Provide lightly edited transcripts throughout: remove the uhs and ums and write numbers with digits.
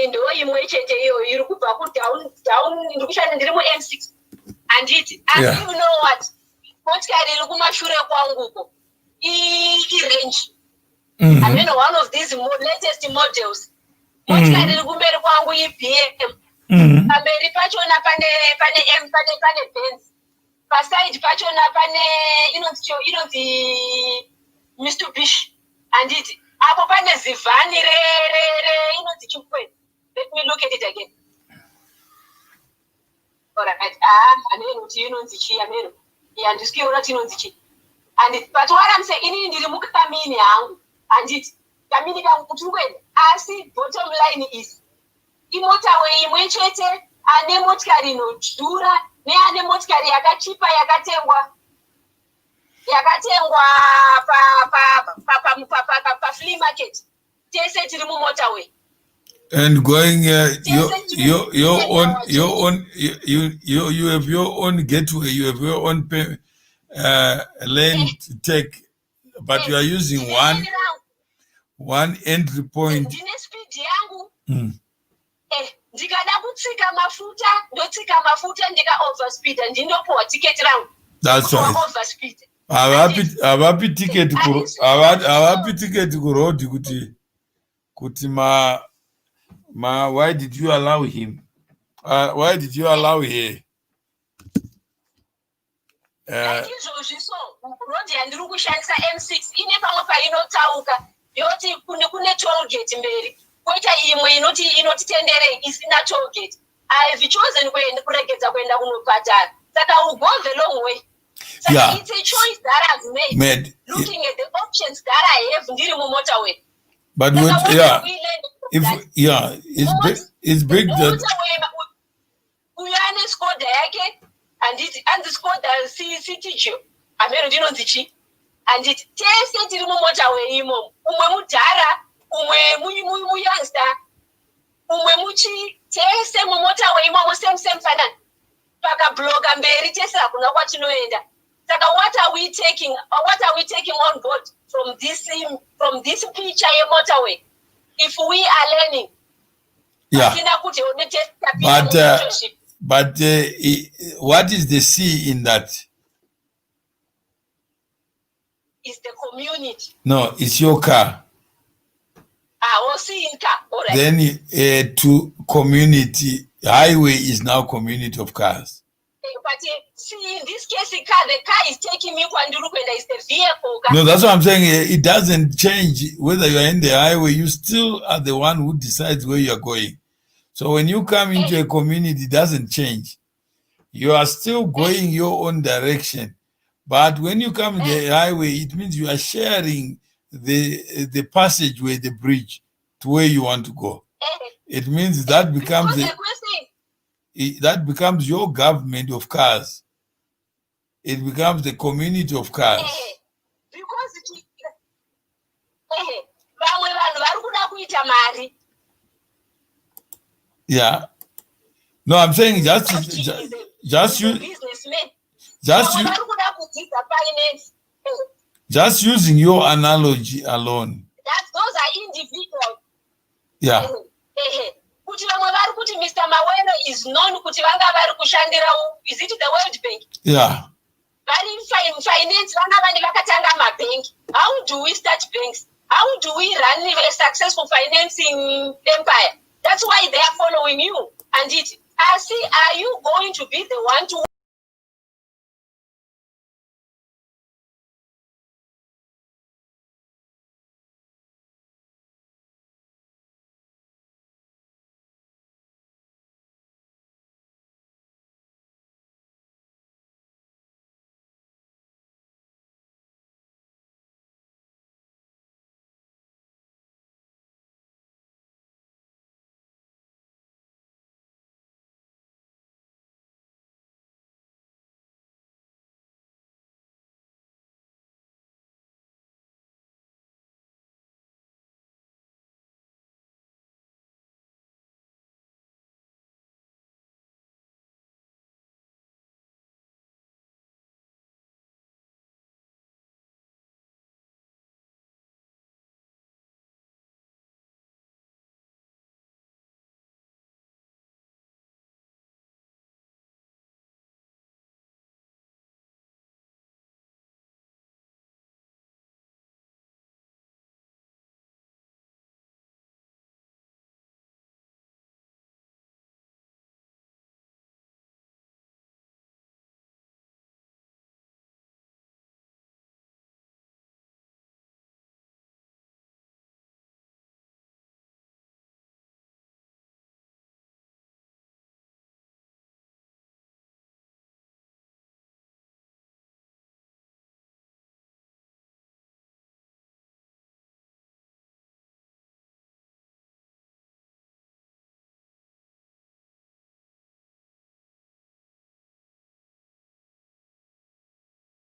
ndo imwe chete iyo iri kubva down ndiri kushanda ndiri mu-M6 handiti asi you know what motikari iri kumashure kwanguko irange amene one of these latest models motikari iri kumberi kwangu iBM pamberi pachona pane Benz paside pachona pane inonzi Mitsubishi handiti apo pane zivhani inonzi chikwena. Let me look at it again. Alright, ameno kuti inonzi chi ameno handisikiona kuti inonzi chi and but what I'm saying inini ndiri mukamini hangu handiti kamini kangu kuti ukwenda asi bottom line is imotawe imwe chete ane motikari inodhura neane motikari yakachipa yakatengwa pa flea market tese tiri mumotawe. And going you have your own gateway, you have your own lane to take, but you are using one entry point. Ndikada kutsika mafuta ndika overspeed ndinopuwa ticket rangu. That's right. Overspeed. Avapi ticket ku road kuti ma why did you allow him? Why did you allow her? Road yandiri kushandisa M6 ine pamwe painotauka yoti kune toll gate mberi. Koita imwe inoti tendere isina toll gate. I've chosen kuregedza kuenda kunopatara. Saka we go the long way. So it's a choice that I've made. Looking at the options that I have ndiri mumotawe. But it's big that uyane Skoda yake and Skoda CTG amero ndinonzi chi and it tese tiri mumotawe imo umwe mudhara umwe youngster umwe muchi tese mumotawe imo same fanana pakabloga mberi tese hakuna kwatinoenda. Saka what are we taking on board from this picture ye motorway if we are learning? But what is the C in that? It's the community. No, it's your car. C in car. All right. Then to community, highway is now community of cars. But see, in this case, the car is taking me Kwandurukwenda is the vehicle. No, that's what I'm saying. It doesn't change whether you are in the highway. You still are the one who decides where you are going. So when you come into a community, it doesn't change. You are still going your own direction. But when you come to the highway, it means you are sharing the passageway, the bridge to where you want to go. It means that becomes your government of cars. It becomes the community of cars. Because yeah. No, I'm saying just using your analogy alone. Those are individuals. Yeah. Kuti vamwe vari kuti Mr. Maweno is known kuti vanga vari kushandira is it the World Bank? Yeah. Vari finance vanga vani vakatanga mabhenki. How do we start banks? How do we run a successful financing empire? That's why they are following you. And are you going to be the one to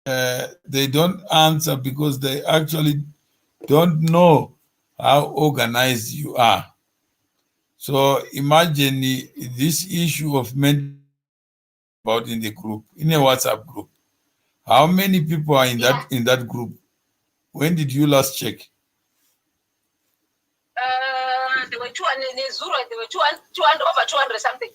they don't answer because they actually don't know how organized you are. So imagine this issue of mental about in the group, in a WhatsApp group. How many people are in that group? When did you last check? There were 200, there were 200, over 200 something.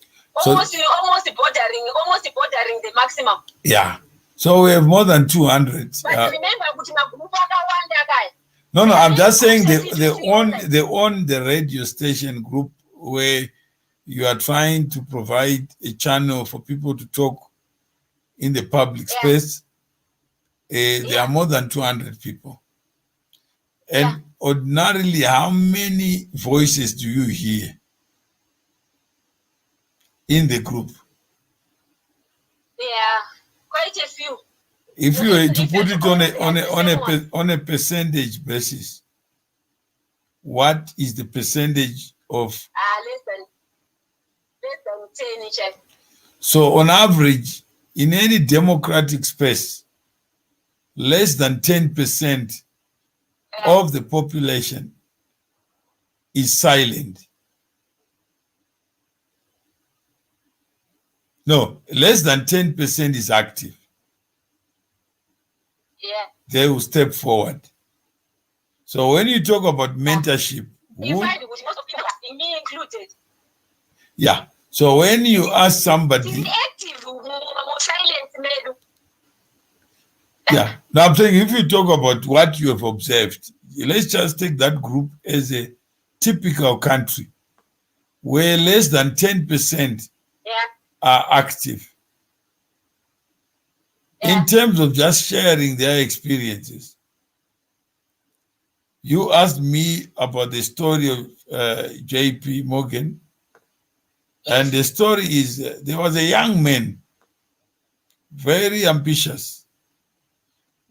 Almost bordering the maximum. Yeah. So we have more than 200. But remember, no, I'm just saying they own the radio station group where you are trying to provide a channel for people to talk in the public space. There are more than 200 people. And ordinarily, how many voices do you hear in the group? Yeah, quite a few. If you were to put it on a percentage basis, what is the percentage of? Less than 10 each. So on average, in any democratic space, less than 10% of the population is silent. No, less than 10% is active. Yeah. They will step forward. So when you talk about mentorship, in fact, most of people, me included. Yeah. So when you ask somebody, active, silent. Yeah. Now I'm saying if you talk about what you have observed, let's just take that group as a typical country where less than 10% are active. In terms of just sharing their experiences. You asked me about the story of J.P. Morgan. And the story is there was a young man, very ambitious,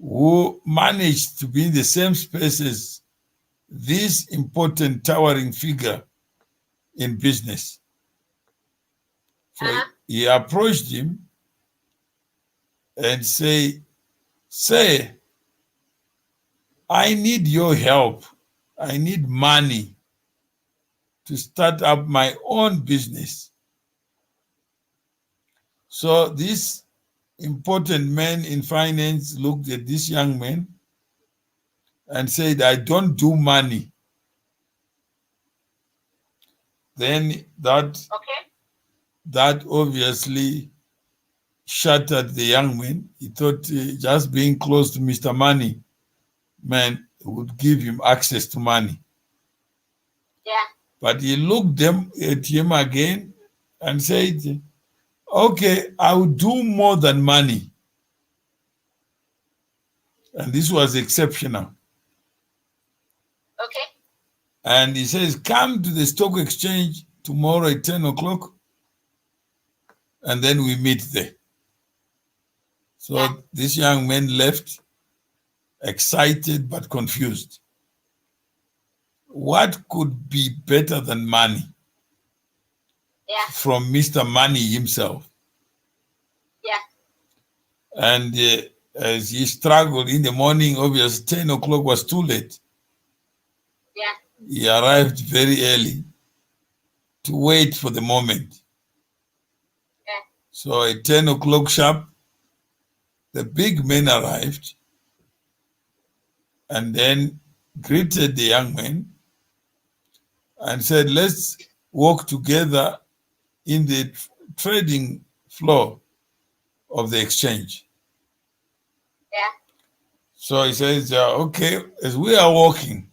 who managed to be in the same space as this important towering figure in business. So he approached him and say, I need your help. I need money to start up my own business. So this important man in finance looked at this young man and said, I don't do money. Then that obviously shattered the young man. He thought just being close to Mr. Money man would give him access to money. Yeah. But he looked at him again and said, okay, I will do more than money. And this was exceptional. Okay. And he says, come to the stock exchange tomorrow at 10 o'clock. And then we meet there. So this young man left excited but confused. What could be better than money? From Mr. Money himself. Yeah. And as he struggled in the morning, obviously 10 o'clock was too late. Yeah. He arrived very early to wait for the moment. Yeah. So at 10 o'clock sharp, the big man arrived and then greeted the young man and said, let's walk together in the trading floor of the exchange. Yeah. So he says, okay, as we are walking,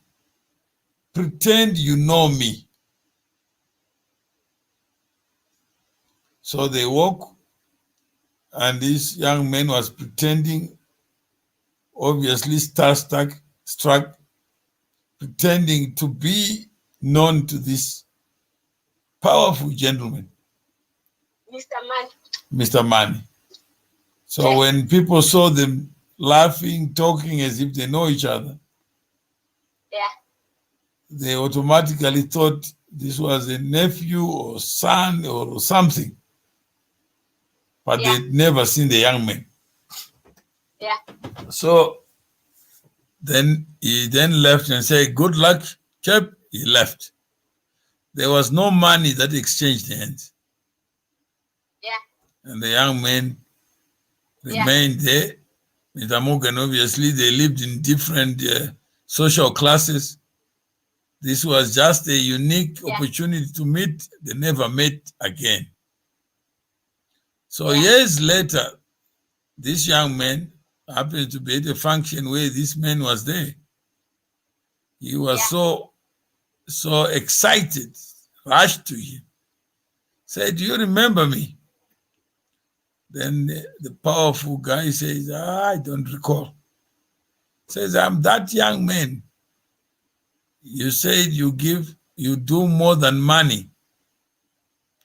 pretend you know me. So they walk, and this young man was pretending, obviously struck, pretending to be known to this powerful gentleman. Mr. Money. So when people saw them laughing, talking as if they know each other, they automatically thought this was a nephew or son or something. But they'd never seen the young man. Yeah. So then he then left and said, "Good luck, chap." He left. There was no money that exchanged hands. Yeah. And the young man remained there. Mr. Morgan, obviously, they lived in different social classes. This was just a unique opportunity to meet. They never met again. So years later, this young man happened to be at a function where this man was there. He was so excited, rushed to him, said, "Do you remember me?" Then the powerful guy says, "I don't recall." Says, "I'm that young man. You said you do more than money."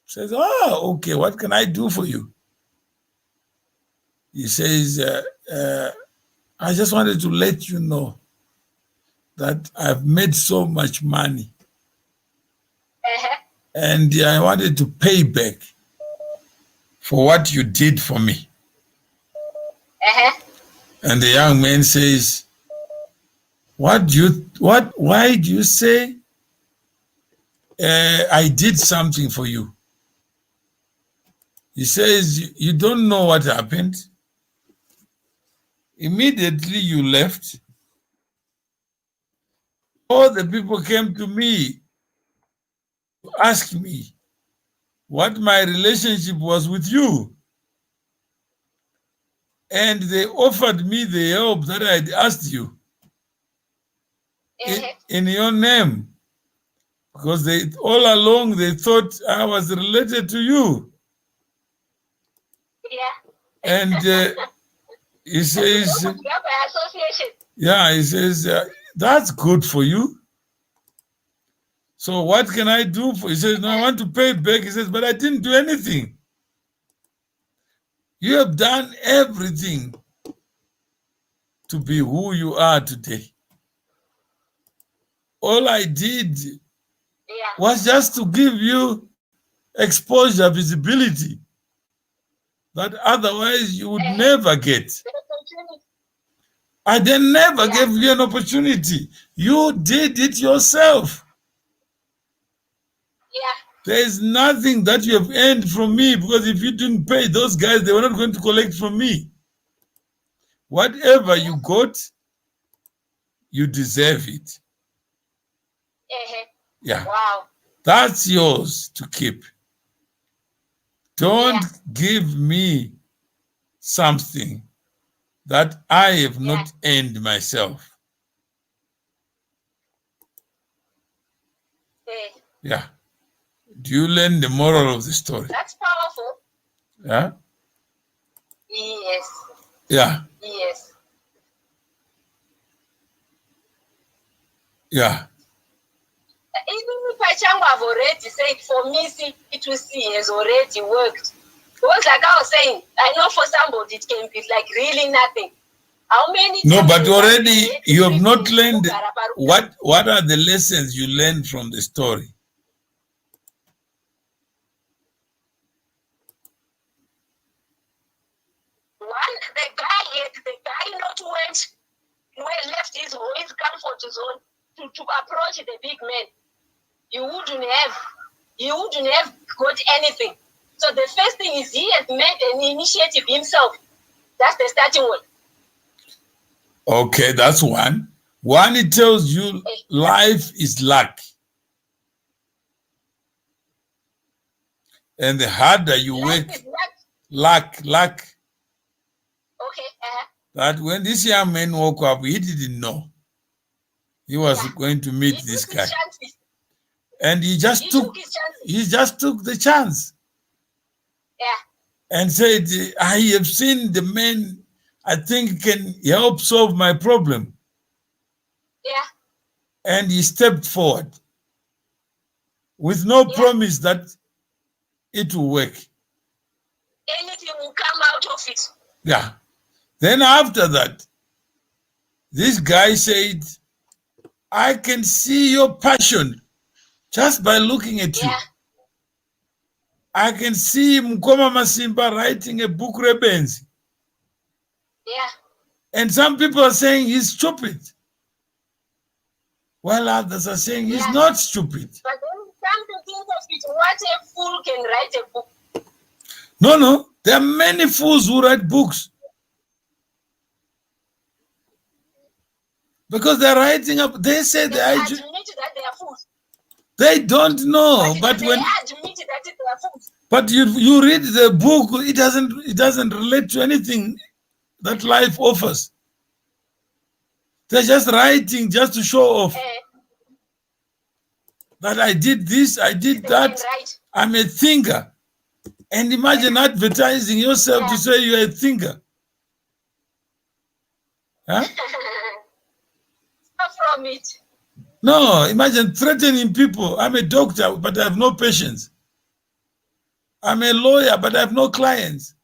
Says, "Oh, okay, what can I do for you?" He says, "I just wanted to let you know that I've made so much money. And I wanted to pay back for what you did for me." And the young man says, why do you say I did something for you?" He says, "You don't know what happened. Immediately you left, all the people came to me to ask me what my relationship was with you. And they offered me the help that I'd asked you in your name. Because all along they thought I was related to you." And he says, he says, "That's good for you. So what can I do for you?" He says, "No, I want to pay back." He says, "But I didn't do anything. You have done everything to be who you are today. All I did was just to give you exposure, visibility that otherwise you would never get. I then never gave you an opportunity. You did it yourself. There's nothing that you have earned from me, because if you didn't pay those guys, they were not going to collect from me. Whatever you got, you deserve it. Yeah. Wow. That's yours to keep. Don't give me something that I have not earned myself." Yeah. Do you learn the moral of the story? That's powerful. Yeah. Yes. Yeah. Yes. Yeah. Even if I have already said, for me, C2C has already worked. Because like I was saying, I know for somebody it can be like really nothing. How many? No, but already you have not learned. What are the lessons you learned from the story? One, the guy not left his comfort zone to approach the big man. He wouldn't have got anything. So the first thing is he has made an initiative himself. That's the starting one. Okay, that's one. One, it tells you life is luck. And the harder you work, luck. Okay. That when this young man woke up, he didn't know he was going to meet this guy. And he just took the chance. And said, "I have seen the man I think can help solve my problem." And he stepped forward with no promise that it will work. Anything will come out of it. Yeah. Then after that, this guy said, "I can see your passion just by looking at you. I can see Mkoma Masimba writing a book, Rebens." And some people are saying he's stupid, while others are saying he's not stupid. But then come to think of it, what a fool can write a book. No. There are many fools who write books. Because they're writing up, they say They admit that they are fools. They don't know, but they when admit that they are fools. but you read the book, it doesn't relate to anything that life offers. They're just writing just to show off that I did this, I did that. I'm a thinker. And imagine advertising yourself to say you're a thinker. Huh? Stop from it. No, imagine threatening people. I'm a doctor, but I have no patients. I'm a lawyer, but I have no clients.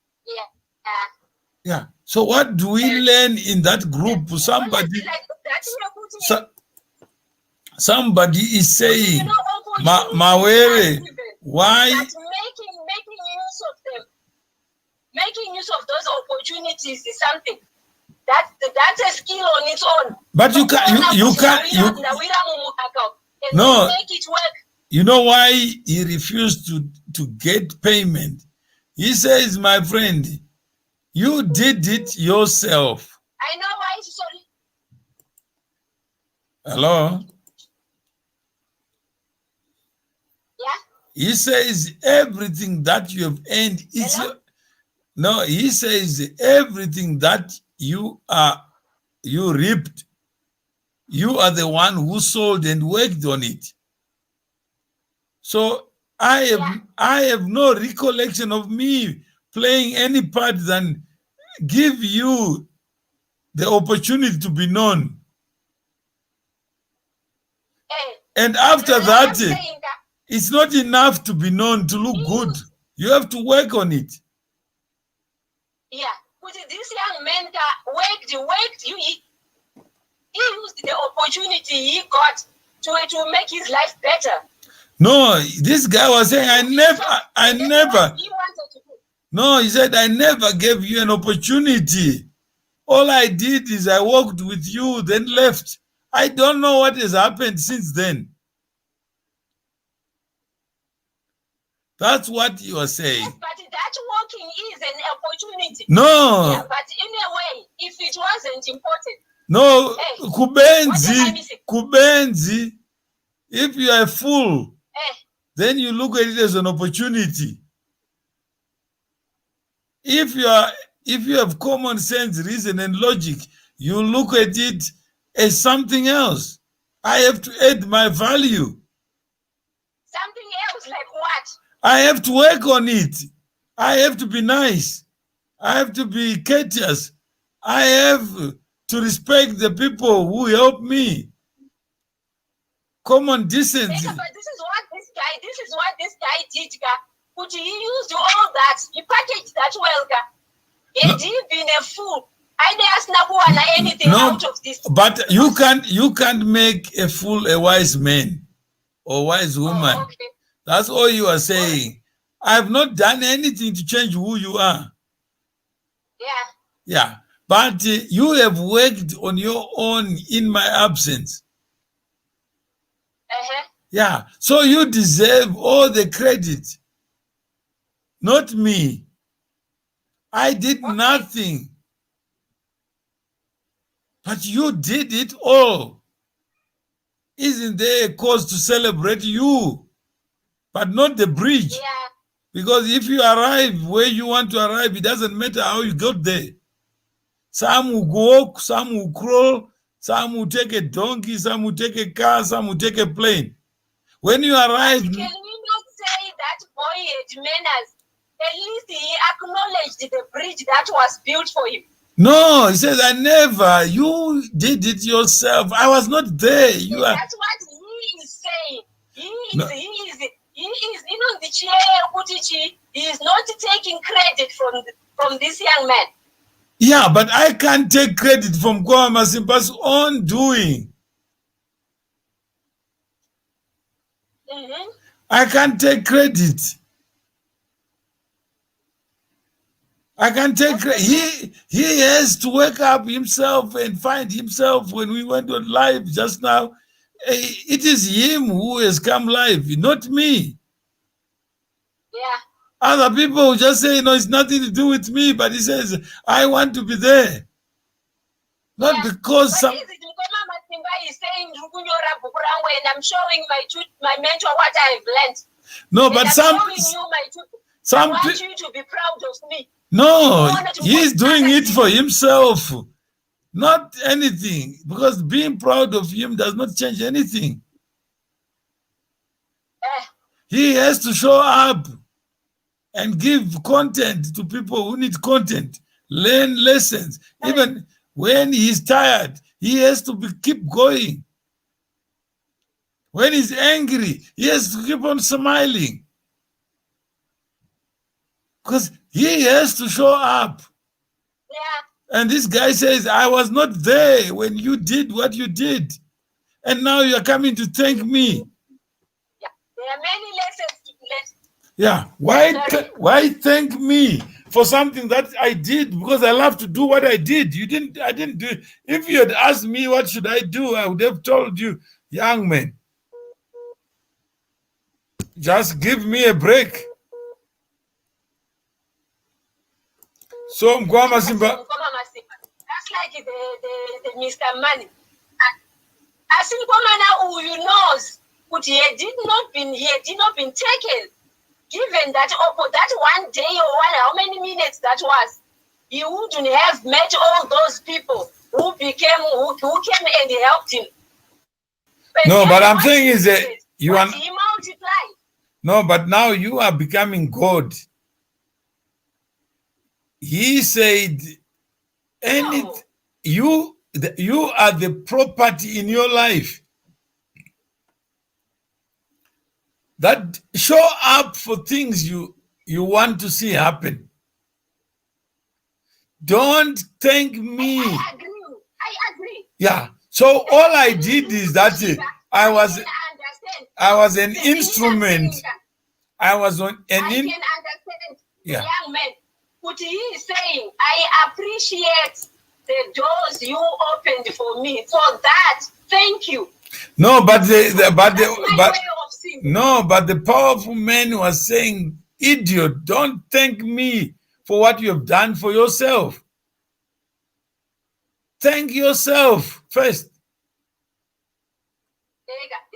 Yeah. So what do we learn in that group? Somebody is saying, Mawere, why? Making use of those opportunities is something that's a skill on its own. But you can't. No. Make it work. You know why he refused to get payment? He says, my friend, you did it yourself. I know why. Sorry. Hello? He says everything that you have earned is your, no, he says everything that you reaped, you are the one who sold and worked on it. So I have no recollection of me playing any part than give you the opportunity to be known. And after that, it's not enough to be known, to look good. You have to work on it. Yeah, but this young man worked. He used the opportunity he got to make his life better. No, this guy was saying, I never. No, he said, I never gave you an opportunity. All I did is I worked with you, then left. I don't know what has happened since then. That's what you are saying. Yes, but that working is an opportunity. No. Yeah, but in a way, if it wasn't important. No, Kubenzi, if you are a fool, then you look at it as an opportunity. If you have common sense, reason, and logic, you look at it as something else. I have to add my value. Something else, like what? I have to work on it. I have to be nice. I have to be courteous. I have to respect the people who help me. Common decency. But this is what this guy did. But he used all that. He packaged that well. Had he been a fool, I asked Nabuana anything out of this. But you can't make a fool a wise man or wise woman. Oh, okay. That's all you are saying. I have not done anything to change who you are. Yeah. Yeah. But you have worked on your own in my absence. Yeah. So you deserve all the credit. Not me. I did nothing. But you did it all. Isn't there a cause to celebrate you? But not the bridge. Yeah. Because if you arrive where you want to arrive, it doesn't matter how you got there. Some will walk, some will crawl, some will take a donkey, some will take a car, some will take a plane. When you arrive... But can we not say that boy had manners? At least he acknowledged the bridge that was built for him. No, he says, I never. You did it yourself. I was not there. That's what he is saying. He is in the chair. He is not taking credit from this young man. Yeah, but I can't take credit from Kwama Simpa's own doing. I can't take credit. I can take he has to wake up himself and find himself. When we went on live just now, it is him who has come live, not me. Yeah. Other people just say, it's nothing to do with me, but he says, I want to be there. Not because some. Mama Simba is saying, and I'm showing my mentor what I've learned. No, but some. I want you to be proud of me. No, he's doing it for himself, not anything. Because being proud of him does not change anything. He has to show up and give content to people who need content, learn lessons. Even when he's tired, he has to keep going. When he's angry, he has to keep on smiling. Because he has to show up. Yeah. And this guy says, I was not there when you did what you did. And now you're coming to thank me. Yeah. There are many lessons to learn. Yeah. Why thank me for something that I did? Because I love to do what I did. I didn't do it. If you had asked me what should I do, I would have told you, young man, just give me a break. So Mkwama Simba. That's like the Mr. Money. I think now who knows, but he had not been taken. Given that one day or how many minutes that was, he wouldn't have met all those people who came and helped him. But I'm saying is that he multiplied. No, but now you are becoming God. He said, you are the property in your life that show up for things you want to see happen. Don't thank me. I agree. Yeah. So all I did is that I was an instrument. I was on an I can understand the young man. What he is saying, I appreciate the doors you opened for me. For that, thank you. No, but the powerful man was saying, idiot, don't thank me for what you have done for yourself. Thank yourself first.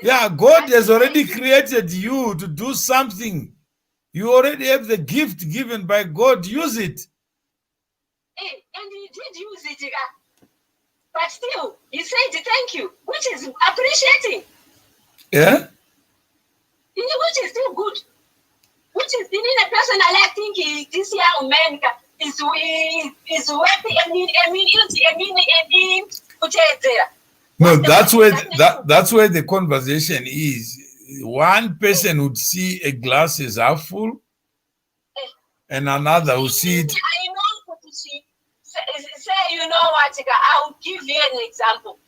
Yeah, God has already created you to do something. You already have the gift given by God. Use it. And he did use it. But still, he said thank you, which is appreciating. Yeah? Which is still good. Which is, in a personal, I think this young man is worthy. No, that's where the conversation is. One person would see a glass as half full, and another would see it. I know what you see. Say, you know what? I'll give you an example.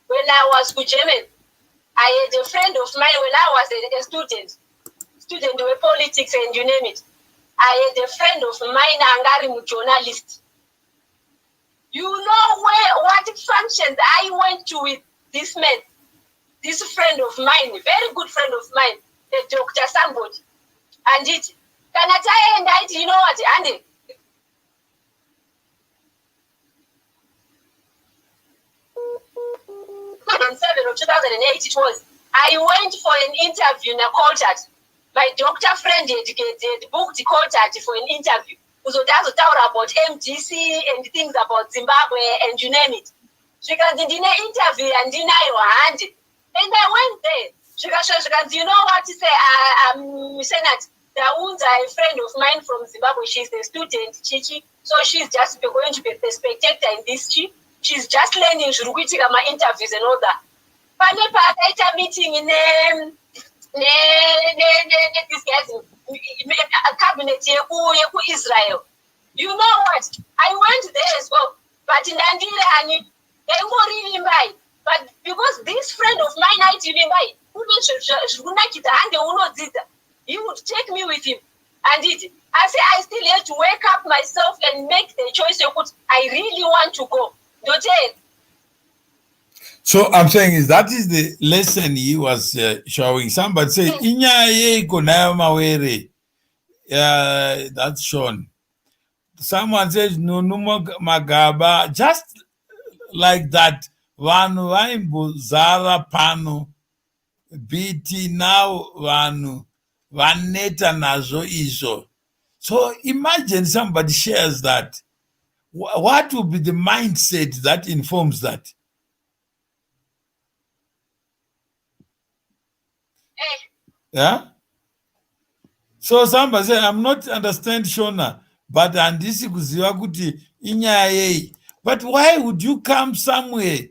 When I was with German, I had a friend of mine when I was a student with politics and you name it. I had a friend of mine, Angari, journalist. You know what functions I went to with this man, this friend of mine, very good friend of mine, the Dr. Somebody. And it, can I tell you, you know what, Andy? 2007 or 2008 it was. I went for an interview in a Colchard. My doctor friend had booked the Colchard for an interview. So that's about MGC and things about Zimbabwe and you name it. She can did an interview and deny your hand. And I went there. She can, you know what to say? I'm saying that there was a friend of mine from Zimbabwe. She's a student, Chichi. So she's just going to be a spectator in this trip. She's just learning my interviews and all that. But I meeting in this guy's cabinet Israel. You know what? I went there as well. But in Nigeria, they won't really buy. But because this friend of mine, I didn't buy, he would take me with him. And I say I still have to wake up myself and make the choice. I really want to go. So I'm saying is that is the lesson he was showing. Somebody say, "Inyaye konayo mawere." That's shown. Someone says, "No, no magaba." Just like that. Vanu vaimbo zara pano. Biti now vanu vaneta nazo izo. So imagine somebody shares that. What would be the mindset that informs that? Yeah. So somebody say, I'm not understand Shona, but andisi kuziva kuti inyaya yei. But why would you come somewhere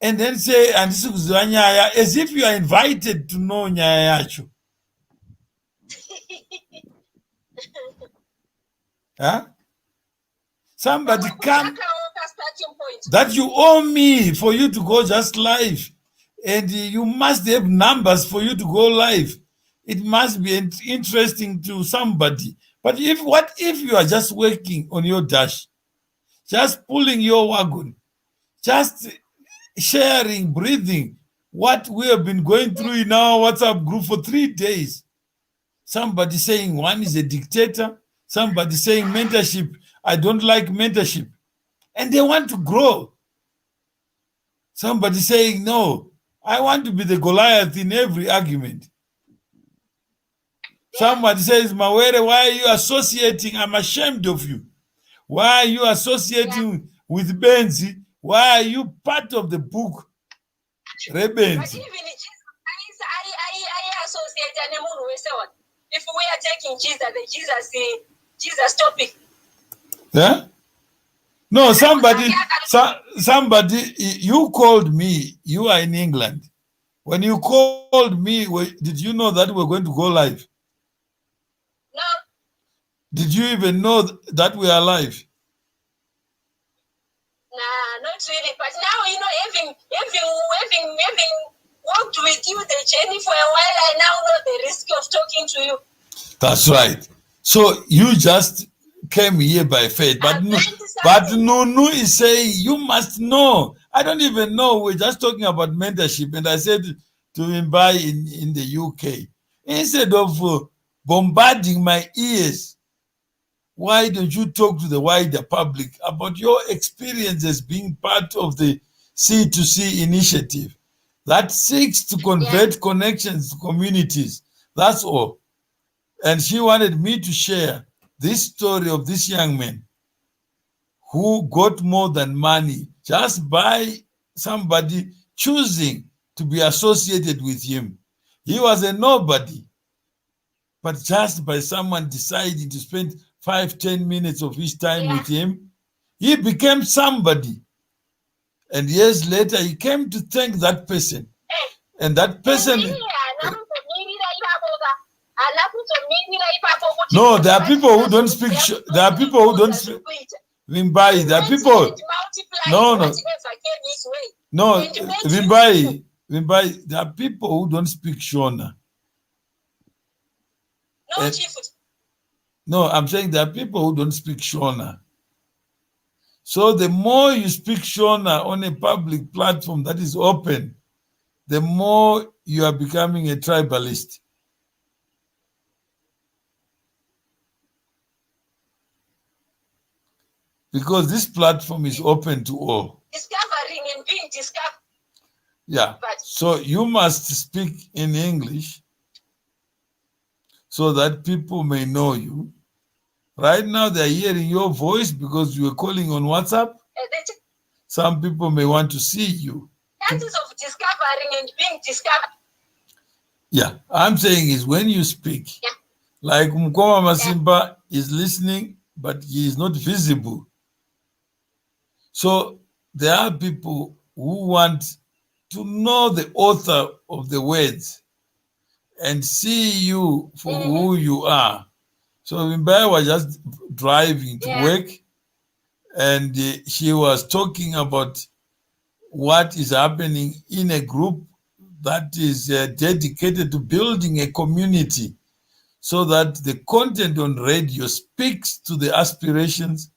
and then say andisi kuziva nyaya as if you are invited to know nyaya yacho? Huh? Somebody come that you owe me for you to go just live, and you must have numbers for you to go live. It must be interesting to somebody. But what if you are just working on your dash, just pulling your wagon, just sharing, breathing what we have been going through in our WhatsApp group for 3 days? Somebody saying one is a dictator, somebody saying mentorship, I don't like mentorship, and they want to grow. Somebody saying, no, I want to be the Goliath in every argument. Somebody says, Mawere, why are you associating? I'm ashamed of you. Why are you associating with Benzi? Why are you part of the book? Rebenzi. I associate. If we are taking the Jesus topic. Yeah? No, somebody, you called me. You are in England. When you called me, did you know that we're going to go live? No. Did you even know that we are live? Nah, not really. But now, having worked with you the journey for a while, I now know the risk of talking to you. That's right. So you just came here by faith. But Nunu is saying, you must know. I don't even know. We're just talking about mentorship. And I said to him in the UK, instead of bombarding my ears, why don't you talk to the wider public about your experience as being part of the C2C initiative that seeks to convert connections to communities? That's all. And she wanted me to share this story of this young man who got more than money just by somebody choosing to be associated with him. He was a nobody, but just by someone deciding to spend 5-10 minutes of his time with him, he became somebody. And years later, he came to thank that person. And that person... No, there are people who don't speak. There are people who don't speak. Vimbai, there are people. No, Vimbai, there are people who don't speak Shona. No, I'm saying there are people who don't speak Shona. So the more you speak Shona on a public platform that is open, the more you are becoming a tribalist. Because this platform is open to all. Discovering and being discovered. Yeah. So you must speak in English so that people may know you. Right now they're hearing your voice because you are calling on WhatsApp. Some people may want to see you. Chances of discovering and being discovered. Yeah. I'm saying is when you speak, like Mkoma Masimba is listening, but he is not visible. So there are people who want to know the author of the words and see you for who you are. So Mbaye was just driving to work, and she was talking about what is happening in a group that is dedicated to building a community. so that the content on radio speaks to the aspirations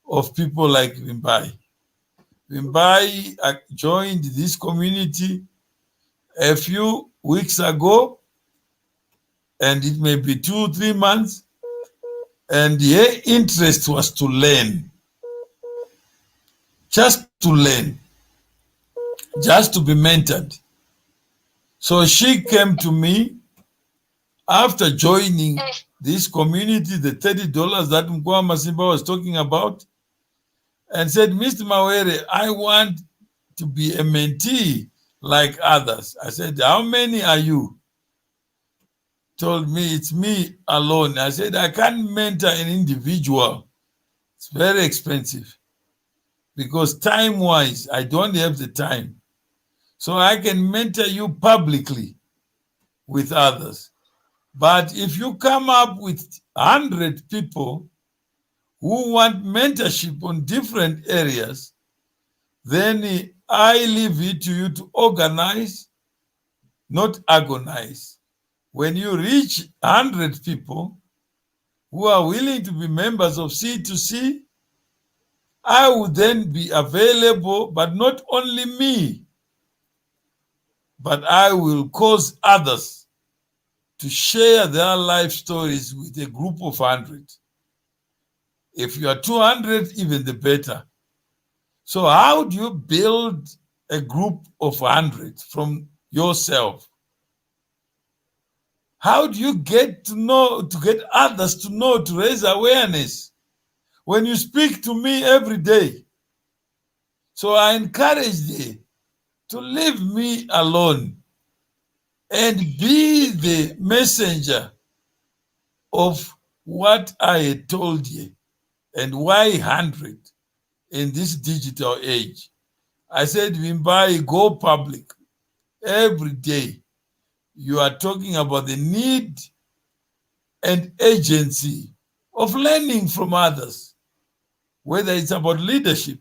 of people like Wimbai. Wimbai joined this community a few weeks ago, and it may be 2-3 months, and her interest was to learn, just to learn, just to be mentored. So she came to me after joining this community, the $30 that Mkwama Simba was talking about, and said, Mr. Mawere, I want to be a mentee like others. I said, how many are you? Told me, it's me alone. I said, I can't mentor an individual. It's very expensive because time-wise, I don't have the time. So I can mentor you publicly with others. But if you come up with 100 people who want mentorship on different areas, then I leave it to you to organize, not agonize. When you reach 100 people who are willing to be members of C2C, I will then be available, but not only me, but I will cause others to share their life stories with a group of 100. If you are 200, even the better. So how do you build a group of 100 from yourself? How do you get to know, to get others to know, to raise awareness when you speak to me every day? So I encourage you to leave me alone and be the messenger of what I had told you. And why 100 in this digital age? I said, Wimbai, go public every day. You are talking about the need and agency of learning from others, whether it's about leadership,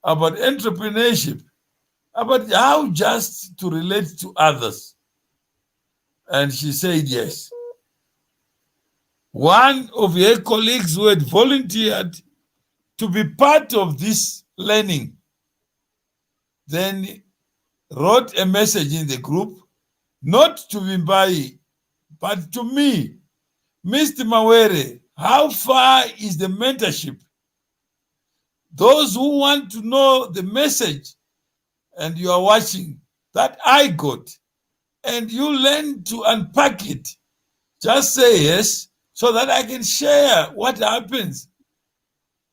about entrepreneurship, about how just to relate to others. And she said yes. One of her colleagues who had volunteered to be part of this learning then wrote a message in the group, not to Wimbai, but to me. Mr. Mawere, how far is the mentorship? Those who want to know the message and you are watching that I got and you learn to unpack it, just say yes so that I can share what happens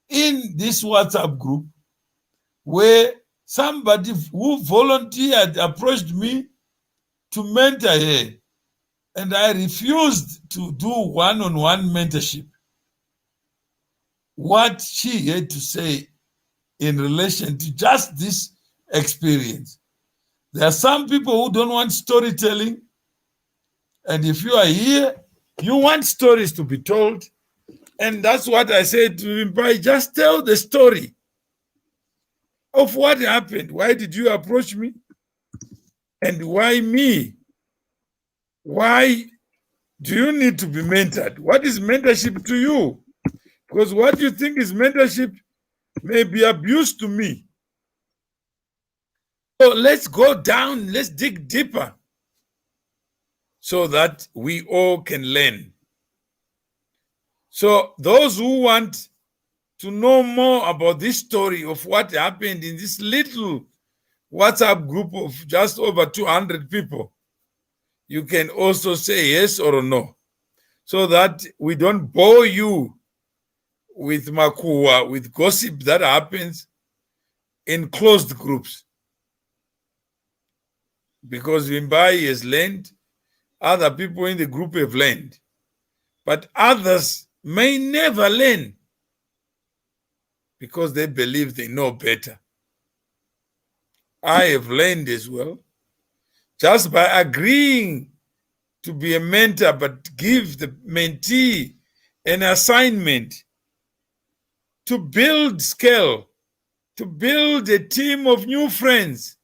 in this WhatsApp group where somebody who volunteered approached me to mentor her, and I refused to do one-on-one mentorship. What she had to say in relation to just this experience. There are some people who don't want storytelling, and if you are here, you want stories to be told, and that's what I said to him, by just tell the story of what happened. Why did you approach me? And why me? Why do you need to be mentored? What is mentorship to you? Because what you think is mentorship may be abuse to me. So let's go down, let's dig deeper so that we all can learn. So those who want to know more about this story of what happened in this little WhatsApp group of just over 200 people, you can also say yes or no, so that we don't bore you with makua, with gossip that happens in closed groups. Because Wimbai has learned, other people in the group have learned, but others may never learn because they believe they know better. I have learned as well, just by agreeing to be a mentor, but give the mentee an assignment to build skill, to build a team of new friends,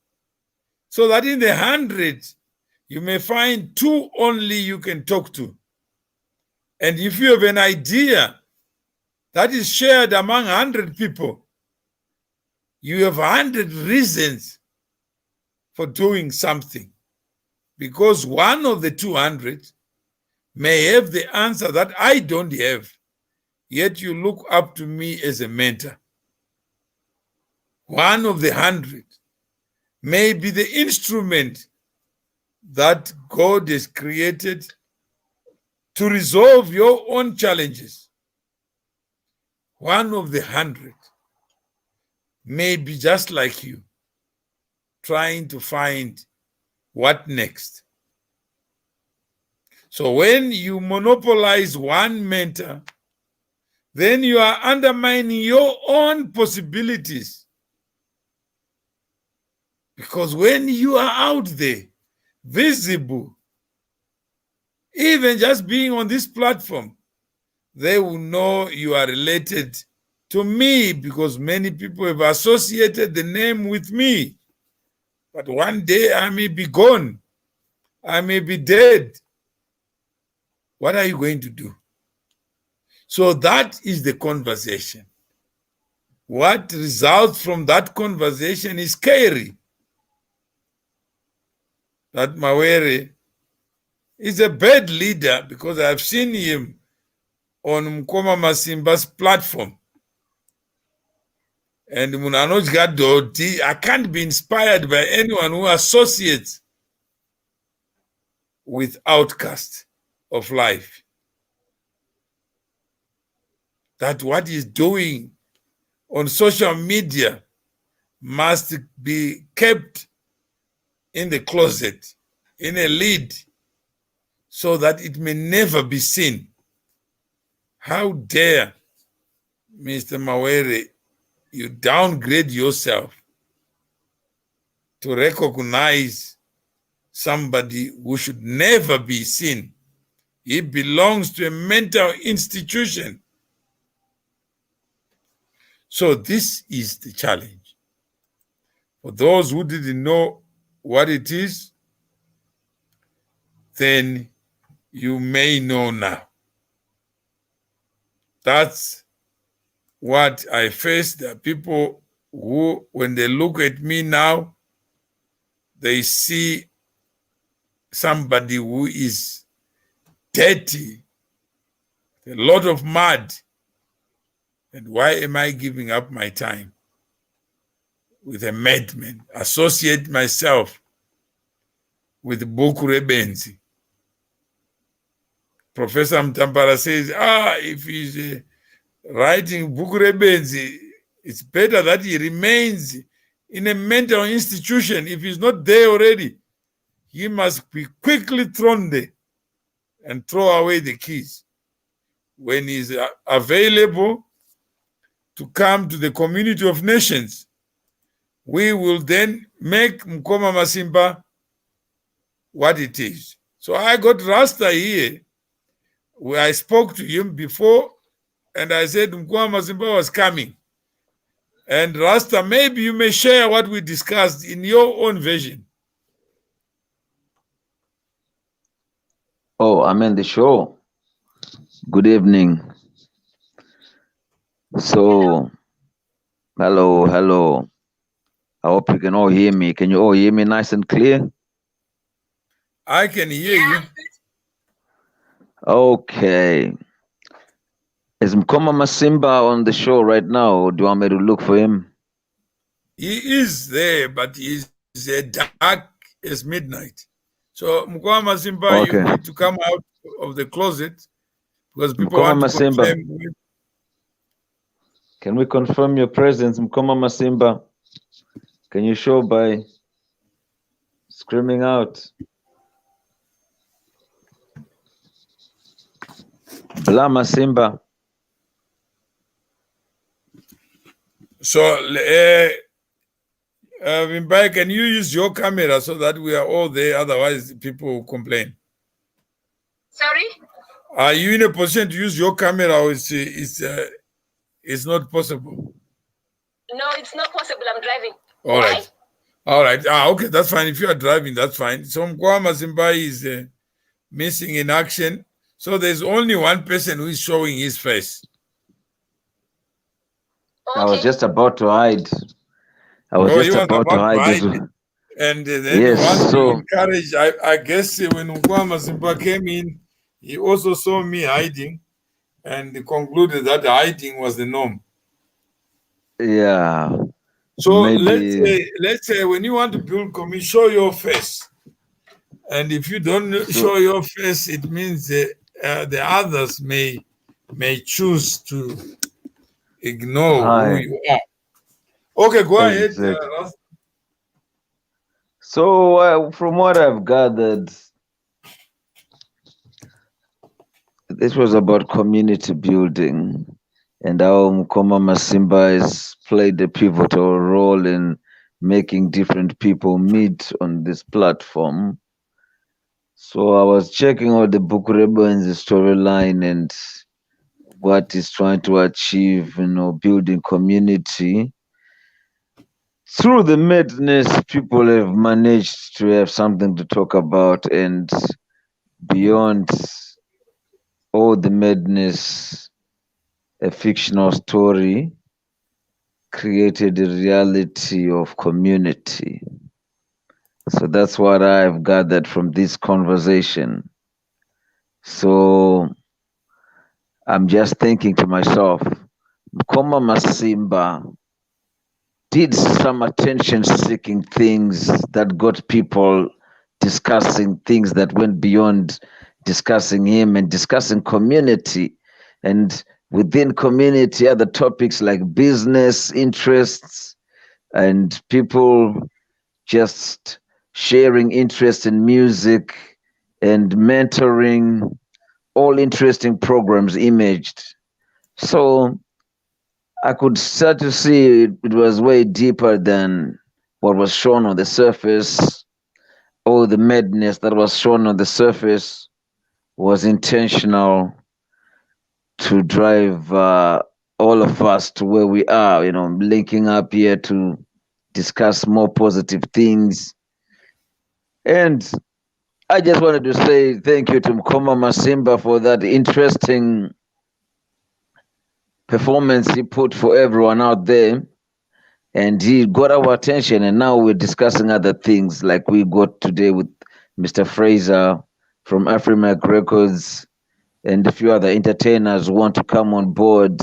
so that in the 100, you may find 2 only you can talk to. And if you have an idea that is shared among 100 people, you have 100 reasons for doing something, because one of the 200 may have the answer that I don't have, yet you look up to me as a mentor. One of the 100 may be the instrument that God has created to resolve your own challenges. One of the 100 may be just like you, trying to find what next. So when you monopolize one mentor, then you are undermining your own possibilities. Because when you are out there, visible, even just being on this platform, they will know you are related to me, because many people have associated the name with me. But one day I may be gone. I may be dead. What are you going to do? So that is the conversation. What results from that conversation is scary. That Mawere is a bad leader, because I've seen him on Mkoma Masimba's platform. And I can't be inspired by anyone who associates with outcasts of life. That what he's doing on social media must be kept in the closet, in a lid, so that it may never be seen. How dare, Mr. Mawere, you downgrade yourself to recognize somebody who should never be seen. He belongs to a mental institution. So this is the challenge. For those who didn't know what it is, then you may know now. That's what I face. There are people who, when they look at me now, they see somebody who is dirty, a lot of mud. And why am I giving up my time with a madman? Associate myself with Bukure Benzi. Professor Mtampara says, if he's writing Bukure Benzi, it's better that he remains in a mental institution. If he's not there already, he must be quickly thrown there and throw away the keys. When he's available to come to the community of nations, we will then make Mkoma Masimba what it is. So I got Rasta here, where I spoke to him before, and I said Mkoma Masimba was coming. And Rasta, maybe you may share what we discussed in your own version. Oh, I'm in the show. Good evening. So, hello. I hope you can all hear me. Can you all hear me nice and clear? I can hear you. Okay. Is Mkoma Masimba on the show right now, or do you want me to look for him? He is there, but he's dark as midnight. So Mkoma Masimba, Okay. you need to come out of the closet, because people Mkoma want to Masimba, confirm. can we confirm your presence, Mkoma Masimba? Can you show by screaming out? Bla Masimba. So, Mbai, can you use your camera so that we are all there? Otherwise, people will complain. Sorry? Are you in a position to use your camera, or it's not possible? No, it's not possible. I'm driving. All Why? right. All right. Okay, that's fine. If you are driving, that's fine. So Mkoma Masimba is missing in action. So there's only one person who is showing his face. I was Okay. just about to hide. I was Oh, just he was about to about to hide this. hide. And then Yes, once you so encourage, I guess when Nkwama Simba came in, he also saw me hiding and concluded that hiding was the norm. yeah, So maybe let's say when you want to build community, show your face. And if you don't so. show your face, it means the others may choose to ignore who Hi, you are. Okay, go ahead, exactly. Ras. So from what I've gathered, this was about community building and how Mkoma Masimba has played a pivotal role in making different people meet on this platform. So I was checking out the book Rebo and the storyline and what he's trying to achieve, building community. Through the madness, people have managed to have something to talk about, and beyond all the madness, a fictional story created a reality of community. So that's what I've gathered from this conversation. So I'm just thinking to myself, Mkoma Masimba did some attention seeking things that got people discussing things that went beyond discussing him and discussing community. And within community, other topics like business interests and people just sharing interest in music and mentoring, all interesting programs imaged. So I could start to see it was way deeper than what was shown on the surface. All the madness that was shown on the surface was intentional to drive all of us to where we are, linking up here to discuss more positive things. And I just wanted to say thank you to Mkoma Masimba for that interesting performance he put for everyone out there. And he got our attention, and now we're discussing other things like we got today with Mr. Fraser from Afrimac Records and a few other entertainers who want to come on board,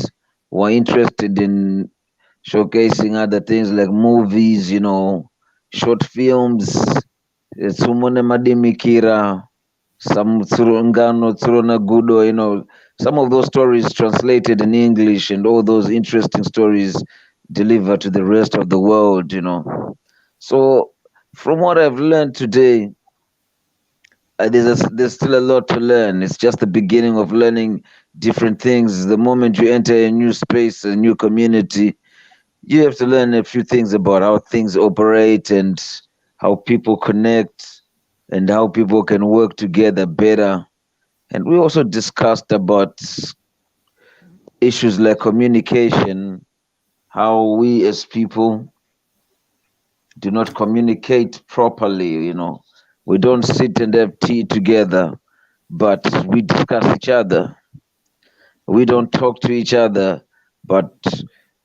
who are interested in showcasing other things like movies, short films, Sumone Madimikira, some Tsurungano, Tsurona Gudo, some of those stories translated in English and all those interesting stories delivered to the rest of the world, So from what I've learned today, there's still a lot to learn. It's just the beginning of learning different things. The moment you enter a new space, a new community, you have to learn a few things about how things operate and how people connect and how people can work together better. And we also discussed about issues like communication, how we as people do not communicate properly, We don't sit and have tea together, but we discuss each other. We don't talk to each other, but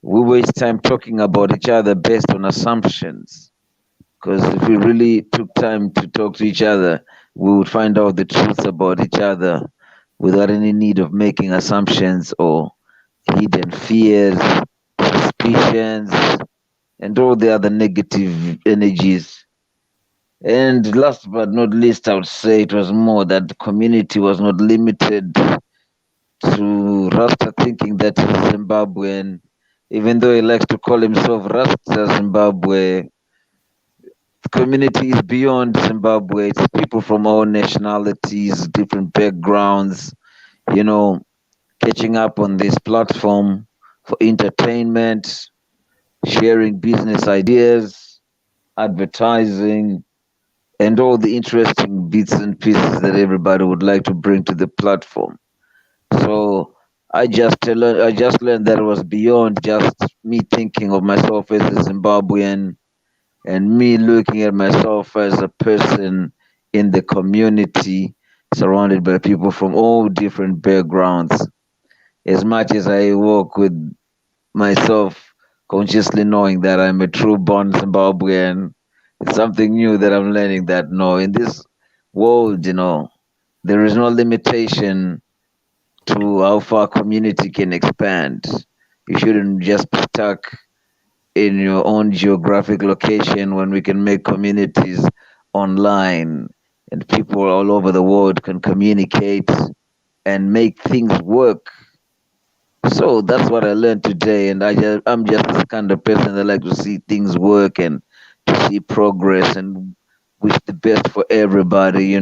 we waste time talking about each other based on assumptions. Because if we really took time to talk to each other, we would find out the truth about each other without any need of making assumptions or hidden fears, suspicions, and all the other negative energies. And last but not least, I would say it was more that the community was not limited to Rasta thinking that he's Zimbabwean, even though he likes to call himself Rasta Zimbabwe. The community is beyond Zimbabwe. It's people from all nationalities, different backgrounds, you know, catching up on this platform for entertainment, sharing business ideas, advertising, and all the interesting bits and pieces that everybody would like to bring to the platform. So I just learned that it was beyond just me thinking of myself as a Zimbabwean and me looking at myself as a person in the community surrounded by people from all different backgrounds. As much as I walk with myself, consciously knowing that I'm a true born Zimbabwean, it's something new that I'm learning that no, in this world, there is no limitation to how far community can expand. You shouldn't just be stuck in your own geographic location when we can make communities online and people all over the world can communicate and make things work. So that's what I learned today, and I'm just this kind of person that like to see things work and to see progress and wish the best for everybody,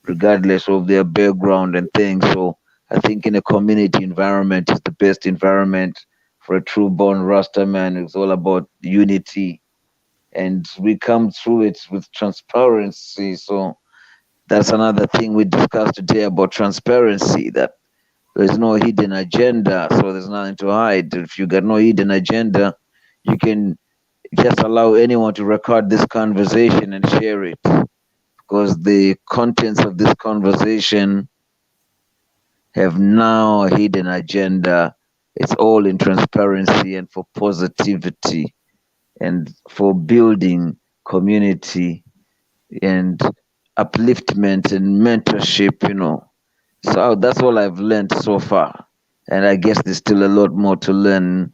regardless of their background and things. So I think in a community environment is the best environment for a true born Rasta man. It's all about unity, and we come through it with transparency. So that's another thing we discussed today about transparency. That there's no hidden agenda, so there's nothing to hide. If you got no hidden agenda, you can just allow anyone to record this conversation and share it, because the contents of this conversation have now a hidden agenda. It's all in transparency and for positivity and for building community and upliftment and mentorship. So that's all I've learned so far. And I guess there's still a lot more to learn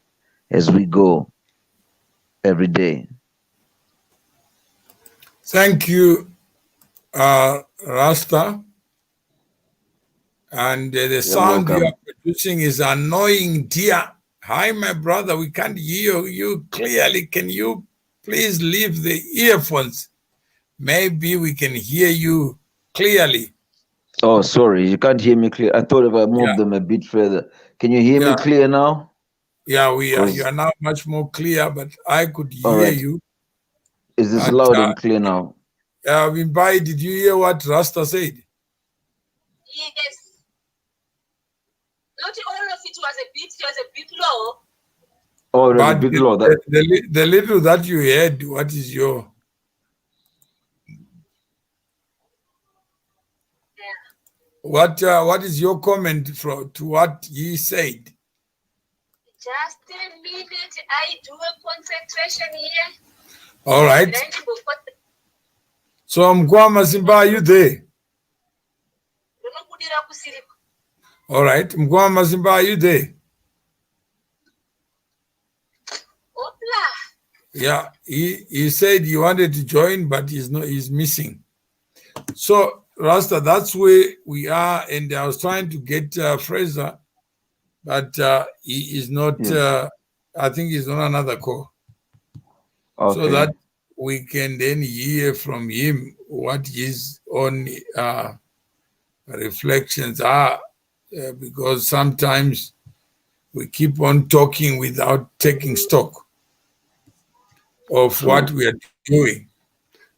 as we go every day. Thank you, Rasta. And the You're sound you welcome. are producing is annoying, dear. Hi, my brother. We can't hear you clearly. Can you please leave the earphones? Maybe we can hear you clearly. Oh, sorry, you can't hear me clear. I thought if I moved them a bit further. Can you hear me clear now? Yeah, we are. You are now much more clear, but I could All hear right. you. Is this But, loud and clear now? Wimbai, did you hear what Rasta said? Yes. Not all of it was a bit low. Oh, it was a bit low. The little that you heard, what is your? What is your comment to what he said? Just a minute, I do a concentration here. All right. So Mkwama Simba, are you there? All right. Mkwama Simba, are you there? Yeah, he said he wanted to join, but he's missing. So Rasta, that's where we are, and I was trying to get Fraser, but he is not. I think he's on another call. Okay. So that we can then hear from him what his own reflections are, because sometimes we keep on talking without taking stock of what we are doing.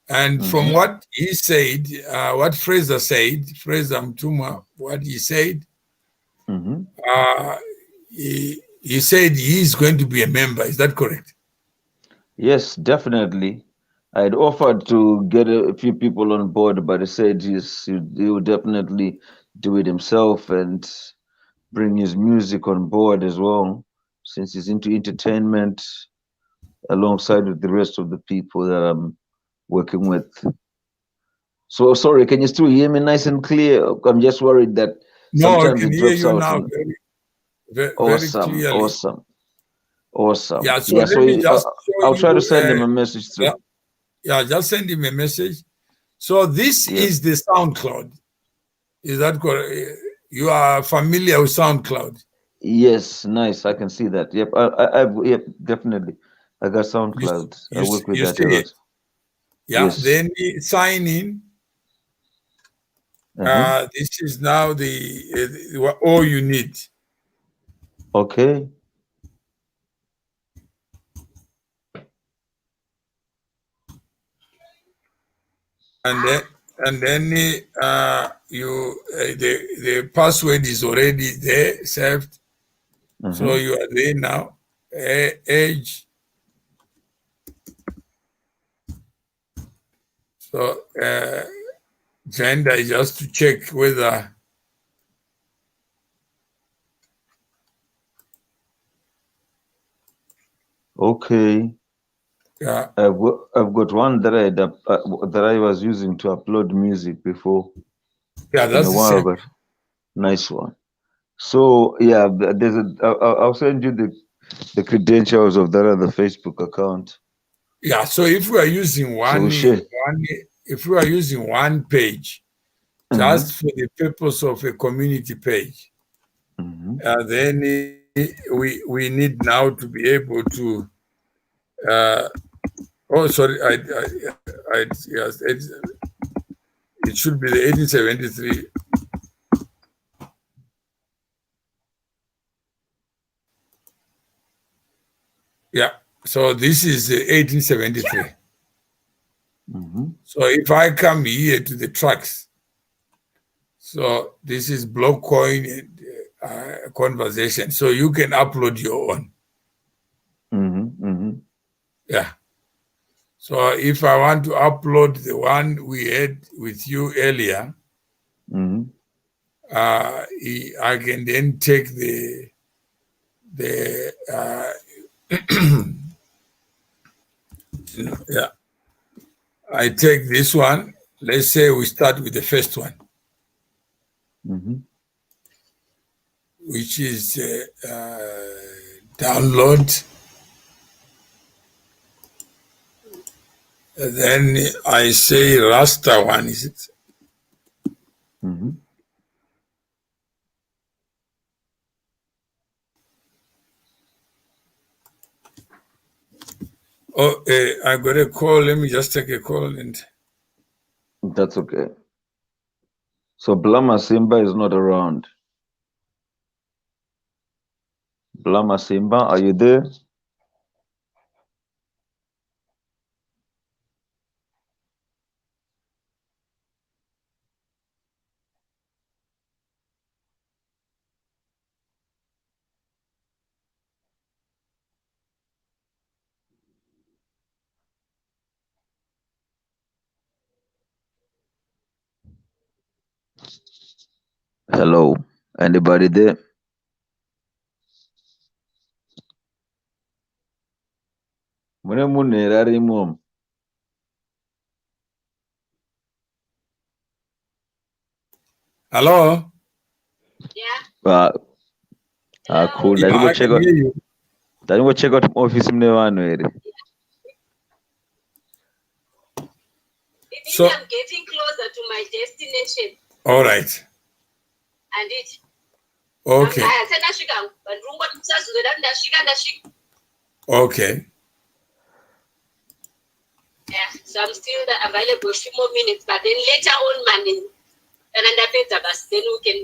And from what he said, what Fraser said, Fraser Mtuma, what he said, he said he's going to be a member. Is that correct? Yes, definitely. I'd offered to get a few people on board, but he said he will definitely do it himself and bring his music on board as well, since he's into entertainment alongside with the rest of the people that I'm working with. So sorry, can you still hear me nice and clear? I'm just worried that sometimes it drops out. Now very clearly. Awesome. Yeah, so let me just I'll try to send him a message through. Yeah, just send him a message. So this is the SoundCloud. Is that correct? You are familiar with SoundCloud? Yes, nice. I can see that. Yep, yep, definitely. I got SoundCloud. I work with that a lot. Yeah, yes. Then sign in. This is now the all you need. Okay. And then the password is already there saved. So you are there now. Age. So gender, just to check whether Okay. yeah. I've got one that I was using to upload music before. Yeah, It's been that's a the while, same. but nice one. So yeah, there's a. I'll send you the credentials of that other Facebook account. Yeah, so if we are using So one, we share. if we are using one page, just for the purpose of a community page, then we need now to be able to. Oh, sorry, yes, it should be the 1873. Yeah, so this is 1873. So if I come here to the tracks, so this is block coin conversation. So you can upload your own. Yeah. So if I want to upload the one we had with you earlier, I can then take the yeah, I take this one. Let's say we start with the first one, which is download. And then I say raster one, is it? Oh, I got a call. Let me just take a call and. That's okay. So Blama Simba is not around. Blama Simba, are you there? Hello, anybody there? Mune munhu arimo. Hello? Yeah. Cool. Yeah, I can hear you. Check out office mune vanhu here. So I'm getting closer to my destination. All right. And it. Okay. Okay. Yeah, so I'm still available a few more minutes, but then later on, man, and then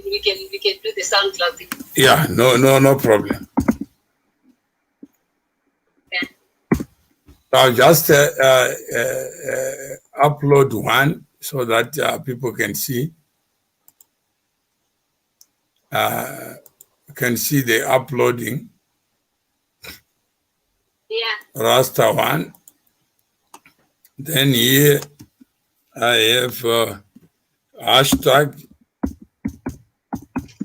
we can do the SoundCloud thing. Yeah, no problem. Yeah. I'll just upload one so that people can see. Can see the uploading. Yeah. Raster one. Then here I have hashtag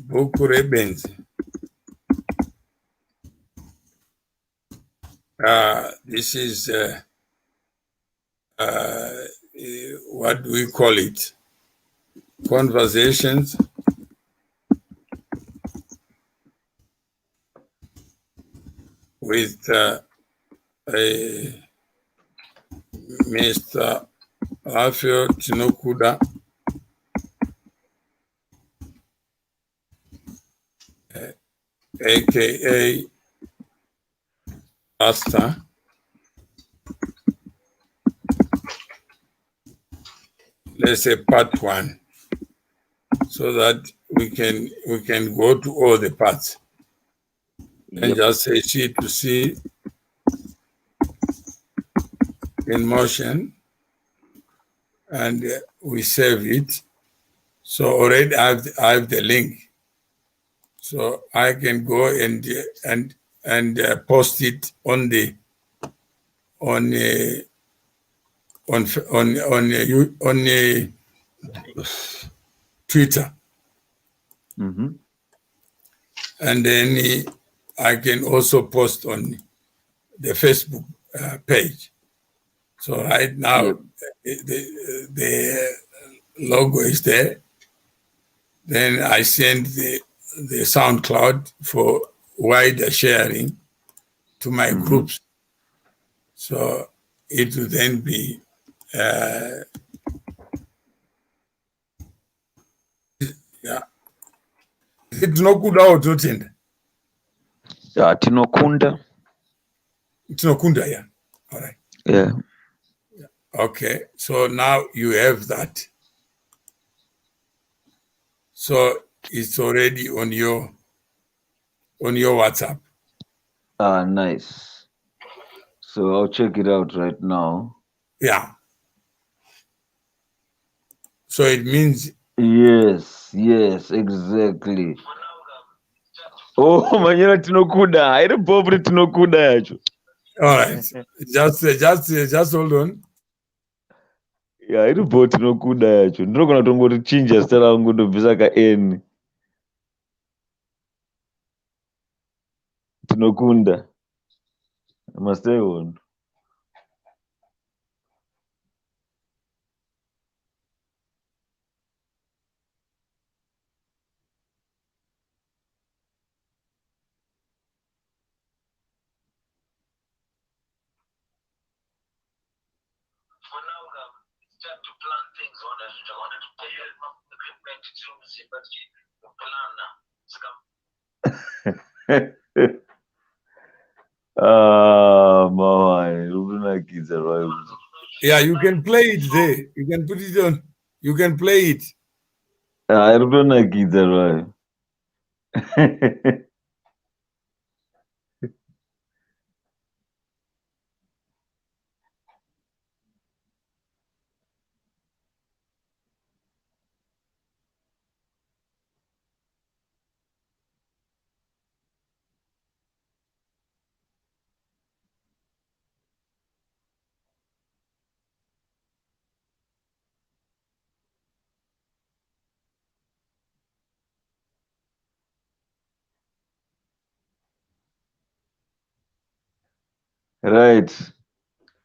Bukurebenzi. This is what we call it, conversations with Mr. Rafael Chinokuda, aka Rasta. Let's say part one, so that we can go to all the parts. And just say C to C in motion, and we save it. So already I have the link, so I can go and post it on the on Twitter. Mm-hmm. And then I can also post on the Facebook page. So right now, Yep. the logo is there. Then I send the SoundCloud for wider sharing to my groups. So it will then be yeah. Tinokunda utotenda. Yeah, tinokunda. Tinokunda, yeah. All right. Yeah. Okay. So now you have that. So it's already on your WhatsApp. Ah, nice. So I'll check it out right now. Yeah. So it means Yes, exactly. Oh, manyana tinokuda. Iri pobre tinokuda yacho. all right. Just hold on. Yeah, iri po tinokuda yacho. Ndinogona kutongoti chinja zita rangu ndobvisa ka N. Tinokunda. I must stay on. Mama, kids are Yeah, you can play it there. You can put it on. You can play it. I don't know kids are right.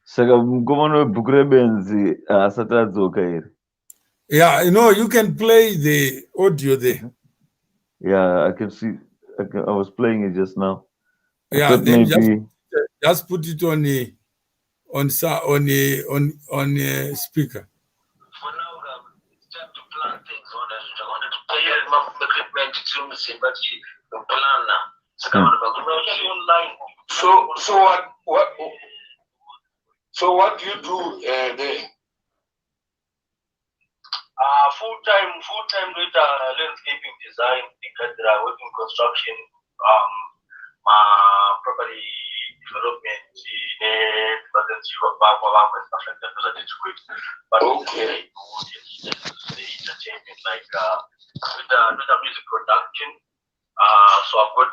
Saka mukomana webhuku rebenzi asati adzoka here. Yeah, you can play the audio there. Yeah, I can see. I was playing it just now. I Yeah, thought then maybe. just put it on the on speaker. For now, it's time to plan things on it. I wanted to pay equipment to plan online. So what do you do there? Full-time data landscaping design, working construction, property development, stuff like that. But okay, the entertainment like with music production. So I've got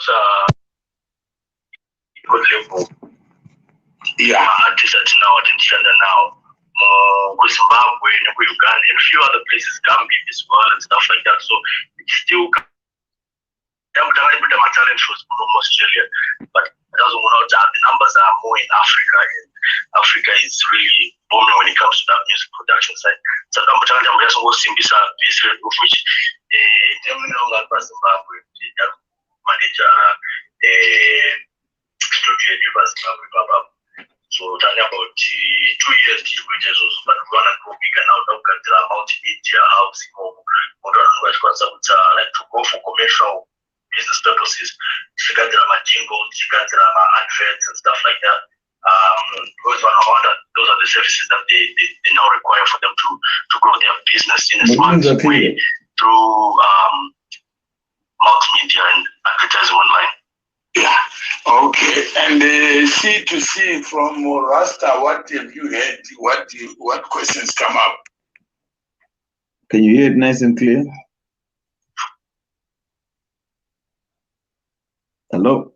good level. Yeah, artists that now attention now. Zimbabwe, Uganda, and a few other places, Gambia as well, and stuff like that. So it's still my talent was from Australia, but it doesn't want out the numbers are more in Africa, and Africa is really booming when it comes to that music production side. So I'm just going to Simbisa, which Zimbabwe, manager, studio in Zimbabwe. So talking about 2 years but we want to go bigger now. Look at the multimedia housing like to go for commercial business purposes. You got the jingles, you got the adverts and stuff like that. Those are the services that they now require for them to grow their business in a smart way through multimedia and advertising online. Yeah. Okay. And C2C from Rasta, what have you heard? What questions come up? Can you hear it nice and clear? Hello?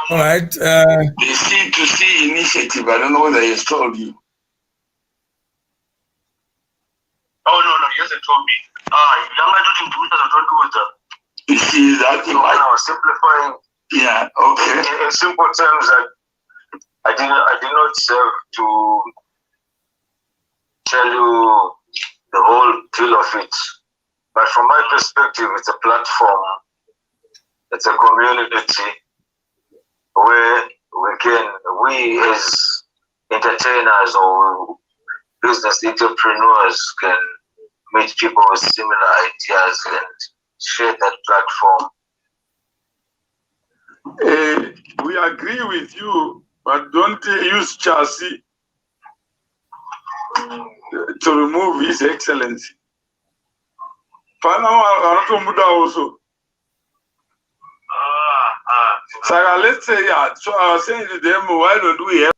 All right. The C2C initiative, I don't know whether he has told you. Oh, no, he hasn't told me. Young adult in 2020 was You see that? the one I was simplifying Yeah, okay. in simple terms that I did not serve to tell you the whole deal of it. But from my perspective, it's a platform, it's a community where we as entertainers or business entrepreneurs can meet people with similar ideas and share that platform. We agree with you, but don't use Chelsea to remove His Excellency. Panama also. So let's say, yeah, so I was saying to them, why don't we have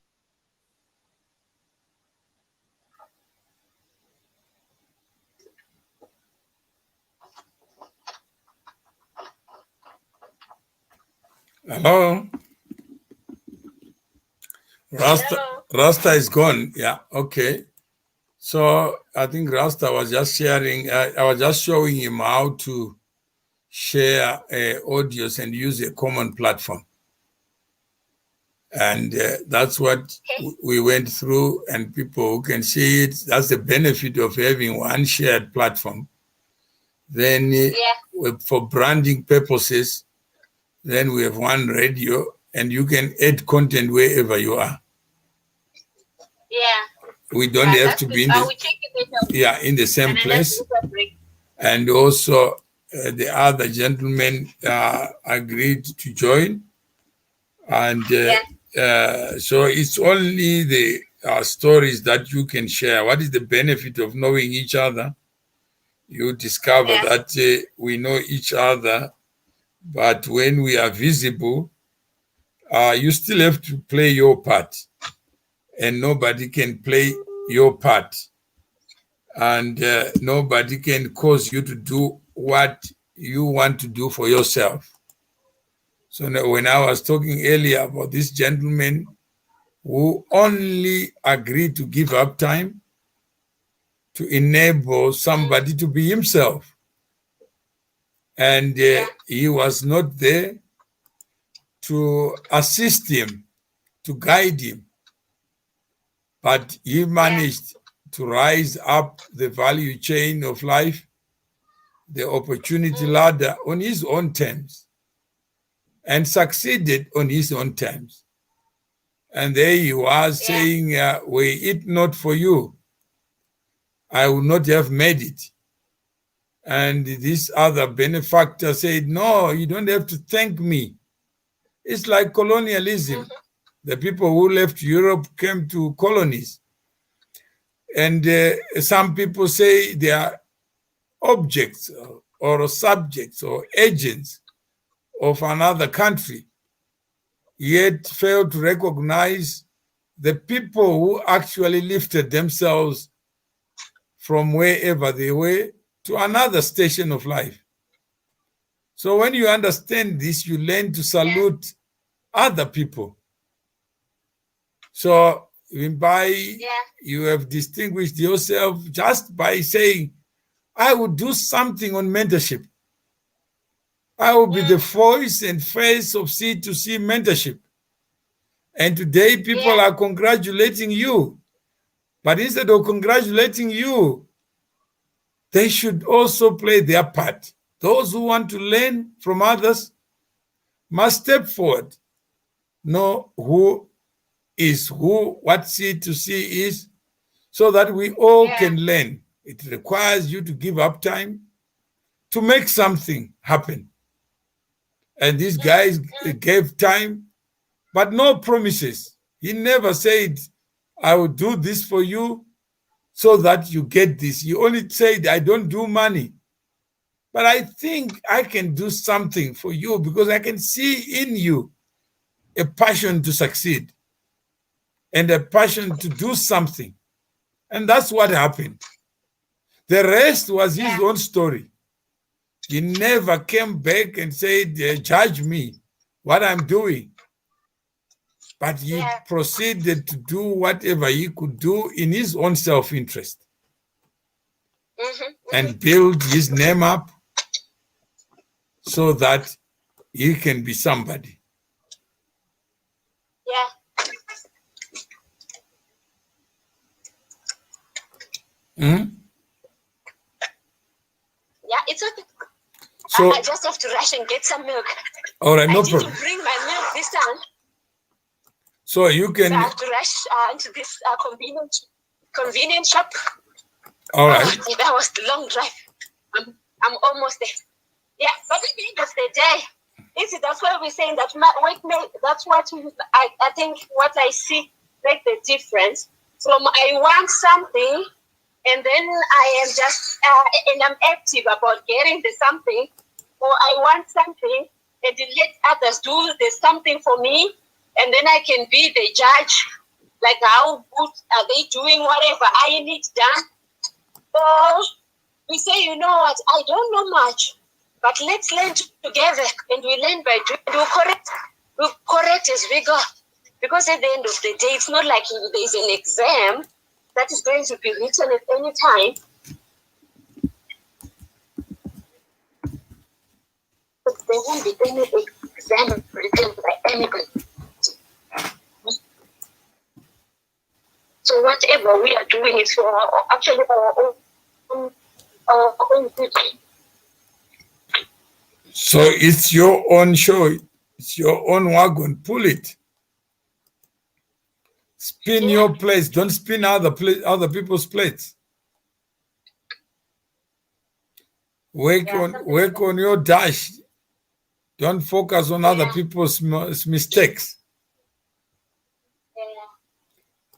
Hello. Rasta is gone. Yeah. Okay. So I think Rasta was just sharing. I was just showing him how to share audios and use a common platform. And that's what we went through, and people who can see it, that's the benefit of having one shared platform. Then for branding purposes, then we have one radio, and you can add content wherever you are. Yeah. We don't have to be in in the same place. And also the other gentleman agreed to join. And so it's only the stories that you can share. What is the benefit of knowing each other? You discover that we know each other, but when we are visible, you still have to play your part, and nobody can play your part, and nobody can cause you to do what you want to do for yourself. So now, when I was talking earlier about this gentleman who only agreed to give up time to enable somebody to be himself, and he was not there to assist him, to guide him, but he managed to rise up the value chain of life, the opportunity ladder on his own terms, and succeeded on his own terms. And there he was saying, were it not for you, I would not have made it. And this other benefactor said, no, you don't have to thank me. It's like colonialism. The people who left Europe came to colonies. And some people say they are objects or subjects or agents of another country, yet fail to recognize the people who actually lifted themselves from wherever they were to another station of life. So when you understand this, you learn to salute other people. So you have distinguished yourself just by saying, I will do something on mentorship. I will be the voice and face of C2C mentorship. And today people are congratulating you. But instead of congratulating you, they should also play their part. Those who want to learn from others must step forward, know who is who, what C2C is, so that we all can learn. It requires you to give up time to make something happen. And these guys gave time, but no promises. He never said, I will do this for you so that you get this. He only said, I don't do money, but I think I can do something for you because I can see in you a passion to succeed and a passion to do something. And that's what happened. The rest was his own story. He never came back and said, judge me, what I'm doing. but he proceeded to do whatever he could do in his own self-interest and build his name up so that he can be somebody. Yeah. Yeah, it's okay. So I just have to rush and get some milk. all right, no I need problem. to bring my milk this time. So you can. So I have to rush into this convenient shop. All right. That was the long drive. I'm almost there. Yeah, but at the end of the day, that's why we're saying that that's what I think what I see make the difference. From I want something, and then I am just and I'm active about getting the something, or I want something and then let others do the something for me, and then I can be the judge, like how good are they doing whatever I need done. Or we say, you know what, I don't know much, but let's learn together, and we learn by doing. We'll correct as we go. Because at the end of the day, it's not like there's an exam that is going to be written at any time. But there won't be any exam written by anybody. So whatever we are doing is for actually our own good. So it's your own show. It's your own wagon. Pull it. Spin your plates. Don't spin other people's plates. Work on your dash. Don't focus on other people's mistakes.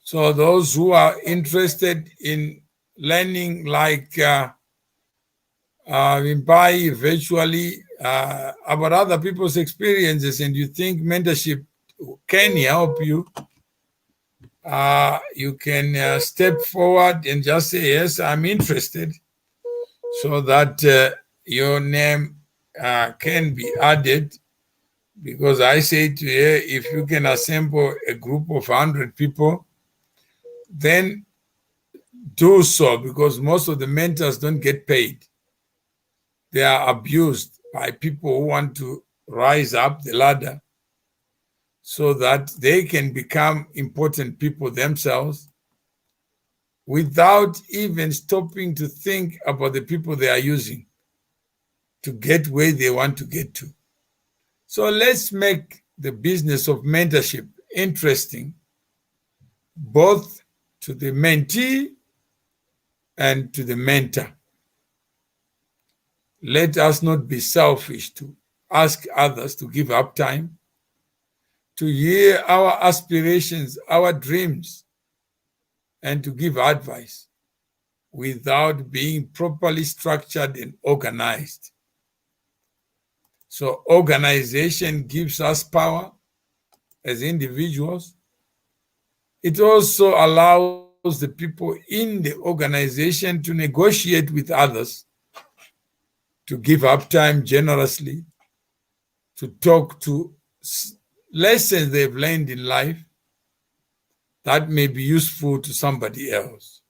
So those who are interested in learning, like by virtually about other people's experiences, and you think mentorship can help you, you can step forward and just say, yes, I'm interested, so that your name can be added. Because I say to you, if you can assemble a group of 100 people, then do so, because most of the mentors don't get paid. They are abused by people who want to rise up the ladder so that they can become important people themselves without even stopping to think about the people they are using to get where they want to get to. So let's make the business of mentorship interesting, both to the mentee and to the mentor. Let us not be selfish to ask others to give up time, to hear our aspirations, our dreams, and to give advice without being properly structured and organized. So organization gives us power as individuals. It also allows the people in the organization to negotiate with others, to give up time generously, to talk to lessons they've learned in life that may be useful to somebody else.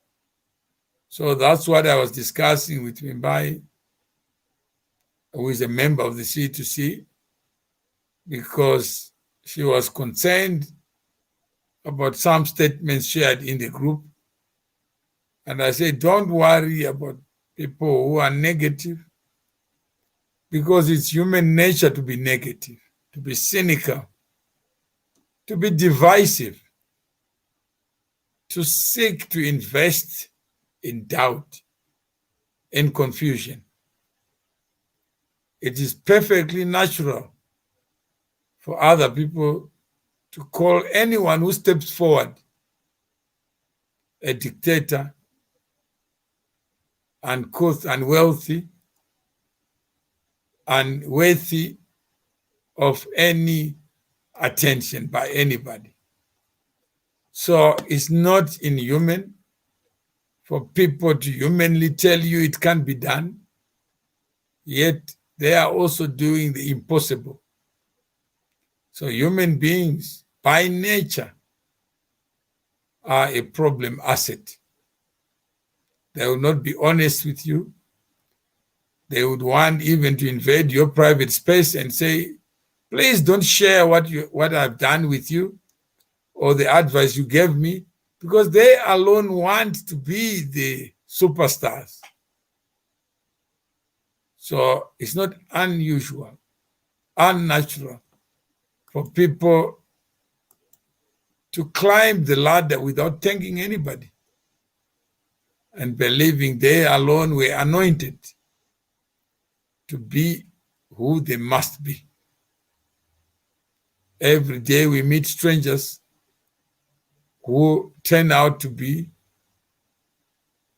So that's what I was discussing with Mimbai, who is a member of the C2C, because she was concerned about some statements shared in the group. And I said, don't worry about people who are negative, because it's human nature to be negative, to be cynical, to be divisive, to seek to invest in doubt and confusion. It is perfectly natural for other people to call anyone who steps forward a dictator, uncouth, unwealthy, unworthy of any attention by anybody. So it's not inhuman for people to humanly tell you it can't be done, yet they are also doing the impossible. So human beings by nature, are a problem asset. They will not be honest with you. They would want even to invade your private space and say, please don't share what I've done with you or the advice you gave me, because they alone want to be the superstars. So it's not unusual, unnatural for people to climb the ladder without thanking anybody and believing they alone were anointed to be who they must be. Every day we meet strangers who turn out to be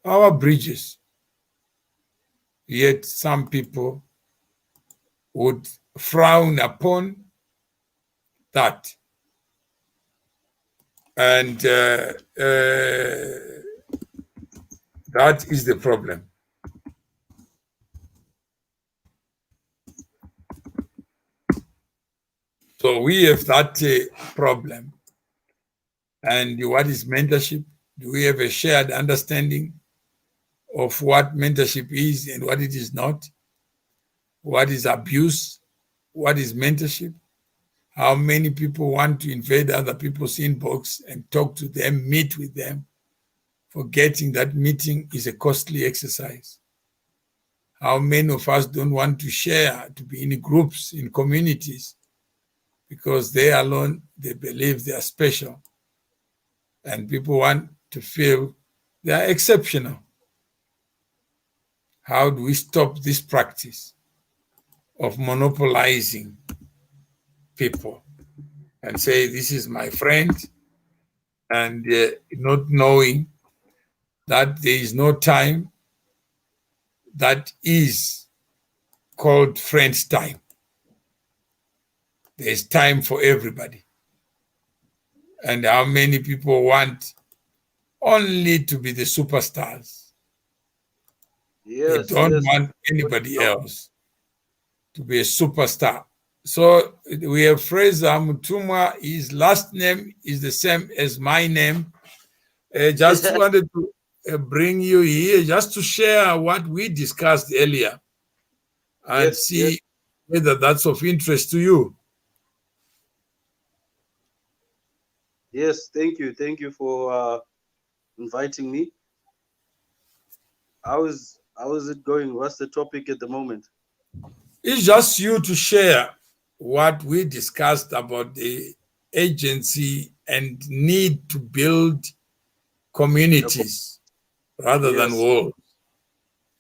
our bridges. Yet some people would frown upon that. And that is the problem. So we have that problem. And what is mentorship? Do we have a shared understanding of what mentorship is and what it is not? What is abuse? What is mentorship? How many people want to invade other people's inbox and talk to them, meet with them, forgetting that meeting is a costly exercise? How many of us don't want to share, to be in groups, in communities, because they alone, they believe they are special. And people want to feel they are exceptional. How do we stop this practice of monopolizing people and say, this is my friend, and not knowing that there is no time that is called friends time. There is time for everybody. And how many people want only to be the superstars? Yes, they don't yes. want anybody else to be a superstar. So we have Fraser Mutumwa. His last name is the same as my name. Just wanted to bring you here just to share what we discussed earlier and Yes, see yes. whether that's of interest to you. Yes, thank you. Thank you for inviting me. How is it going? What's the topic at the moment? It's just you to share what we discussed about the agency and need to build communities rather than Yes, walls.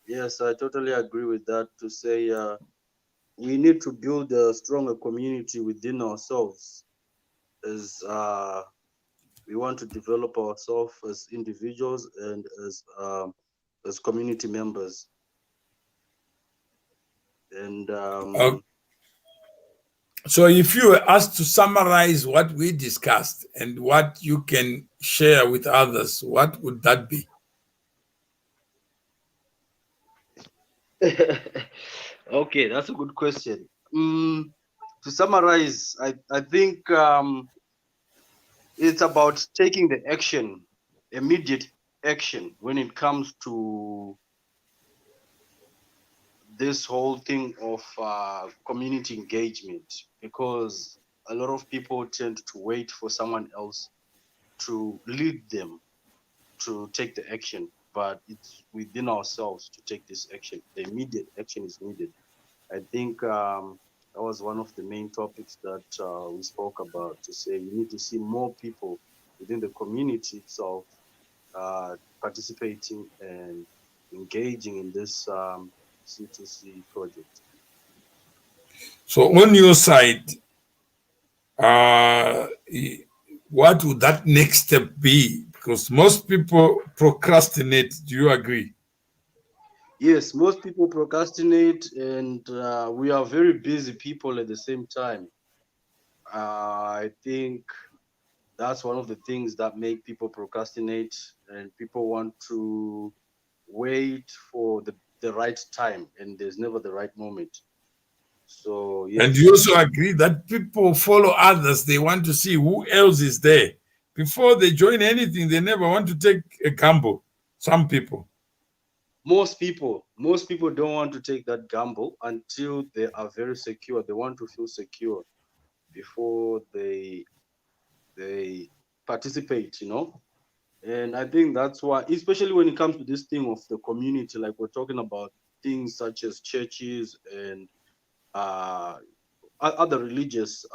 yes, I totally agree with that. To say we need to build a stronger community within ourselves, as we want to develop ourselves as individuals and as community members. And So if you were asked to summarize what we discussed and what you can share with others, what would that be? okay, that's a good question. To summarize, I think it's about taking the action, immediate action, when it comes to this whole thing of community engagement, because a lot of people tend to wait for someone else to lead them to take the action, but it's within ourselves to take this action. The immediate action is needed. I think that was one of the main topics that we spoke about, to say we need to see more people within the community itself participating and engaging in this C2C project. So on your side, what would that next step be? Because most people procrastinate. Do you agree? Yes, most people procrastinate, and we are very busy people at the same time. I think that's one of the things that make people procrastinate, and people want to wait for the right time, and there's never the right moment. So yes. And you also agree that people follow others. They want to see who else is there. Before they join anything, they never want to take a gamble. Some people. Most people don't want to take that gamble until they are very secure. They want to feel secure before they participate, And I think that's why, especially when it comes to this thing of the community, like we're talking about things such as churches and uh, other religious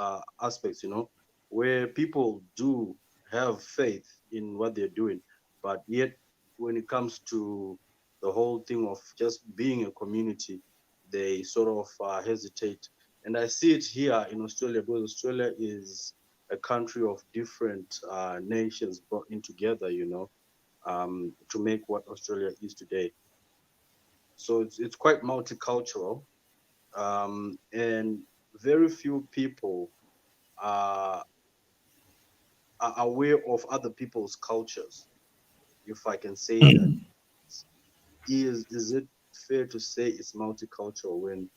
aspects, where people do have faith in what they're doing, but yet when it comes to the whole thing of just being a community, they sort of hesitate. And I see it here in Australia, because Australia is a country of different nations brought in together, to make what Australia is today. So it's quite multicultural, and very few people are, are aware of other people's cultures, if I can say that. Is it fair to say it's multicultural when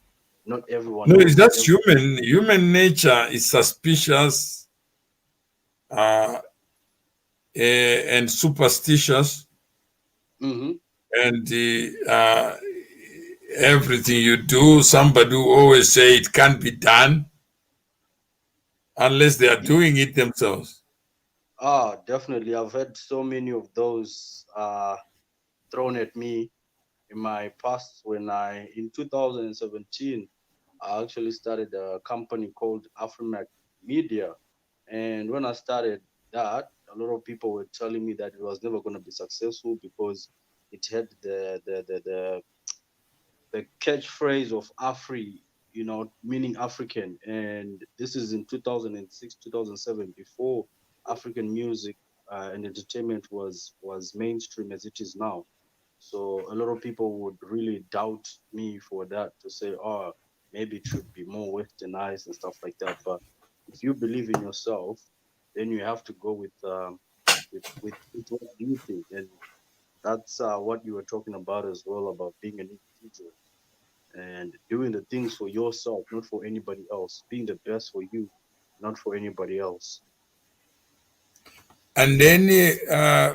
not everyone No, it's knows what just human. Human nature is suspicious uh, and superstitious, Mm-hmm. and everything you do, somebody will always say it can't be done unless they are doing it themselves. Definitely. I've had so many of those thrown at me in my past. In 2017, I actually started a company called Afrimac Media. And when I started that, a lot of people were telling me that it was never going to be successful because it had the catchphrase of Afri, meaning African. And this is in 2006, 2007, before African music and entertainment was mainstream as it is now. So a lot of people would really doubt me for that, to say, oh, maybe it should be more westernized and stuff like that. But if you believe in yourself, then you have to go with what you think. And that's what you were talking about as well, about being an individual and doing the things for yourself, not for anybody else. Being the best for you, not for anybody else. And then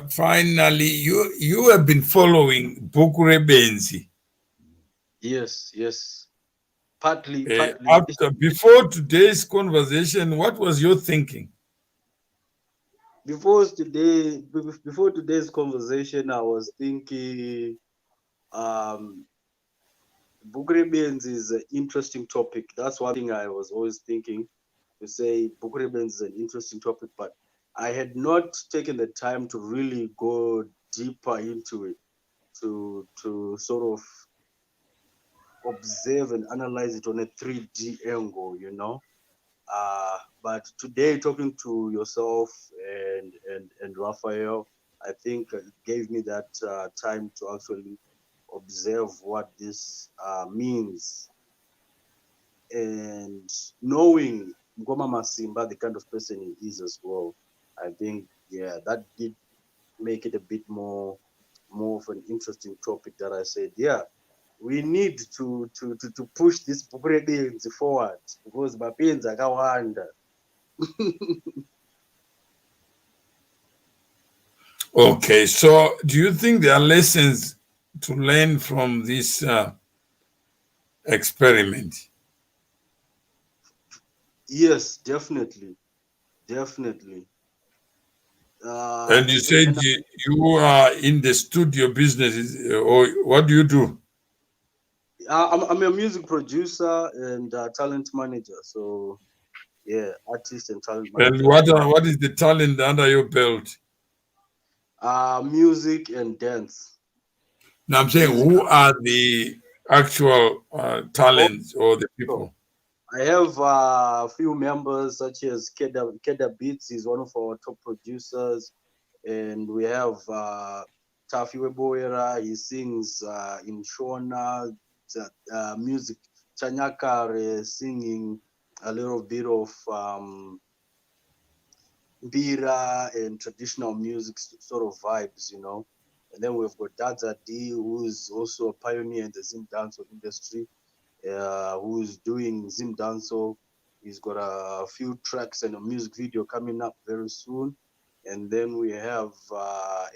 finally, you have been following Bukure Benzi. Yes. Partly. Before today's conversation, what was your thinking? Before today's conversation, I was thinking, Bukure Benzi is an interesting topic. That's one thing I was always thinking, to say Bukure Benzi is an interesting topic, but I had not taken the time to really go deeper into it, to sort of observe and analyze it on a 3D angle. But today, talking to yourself and Raphael, I think it gave me that time to actually observe what this means, and knowing Ngoma Masimba, the kind of person he is as well. I think, yeah, that did make it a bit more of an interesting topic, that I said, yeah, we need to push this Bukure forward, because mapenzi akawanda. Okay, so do you think there are lessons to learn from this experiment? Yes, definitely. And you said And you are in the studio business, or what do you do? I'm a music producer and talent manager. So yeah, artist and talent And manager. what is the talent under your belt? Music and dance. Now I'm saying, Music. who are the actual talents or the Also, people? I have a few members such as Keda Beats is one of our top producers, and we have Tafi Weboera. He sings in Shona music. Chanyakare singing a little bit of bira and traditional music sort of vibes. And then we've got Dadza D, who is also a pioneer in the Zim dancehall industry. who's doing Zim Danso. He's got a few tracks and a music video coming up very soon. And then we have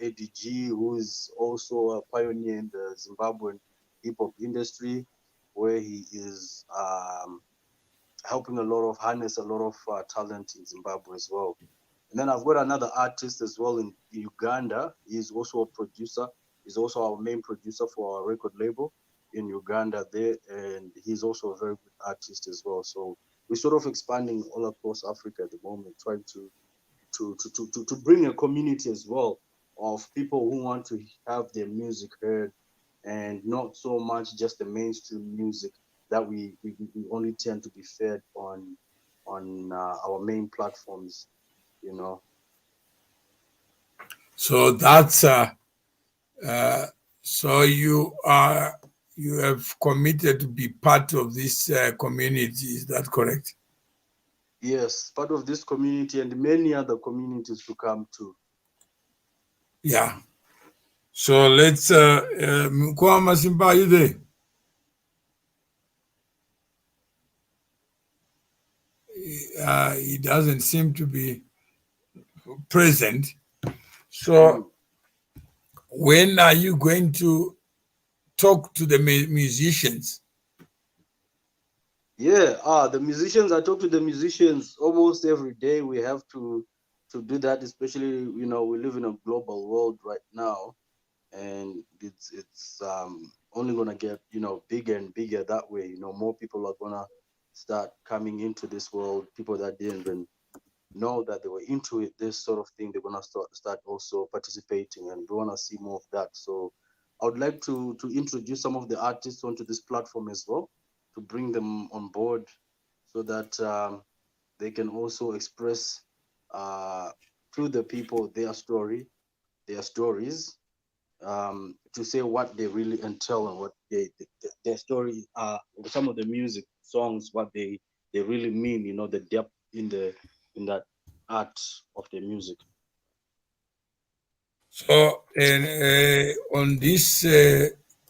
ADG, who is also a pioneer in the Zimbabwean hip hop industry, where he is helping harness a lot of talent in Zimbabwe as well. And then I've got another artist as well in Uganda. He's also a producer. He's also our main producer for our record label in Uganda there, and he's also a very good artist as well. So we're sort of expanding all across Africa at the moment, trying to bring a community as well of people who want to have their music heard, and not so much just the mainstream music that we only tend to be fed on our main platforms, you know. So that's so you have committed to be part of this community. Is that correct? Yes, part of this community and many other communities to come to. Yeah. So let's Mkwama Simba, are you there? He doesn't seem to be present. So when are you going to talk to the musicians? Yeah, the musicians, I talk to the musicians almost every day. We have to do that, especially, you know, we live in a global world right now, and it's only gonna get, you know, bigger and bigger that way. You know, more people are gonna start coming into this world. People that didn't even know that they were into it, this sort of thing, they're gonna start also participating, and we wanna see more of that. So I would like to introduce some of the artists onto this platform as well, to bring them on board, so that they can also express to the people their stories, to say what they really entail and what their story are, some of the music songs, what they really mean, you know, the depth in that art of the music. So on this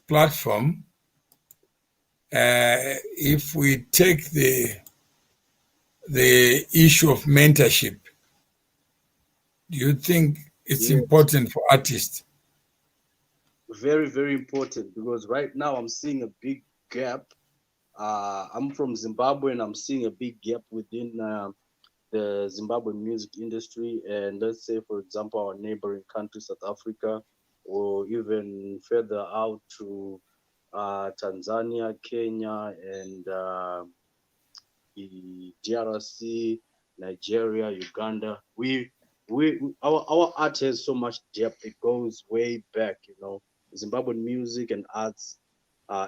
platform, if we take the issue of mentorship, do you think it's Yes, important for artists? very, very important, because right now I'm seeing a big gap. I'm from Zimbabwe, and I'm seeing a big gap within the Zimbabwean music industry. And let's say, for example, our neighboring country, South Africa, or even further out to Tanzania, Kenya, and the DRC, Nigeria, Uganda. Our art has so much depth. It goes way back. You know, Zimbabwean music and arts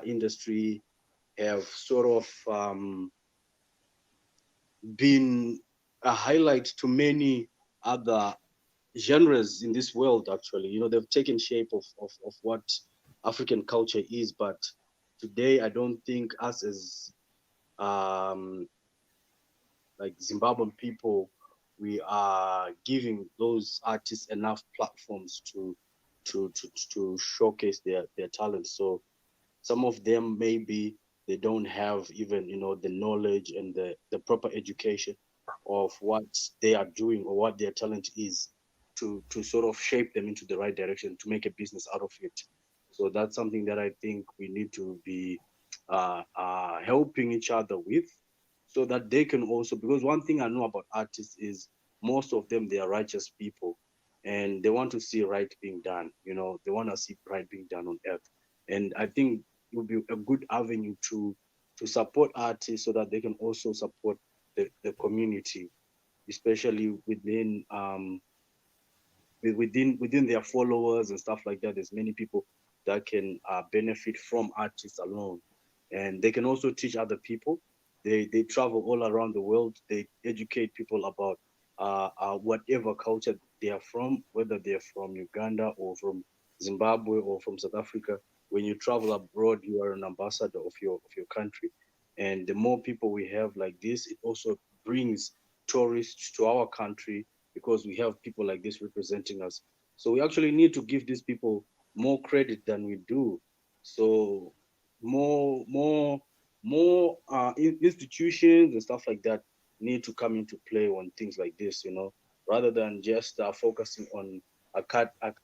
industry have sort of been a highlight to many other genres in this world. Actually, you know, they've taken shape of what African culture is. But today, I don't think us as um, like Zimbabwean people, we are giving those artists enough platforms to showcase their talents. So some of them, maybe they don't have even, you know, the knowledge and the proper education of what they are doing or what their talent is, to sort of shape them into the right direction, to make a business out of it. So that's something that I think we need to be helping each other with, so that they can also, because one thing I know about artists is most of them, they are righteous people, and they want to see right being done. You know, they want to see right being done on earth. And I think it would be a good avenue to support artists, so that they can also support the community, especially within their followers and stuff like that. There's many people that can benefit from artists alone, and they can also teach other people. They travel all around the world. They educate people about whatever culture they are from, whether they're from Uganda or from Zimbabwe or from South Africa. When you travel abroad, you are an ambassador of your country, and the more people we have like this, it also brings tourists to our country, because we have people like this representing us. So we actually need to give these people more credit than we do. So more more institutions and stuff like that need to come into play on things like this, rather than just focusing on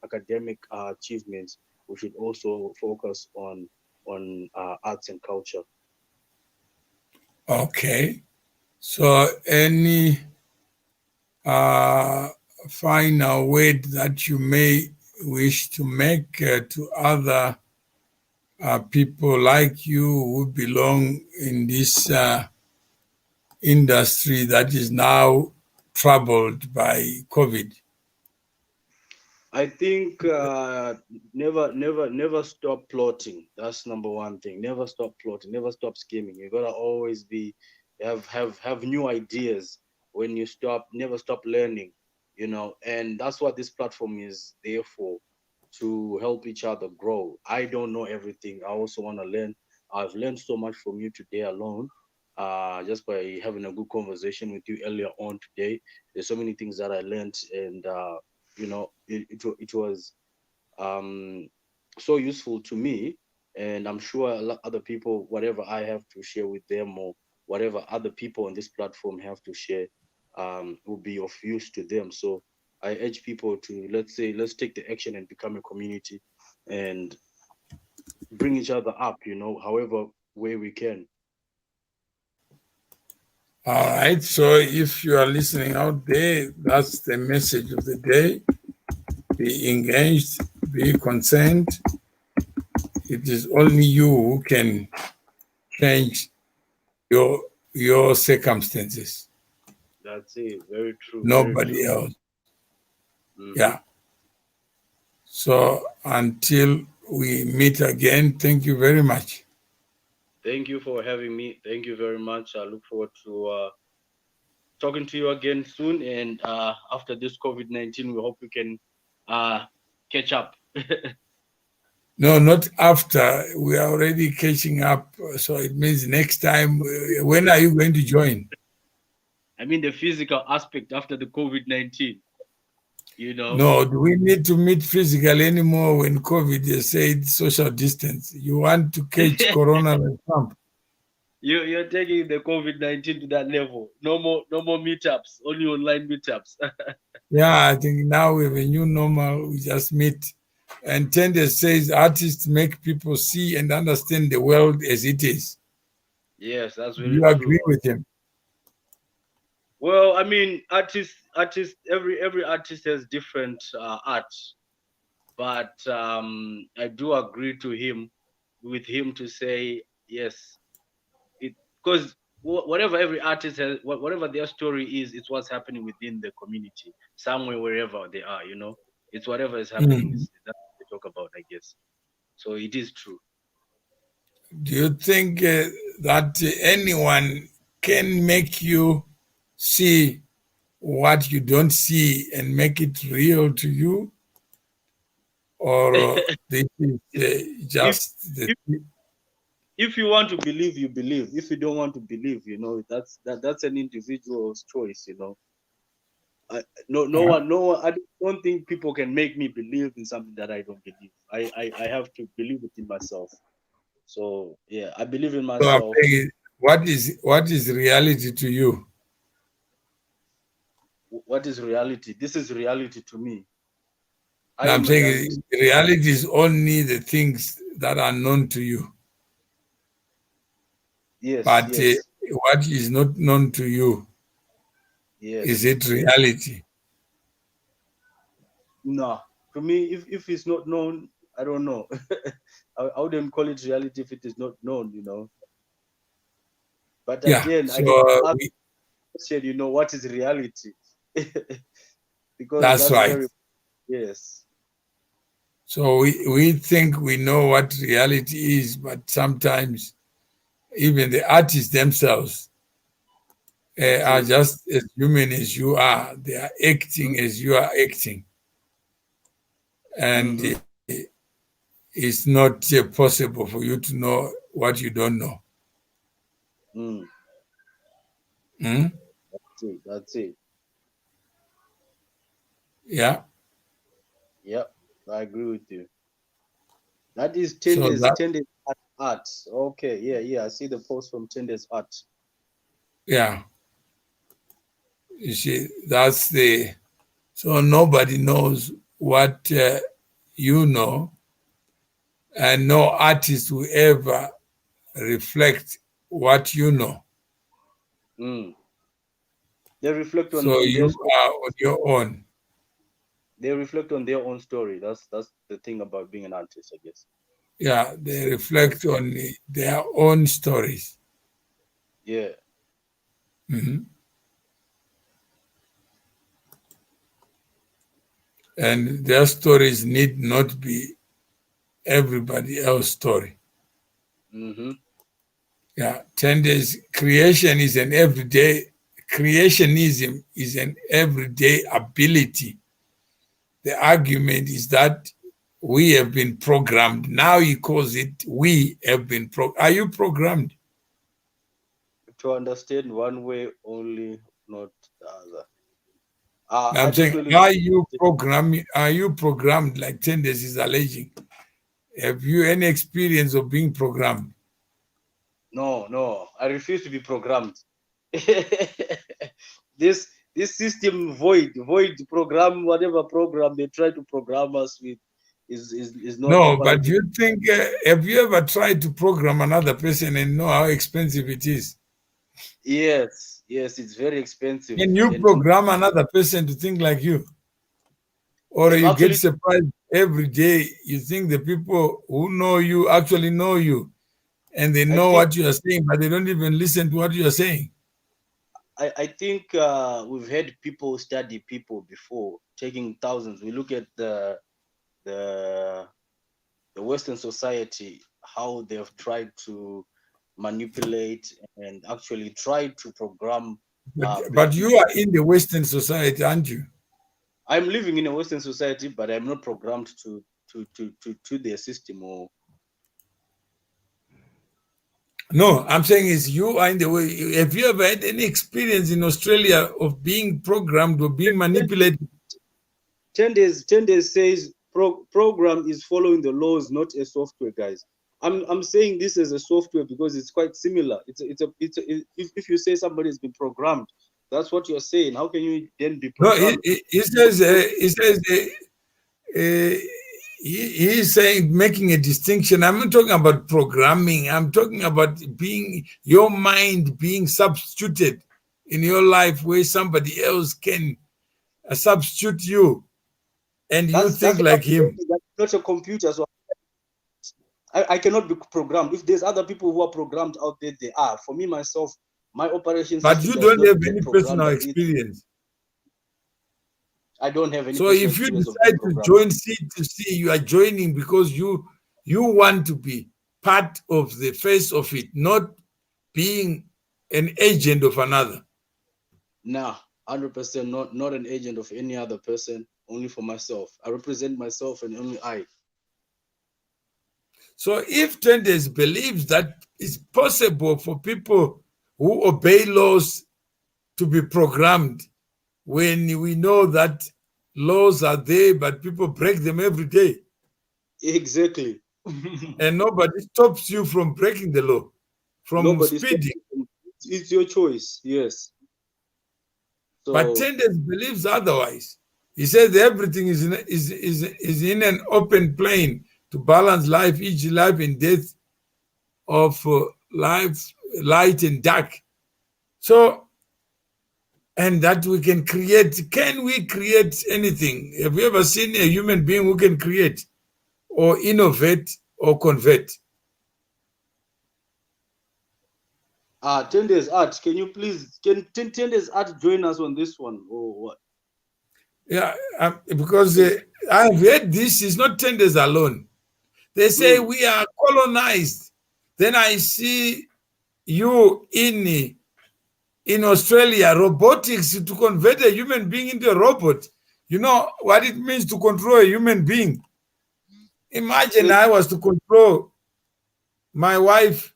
academic achievements. We should also focus on arts and culture. Okay. So any final word that you may wish to make to other people like you who belong in this industry that is now troubled by COVID? I think never stop plotting. That's number one thing. Never stop plotting. Never stop scheming. You gotta always have new ideas. When you never stop learning. And that's what this platform is there for, to help each other grow. I don't know everything. I also want to learn. I've learned so much from you today alone. Just by having a good conversation with you earlier on today. There's so many things that I learned, and it was so useful to me, and I'm sure a lot other people, whatever I have to share with them, or whatever other people on this platform have to share, will be of use to them. So I urge people to, let's take the action and become a community and bring each other up, however way we can. All right. So if you are listening out there, that's the message of the day. Be engaged, be concerned. It is only you who can change your circumstances. That's it. Very true. Nobody Very true. else. Mhm. Yeah. So until we meet again, thank you very much. Thank you for having me. Thank you very much. I look forward to talking to you again soon. And after this COVID-19, we hope we can catch up. No, not after. We are already catching up. So it means next time. When are you going to join? I mean, the physical aspect after the COVID-19, No, do we need to meet physically anymore when COVID has said social distance? You want to catch Corona like Trump? You're taking the COVID-19 to that level. No more meetups, only online meetups. Yeah, I think now we have a new normal. We just meet. And Tende says artists make people see and understand the world as it is. Yes, that's Do very you true. agree with him? Well, I mean, artists, every artist has different art, but I do agree with him to say yes, because whatever every artist has, whatever their story is, it's what's happening within the community, somewhere, wherever they are. It's whatever is happening. Is that's what they talk about, I guess. So it is true. Do you think that anyone can make you see what you don't see and make it real to you? Or this is if, just the... if you want to believe, you believe. If you don't want to believe, that's an individual's choice. No one. I don't think people can make me believe in something that I don't believe. I have to believe it in myself. So yeah, I believe in So I'm myself. saying, what is reality to you? What is reality? This is reality to me. I No, I'm am reality. saying reality is only the things that are known to you. Yes, But yes, what is not known to you, yes. is it reality? No, to me, if it's not known, I don't know. I wouldn't call it reality if it is not known. But Yeah. again, I So can ask the question, what is reality? Because that's that's right. very, yes. So we think we know what reality is, but sometimes even the artists themselves are just as human as you are. They are acting as you are acting. And it's not possible for you to know what you don't know. That's it. Yeah. Yep, I agree with you. That is So 10 days, that, 10 days art. Okay, yeah. I see the post from 10 days art. yeah, you see, that's the, so nobody knows what you know, and no artist will ever reflect what you know. Mm. They reflect So on their you story. are on your own. They reflect on their own story. That's the thing about being an artist, I guess. Yeah, they reflect on their own stories. Yeah. Mhm. And their stories need not be everybody else's story. Mm-hmm. Yeah, 10 days creation is an everyday, creationism is an everyday ability. The argument is that we have been programmed. Now he calls it we have been Are you programmed? To understand one way only, not the other. I I'm saying, totally believe. are you programmed like 10 days is alleging? Have you any experience of being programmed? No. I refuse to be programmed. This system void program, whatever program they try to program us with is not No, but operating. you think, have you ever tried to program another person and know how expensive it is? Yes, it's very expensive. Can you And program another person to think like you? Or they've you get actually, surprised every day, you think the people who know you actually know you and they I know think what you are saying, but they don't even listen to what you are saying. I think we've had people study people before, taking thousands. We look at the Western society, how they've tried to manipulate and actually try to program But black you people. are in the Western society, aren't you? I'm living in a Western society, but I'm not programmed to their system. Or No, I'm saying is you are in the way. Have you ever had any experience in Australia of being programmed or being manipulated? 10 days says program is following the laws, not a software, guys. I'm saying this as a software because it's quite similar. If you say somebody has been programmed, that's what you're saying. How can you then be No, programmed? he says he's saying making a distinction. I'm not talking about programming. I'm talking about being your mind being substituted in your life where somebody else can substitute you and you That's think what I'm like him. saying. That's not a computer, so I cannot be programmed. If there's other people who are programmed out there, they are. For me myself, my operation But system you does don't not have get any programmed. personal experience. I don't have any So personal if you experience of being decide to programmed. join C2C, you are joining because you want to be part of the face of it, not being an agent of another. Nah, 100% not an agent of any other person, only for myself. I represent myself and only I. So if Tenders believes that it's possible for people who obey laws to be programmed, when we know that laws are there, but people break them every day, Exactly. and nobody stops you from breaking the law, from Nobody stops speeding. you. It's your choice. Yes. But So Tenders believes otherwise. He says everything is in an open plane to balance life, each life and death of life, light and dark. So, and that we can we create anything? Have you ever seen a human being who can create or innovate or convert? 10 days art, can you please 10 days art join us on this one or what? Yeah, because I've heard this is not 10 days alone. They say we are colonized. Then I see you in Australia, robotics to convert a human being into a robot. You know what it means to control a human being? Imagine I was to control my wife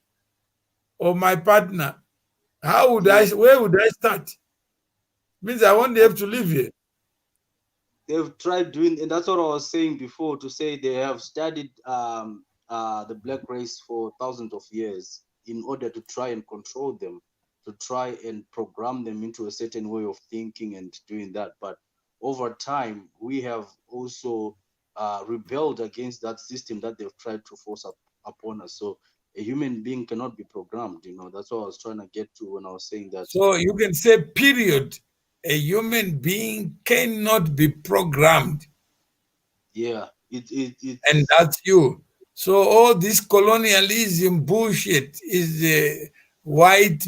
or my partner. How would Yeah, where would I start? Means I won't have to live here. they've tried doing, and that's what I was saying before, to say they have studied the black race for thousands of years in order to try and control them, to try and program them into a certain way of thinking and doing that. But over time, we have also rebelled against that system that they've tried to force upon us. So a human being cannot be programmed. That's what I was trying to get to when I was saying that. So you can say, period, a human being cannot be programmed. Yeah, And that's you. So all this colonialism bullshit is white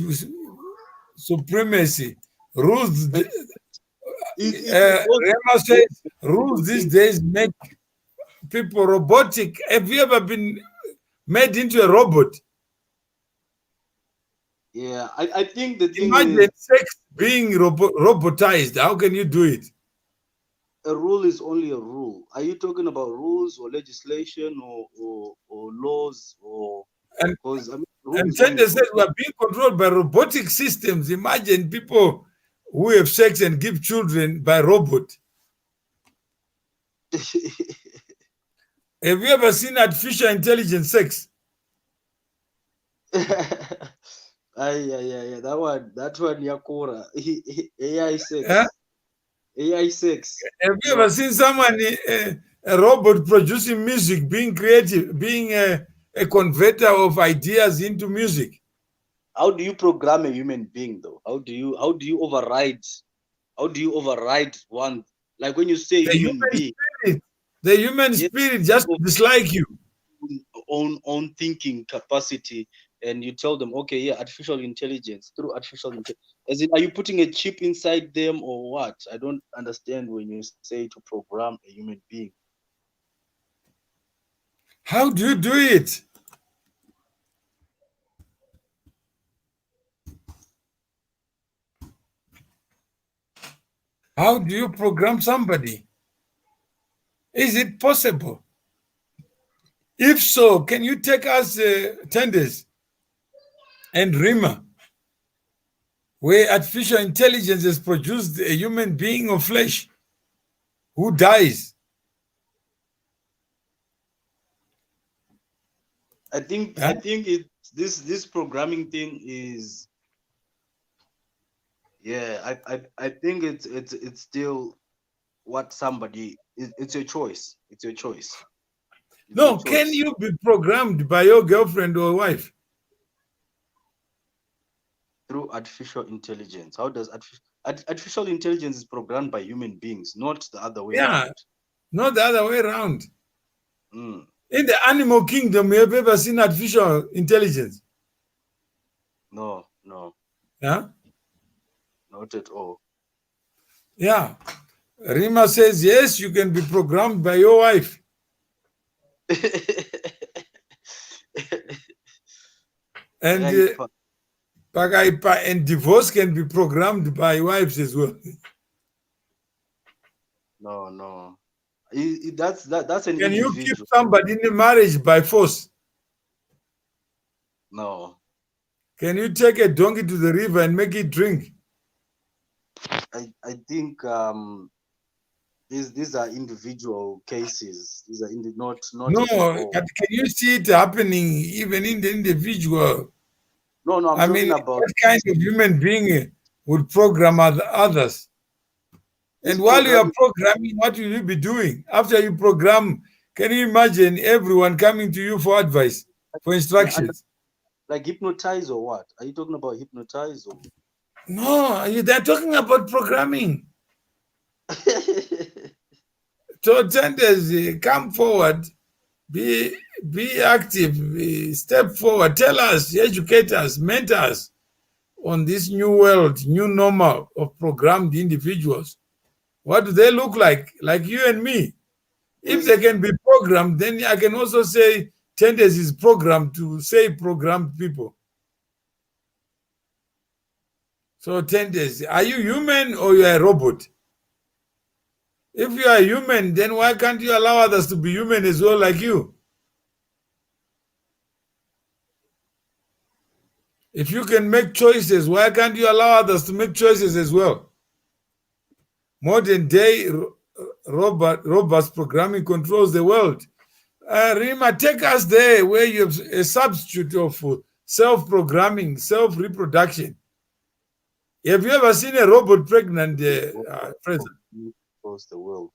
supremacy. Rules, Rema says, rules these days make people robotic. Have you ever been made into a robot? Yeah, I think the thing Imagine is, sex being robotized. How can you do it? a rule is only a rule. Are you talking about rules or legislation or laws or? And Because rule And is only a Tender says we are being controlled by robotic systems. Imagine people who have sex and give children by robot. Have you ever seen artificial intelligence sex? Yeah. That one, Yakura. AI sex. Huh? AI sex. Have you ever seen someone, a robot producing music, being creative, being a converter of ideas into music? How do you program a human being though? How do you override? How do you override one? Like when you say human being, spirit, the human Yes. spirit just dislike you. own thinking capacity, and you tell them, okay, yeah, artificial intelligence, through artificial intelligence. As in, are you putting a chip inside them or what? I don't understand when you say to program a human being. How do you do it? How do you program somebody? Is it possible? If so, can you take us Tenders and Rima, where artificial intelligence has produced a human being of flesh who dies? I think this programming thing is, yeah, I think it's still what somebody, it's your choice. It's your choice. It's No, your can choice. you be programmed by your girlfriend or wife? Through artificial intelligence? How does artificial intelligence is programmed by human beings, not the other way Yeah, around? not the other way around. Mm, In the animal kingdom, have you ever seen artificial intelligence? no, Yeah? not at all. Yeah. Rima says, yes, you can be programmed by your wife. And Right. and divorce can be programmed by wives as well. No. That's an Can you keep individual. somebody in a marriage by force? No, Can you take a donkey to the river and make it drink? I think these are individual cases. These are not No, as a whole. but can you see it happening even in the individual? No, I'm I talking mean, about what kind of human being would program others? this And while you are programming. programming, what will you be doing? After you program, can you imagine everyone coming to you for advice, for instructions? Like hypnotize or what? Are you talking about hypnotize or? No, they're talking about programming. So tenders, come forward, be active, step forward, tell us, educate us, mentor us on this new world, new normal of programmed individuals. What do they look like? Like you and me. If they can be programmed, then I can also say tenders is programmed to say programmed people. So tenders, are you human or you are a robot? If you are human, then why can't you allow others to be human as well like you? If you can make choices, why can't you allow others to make choices as well? Modern day robust programming controls the world. Rima, take us there where you have a substitute of self-programming, self-reproduction. Have you ever seen a robot pregnant, Fraser? Across the world.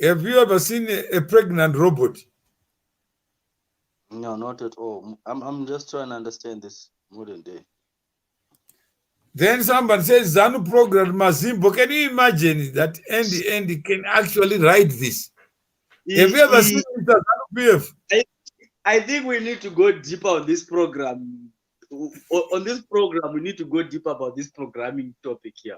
Have you ever seen a pregnant robot? No, not at all. I'm just trying to understand this modern day. Then somebody says ZANU program Mazimbo. Can you imagine that Andy can actually write this? Have you ever seen Mr. ZANU PF? I think we need to go deeper on this program. On this program, we need to go deeper about this programming topic here.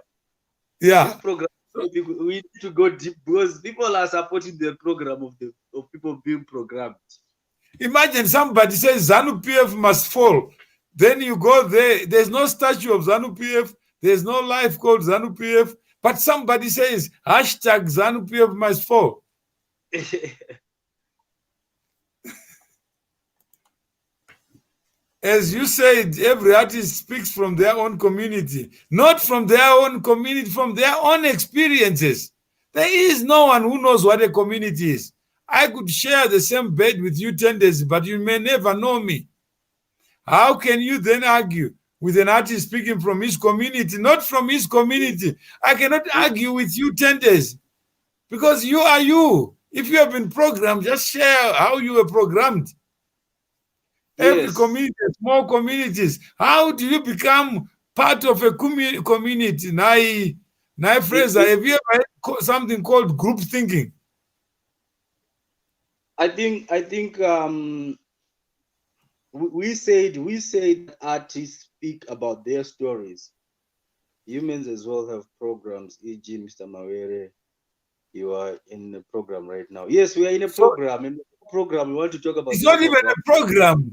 Yeah. This program, we need to go deep because people are supporting the program of people being programmed. Imagine somebody says ZANU PF must fall. Then you go there. There's no statue of ZANU PF. There's no life called ZANU PF. But somebody says hashtag ZANU PF must fall. As you said, every artist speaks from their own community, not from their own community, from their own experiences. There is no one who knows what a community is. I could share the same bed with you 10 days, but you may never know me. How can you then argue with an artist speaking from his community, not from his community? I cannot argue with you 10 days because you are you. If you have been programmed, just share how you were programmed. Every community, small communities. How do you become part of a community? Now, Fraser, have you ever had something called group thinking? I think we said artists speak about their stories. Humans as well have programs, e.g. Mr. Mawere, you are in the program right now. Yes, we are in a program. In the program, we want to talk about. It's not even a program.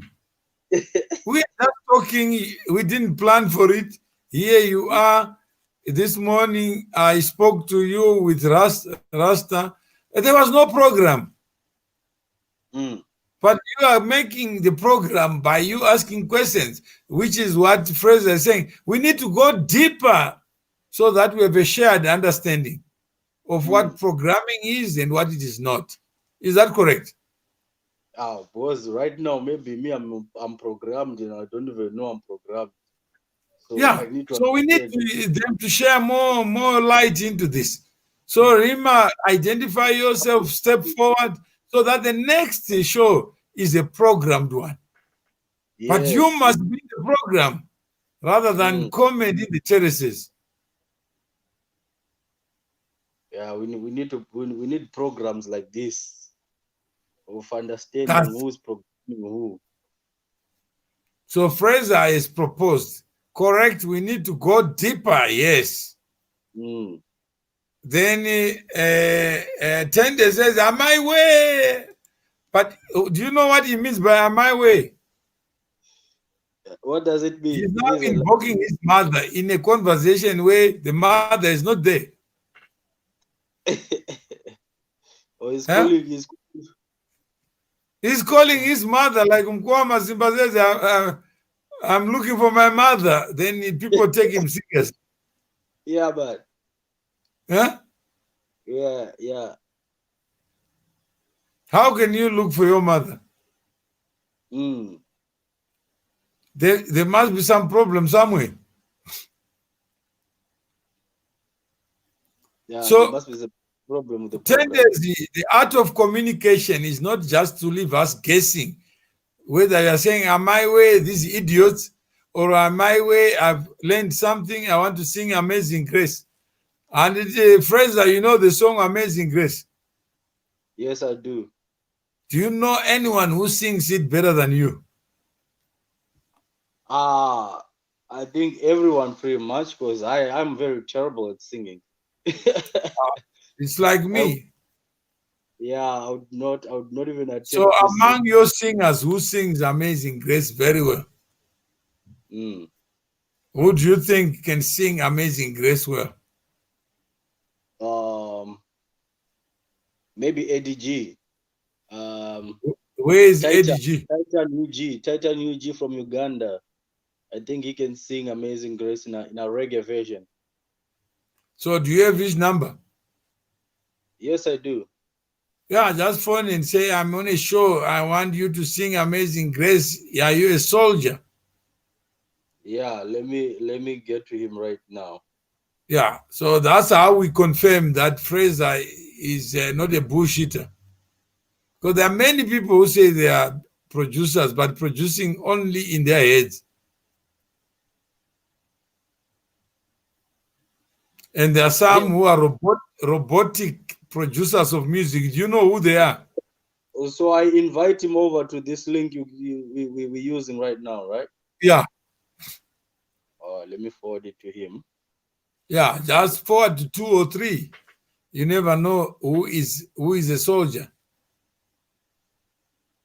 We are just talking. We didn't plan for it. Here you are. This morning, I spoke to you with Rasta. There was no program. But you are making the program by you asking questions, which is what Fraser is saying. We need to go deeper so that we have a shared understanding of what programming is and what it is not. Is that correct? Oh, boss, right now, maybe me, I'm programmed and I don't even know I'm programmed. So yeah, so we need them to share more light into this. So Rima, identify yourself, step forward, so that the next show is a programmed one. Yes. But you must be the program rather than comment in the terraces. Yeah, we need programs like this of understanding who's programming who. So Fraser has proposed, correct, we need to go deeper, yes. Then Tende says, am I way? But do you know what he means by am I way? What does it mean? He's now invoking his mother in a conversation where the mother is not there. He's calling his mother like Mkwama Simba says, I'm looking for my mother. Then people take him serious. Yeah, but. Huh? Yeah. How can you look for your mother? There must be some problem somewhere. Yeah, so there must be a problem with the program. The art of communication is not just to leave us guessing whether you're saying, am I way, these idiots, or am I way, I've learned something, I want to sing Amazing Grace. And Fraser, you know the song Amazing Grace? Yes, I do. Do you know anyone who sings it better than you? I think everyone pretty much, because I'm very terrible at singing. It's like me. I would not even attempt. So among your singers, who sings Amazing Grace very well? Who do you think can sing Amazing Grace well? Maybe Eddie G. Where is Eddie G? Titan UG from Uganda. I think he can sing Amazing Grace in a reggae version. So do you have his number? Yes, I do. Yeah, just phone and say, I'm on a show. I want you to sing Amazing Grace. Are you a soldier? Yeah, let me get to him right now. Yeah, so that's how we confirm that Fraser is not a bullshitter. Because there are many people who say they are producers, but producing only in their heads. And there are some Yeah. who are robotic producers of music. Do you know who they are? So I invite him over to this link we're using right now, right? Yeah, Let me forward it to him. yeah. Just forward to 2 or 3. You never know who is a soldier.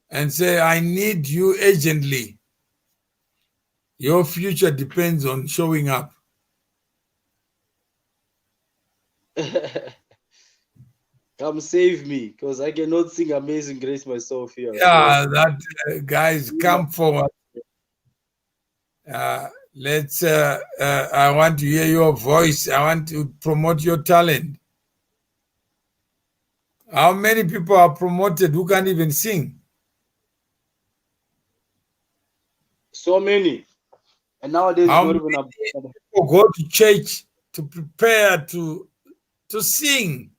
And say, I need you urgently. Your future depends on showing up. Come save me, because I cannot sing Amazing Grace myself here. Yeah, So that guys come forward. Let's. I want to hear your voice. I want to promote your talent. How many people are promoted who can't even sing? so many. And nowadays it's How not many even a people go to church to prepare to sing?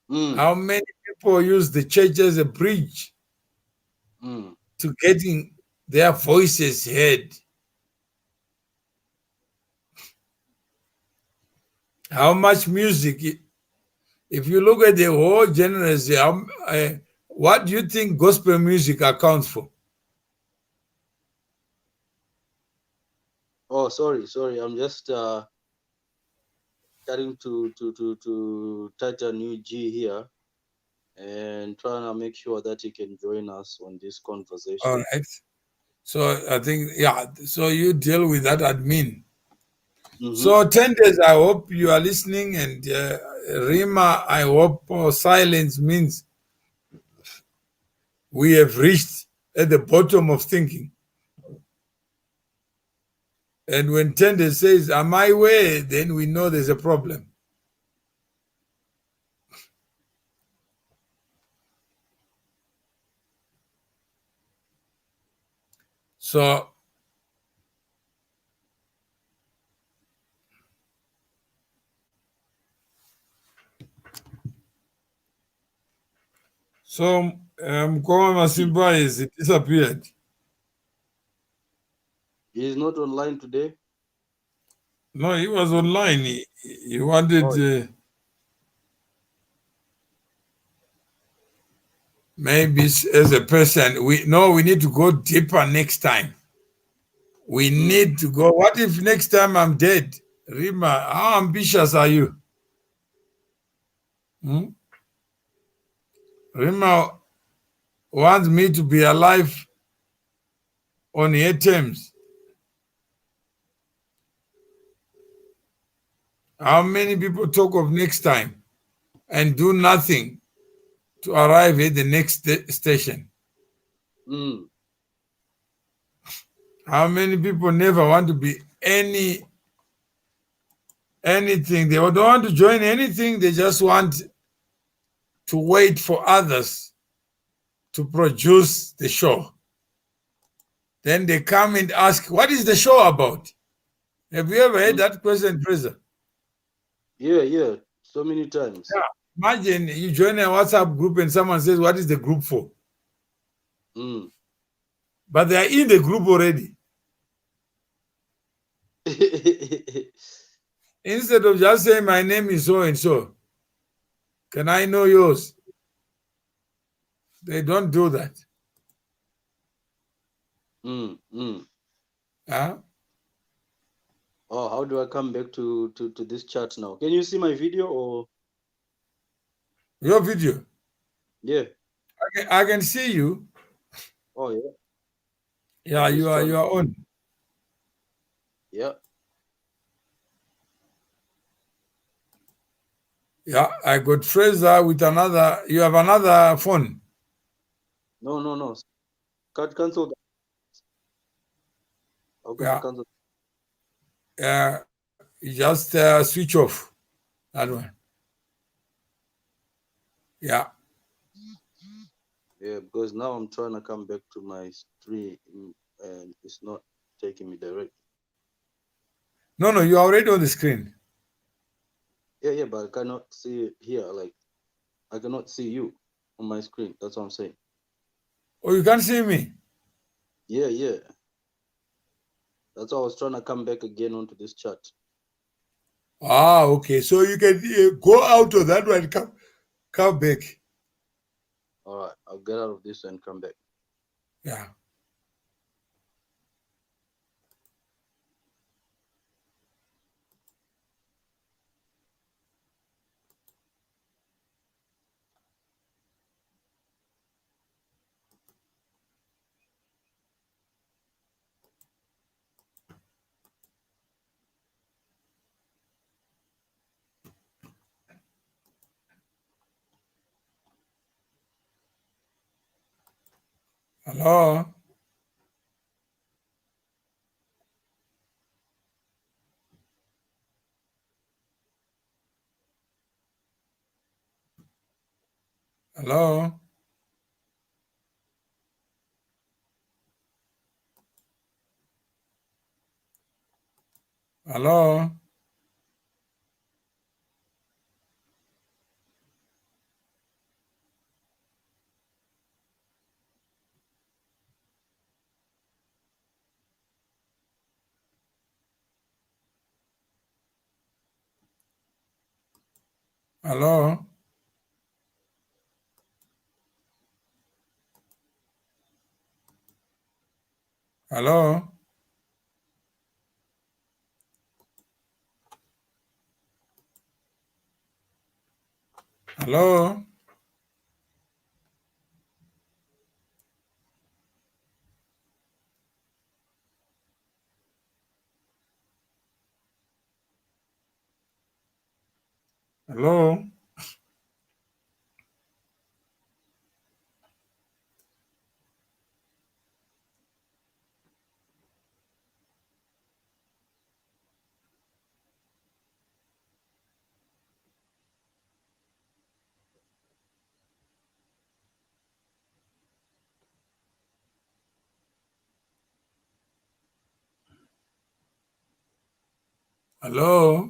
mm, How many people use the church as a bridge mm. to getting their voices heard? How much music? If you look at the whole genres, what do you think gospel music accounts for? Oh, sorry. I'm just starting to touch a new G here and trying to make sure that he can join us on this conversation. All right. So I think, yeah, so you deal with that admin. Mm-hmm. So 10 days, I hope you are listening. And Rima, I hope silence means we have reached at the bottom of thinking. And when 10 days says, am I way, then we know there's a problem. So Mkoma Masimba is it disappeared. He is not online today. No, he was online. He wanted maybe as a person. We need to go deeper next time. We need to go. What if next time I'm dead? Rima, how ambitious are you? Hmm? Rima wants me to be alive on her terms. How many people talk of next time and do nothing to arrive at the next station? Mm. How many people never want to be anything? They don't want to join anything. They just want to wait for others to produce the show. Then they come and ask, what is the show about? Have you ever heard that question, Fraser? Yeah. So many times. Yeah. Imagine you join a WhatsApp group and someone says, what is the group for? Mm. But they are in the group already. Instead of just saying, my name is so and so, can I know yours? They don't do that. Huh? Oh, how do I come back to this chat now? Can you see my video or Your video. yeah? I can see you. Oh yeah. Yeah, you are on. Yeah. Yeah, I got Fraser with another. You have another phone. No. Cancel that. How can I cancel? You just switch off that one. Yeah. Yeah, because now I'm trying to come back to my stream and it's not taking me direct. No, you're already on the screen. Yeah, but I cannot see it here. Like, I cannot see you on my screen. That's what I'm saying. Oh, you can't see me? Yeah. That's why I was trying to come back again onto this chat. Ah, okay. So you can go out of that one, come back. All right, I'll get out of this and come back. Yeah. Hello? Hello? Hello? Hello? Hello? Hello? Hello? Hello?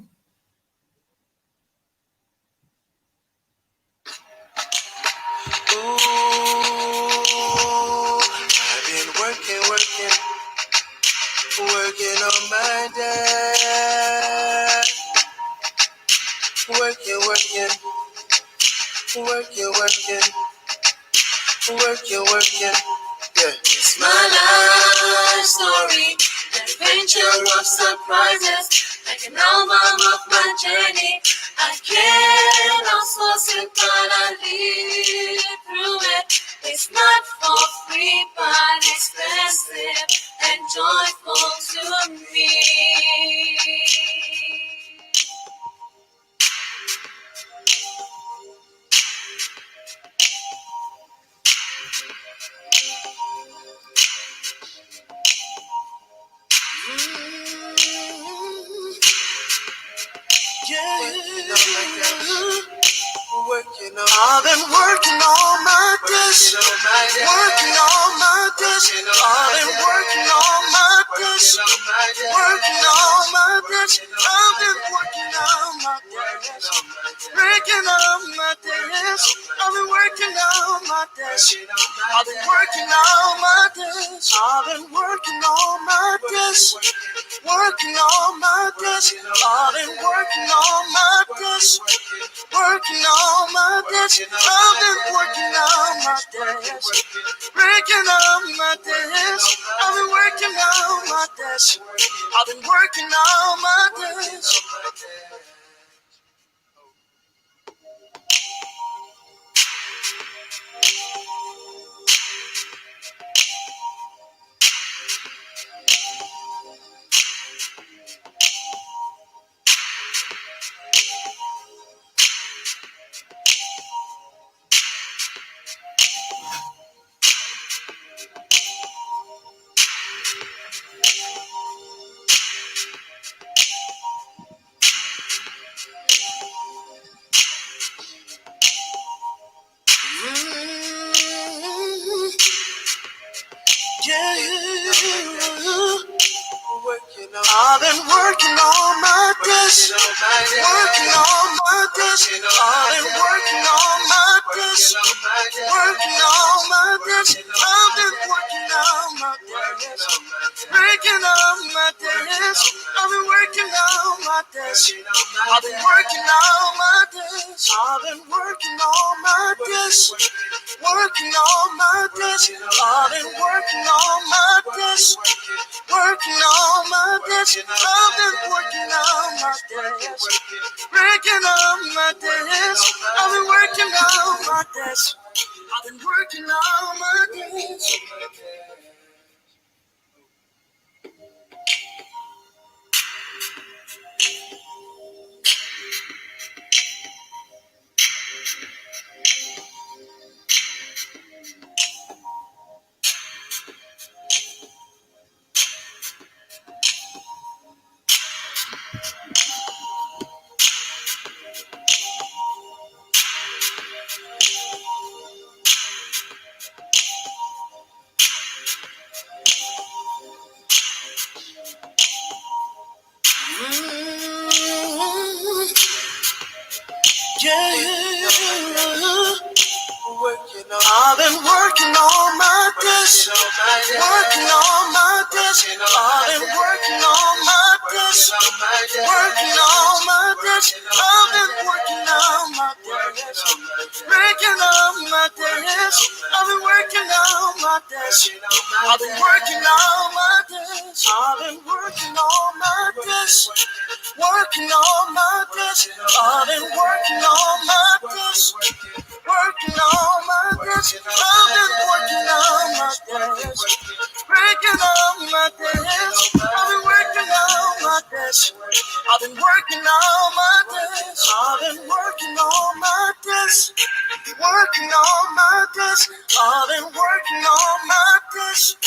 Ooh, I've been working on my day. Working, yeah. It's my life story, an adventure of surprises, like an album of my journey. I cannot force it, but I live through it. It's not for free, but expensive and joyful to me. I've been working on my dish, working on my dish. I've been working on my dish, working on my dish. I've been working on my dish, working on my dish. I've been working on my dish. I've been working on my dish. I've been working on my dish, working on my dish. I've been working on my dish. Working on my dish, I've been working on my dish. Working on my dish, I've been working on my dish. I've been working on my dish. days. I've been working on my days. Working on my days. I've been working on my days. Breaking on my days. I've been working on my days. I've been working on my days. I've been working on my days. Working on my days. I've been working on my days. Working on my days. I've been working on my days. Breaking on my days. I've been working on my days. I've been working on my days. I've been working on my days, working on my days. I've been working on my days, working on my days. I've been working on my days, breaking on my days. I've been working on my days. I've been working on my days. I've been working on my days, working on my days. I've been working on my days. Working on my days, I've been working on my days, breaking on my days. I've been working on my days. I've been working on my days. I've been working on my days, working on my days. I've been working on my days,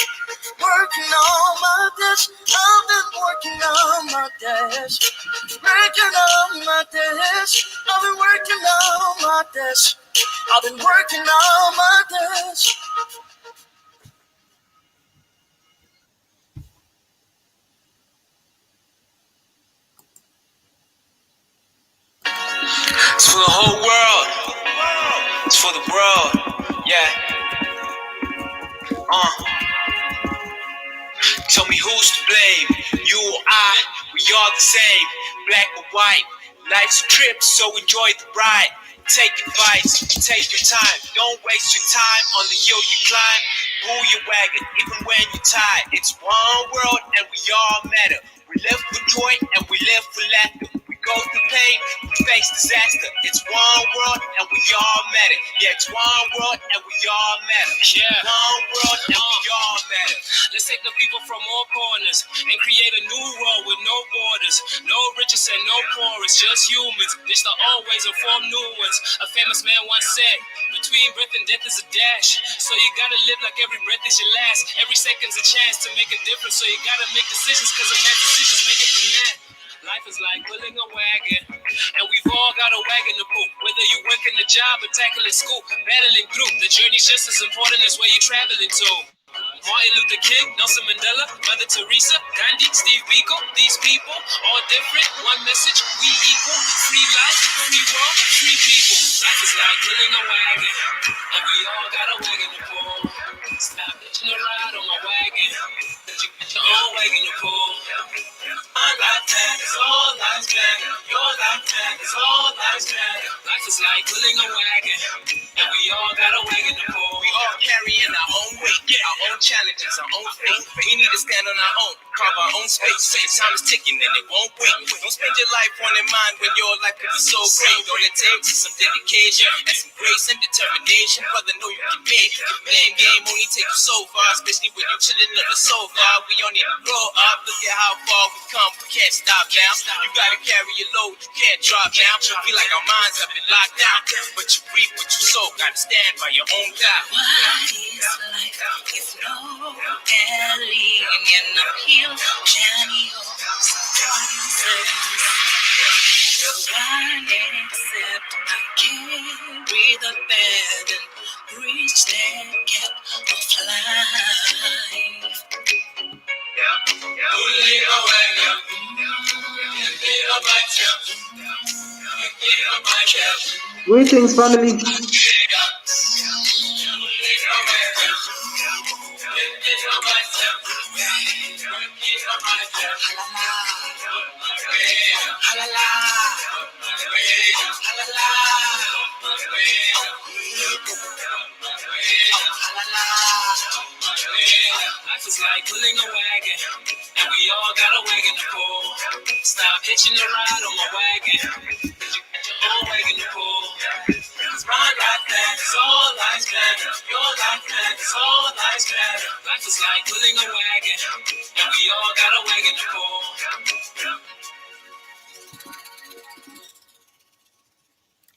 working on my days. I've been working on my days, breaking on my days. I've been working on my days. I've been working all my days. It's for the whole world. It's for the world. Yeah. Tell me who's to blame? You or I? We all the same. Black or white. Life's a trip, so enjoy the ride. Take advice, take your time. Don't waste your time on the hill you climb. Pull your wagon, even when you're tired. It's one world and we all matter. We live for joy and we live for laughter. We go through pain, we face disaster. It's one world and we all matter. Yeah, it's one world and we all matter. Yeah, one world and we all matter. Let's take the people from all corners and create a new world with no borders. No riches and no poorest, just humans. Ditch the old ways and form new ones. A famous man once said, between birth and death is a dash. So you gotta live like every breath is your last. Every second's a chance to make a difference. So you gotta make decisions, cause a man's decisions make it from that. Life is like pulling a wagon, and we've all got a wagon to pull. Whether you working a job or tackling school, battling through, the journey's just as important as where you're traveling to. Martin Luther King, Nelson Mandela, Mother Teresa, Gandhi, Steve Biko, these people, all different, one message, we equal, free life, free world, free people. Life is like pulling a wagon, and we all got a wagon to pull. Stop bitching a ride on my wagon, you got your own wagon to pull. My life matters, all lives matter, your life matters, all lives matter. Life is like pulling a wagon, and we all got a wagon to pull. We all carrying our own weight, our own challenges, our own fate. We need to stand on our own, carve our own space. The time is ticking and it won't wait. Don't spend your life on in mind when your life could be so great. All it takes is some dedication and some grace and determination. Brother, know you can make it. Playing game only take you so far, especially when you chilling on the sofa. We all need to grow up. Look at how far we come. We can't stop now. You gotta carry your load. You can't drop now. Feel like our minds have been locked down, but you reap what you sow. Gotta stand by your own God. What is life if no alien uphill journey of surprises? No one except I carry the burden, reach that gap of life. Greetings, family. Life is like pulling a wagon, and we all got a wagon to pull. Stop hitching a ride on my wagon. You got your own wagon to pull. It's my life, man. It's all life's man. Your life, man. It's all life's man. Life is like pulling a wagon, and we all got a wagon to pull.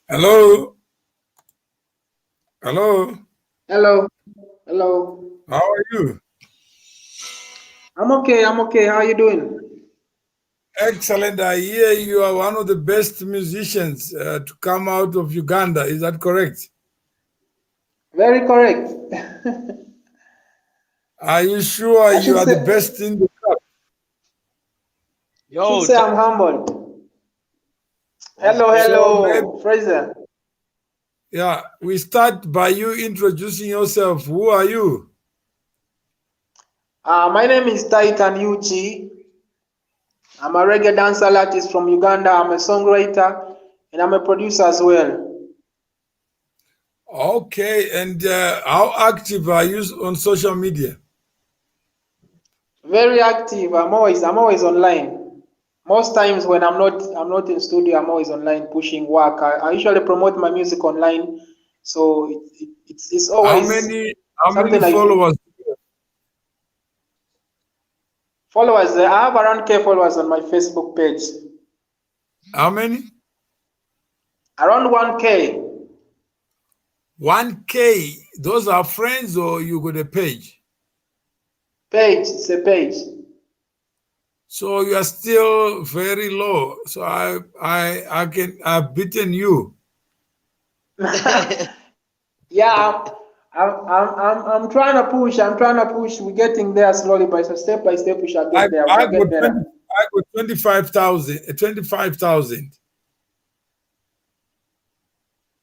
Hello. Hello. Hello. Hello. How are you? I'm okay. I'm okay. How are you doing? Excellent. I hear you are one of the best musicians to come out of Uganda. Is that correct? Very correct. Are you sure I you should are say, the best in the club? should say I'm humbled. Hello, So maybe, hello, Fraser. yeah, we start by you introducing yourself. Who are you? My name is Titan Yuchi. I'm a reggae dancehall artist from Uganda. I'm a songwriter and I'm a producer as well. Okay, and how active are you on social media? Very active. I'm always online. Most times when I'm not in studio, I'm always online pushing work. I usually promote my music online, so it's How always many something I do. followers? Followers, I have around K followers on my Facebook page. How many? Around 1K. 1K. Those are friends or you got a page? Page, it's a page. So you are still very low. So I've beaten you. Yeah, I'm trying to push. I'm trying to push. We're getting there slowly, but it's a step by step. We shall I get there. We I shall got get 20, better. I got 25,000. 25,000.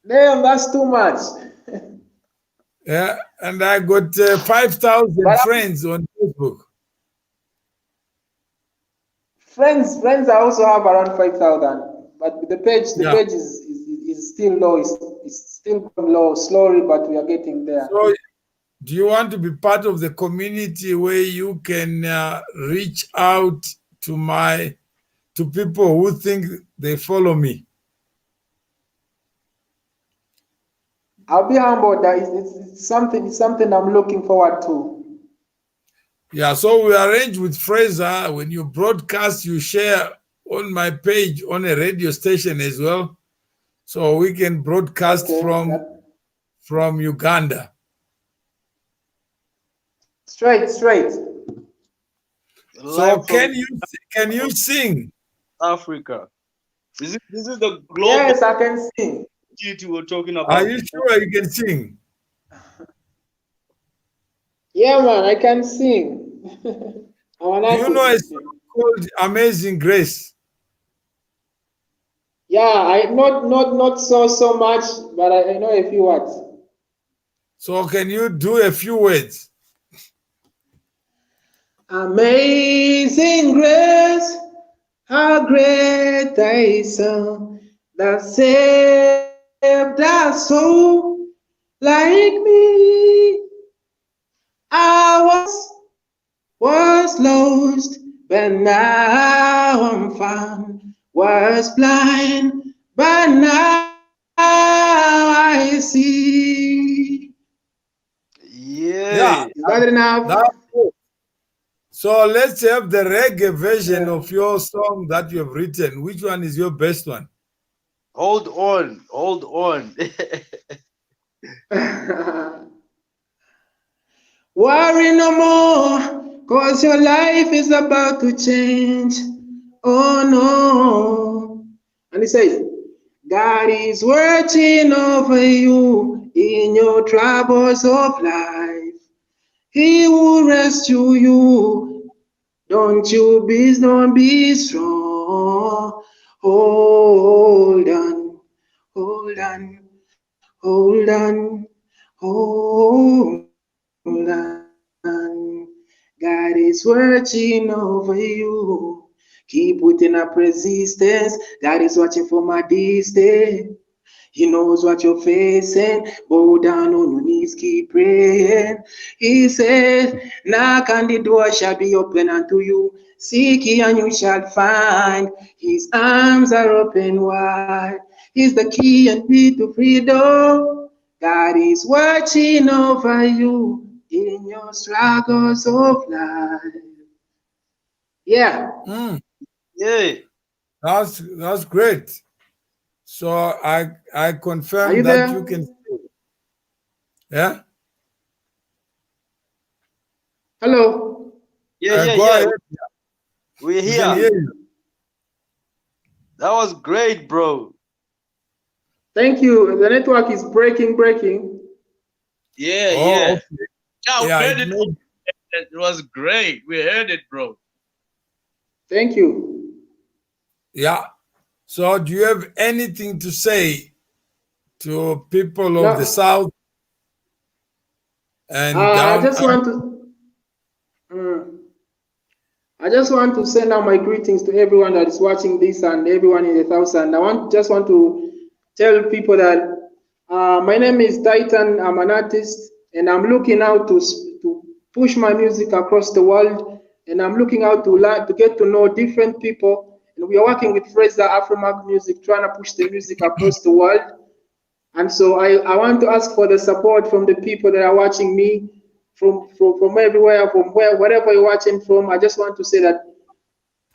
Damn, that's too much. Yeah, and I got 5,000 But friends on Facebook. friends, I also have around 5,000. But the page Yeah. is still low. It's still going low, slowly, but we are getting there. So, do you want to be part of the community where you can reach out to people who think they follow me? I'll be humbled. That it's something I'm looking forward to. Yeah, so we arrange with Fraser. When you broadcast, you share on my page on a radio station as well, so we can broadcast Okay, from Uganda. Straight. So can you sing? Africa? This is the global Yes, I can sing. opportunity we're talking about. Are you sure you can sing? Yeah, man, I can sing. I'm an Do you know a artist. song called Amazing Grace? Yeah, I not so much, but I know a few words. So can you do a few words? Amazing grace, how great thy sound that saved a soul like me. I was lost, but now I'm found. Was blind, but now I see. Yeah. Is that enough? That's good. So let's have the reggae version of your song that you have written. Which one is your best one? Hold on. Worry no more, cause your life is about to change. Oh no. And he says, God is watching over you in your troubles of life. He will rescue you. Don't be strong. Hold on. hold on, hold on, hold on. God is watching over you. Keep putting up resistance. God is watching from a distance. He knows what you're facing. Bow down on your knees, keep praying. He said, knock and the door shall be open unto you. Seek ye and you shall find. His arms are open wide. He's the key and key to freedom. God is watching over you in your struggles of life. Yeah. Yeah. That's great. So I Are confirm you that there? you can. Yeah. Hello. Yeah. Go ahead. We're We can here. hear you. That was great, bro. Thank you. The network is breaking. Yeah. Oh, okay. Yeah, we Yeah, heard it it. made, It was great. We heard it, bro. Thank you. yeah. So do you have anything to say to people of the Now, South and I down? just want to. mm, I just want to send out my greetings to everyone that is watching this and everyone in the thousand. Just want to tell people that my name is Titan. I'm an artist, and I'm looking out to push my music across the world. And I'm looking out to get to know different people. And we are working with Fraser Afromac Music, trying to push the music across the world. And so I want to ask for the support from the people that are watching me from everywhere, from wherever you're watching from. I just want to say that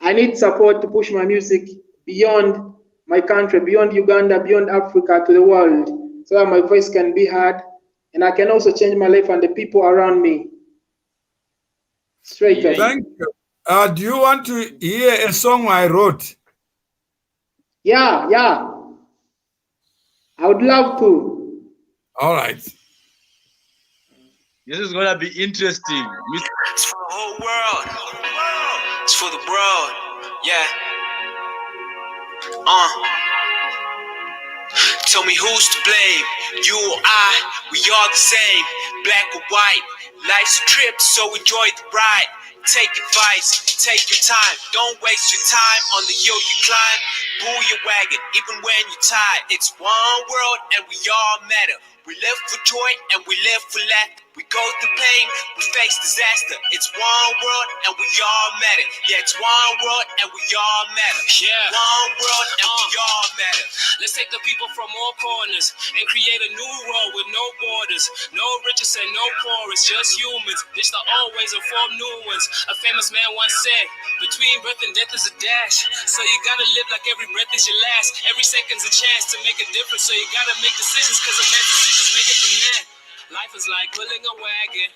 I need support to push my music beyond my country, beyond Uganda, beyond Africa to the world, so that my voice can be heard and I can also change my life and the people around me. Straight up. Thank you. Do you want to hear a song I wrote? Yeah. I would love to. All right. This is gonna be interesting. It's for the whole world. It's for the world. Yeah. Tell me who's to blame? You or I? We all the same. Black or white. Life's a trip, so enjoy the ride. Take advice, take your time. Don't waste your time on the hill you climb. Pull your wagon, even when you're tired. It's one world and we all matter. We live for joy and we live for laughter. We go through pain, we face disaster. It's one world and we all matter. Yeah, it's one world and we all matter. Yeah, one world and we all matter. Let's take the people from all corners and create a new world with no borders, no riches and no poorest, just humans. Ditch the old ways and form new ones. A famous man once said, between birth and death is a dash. So you gotta live like every breath is your last. Every second's a chance to make a difference. So you gotta make decisions, cause a man's decisions make it from that. Life is like pulling a wagon,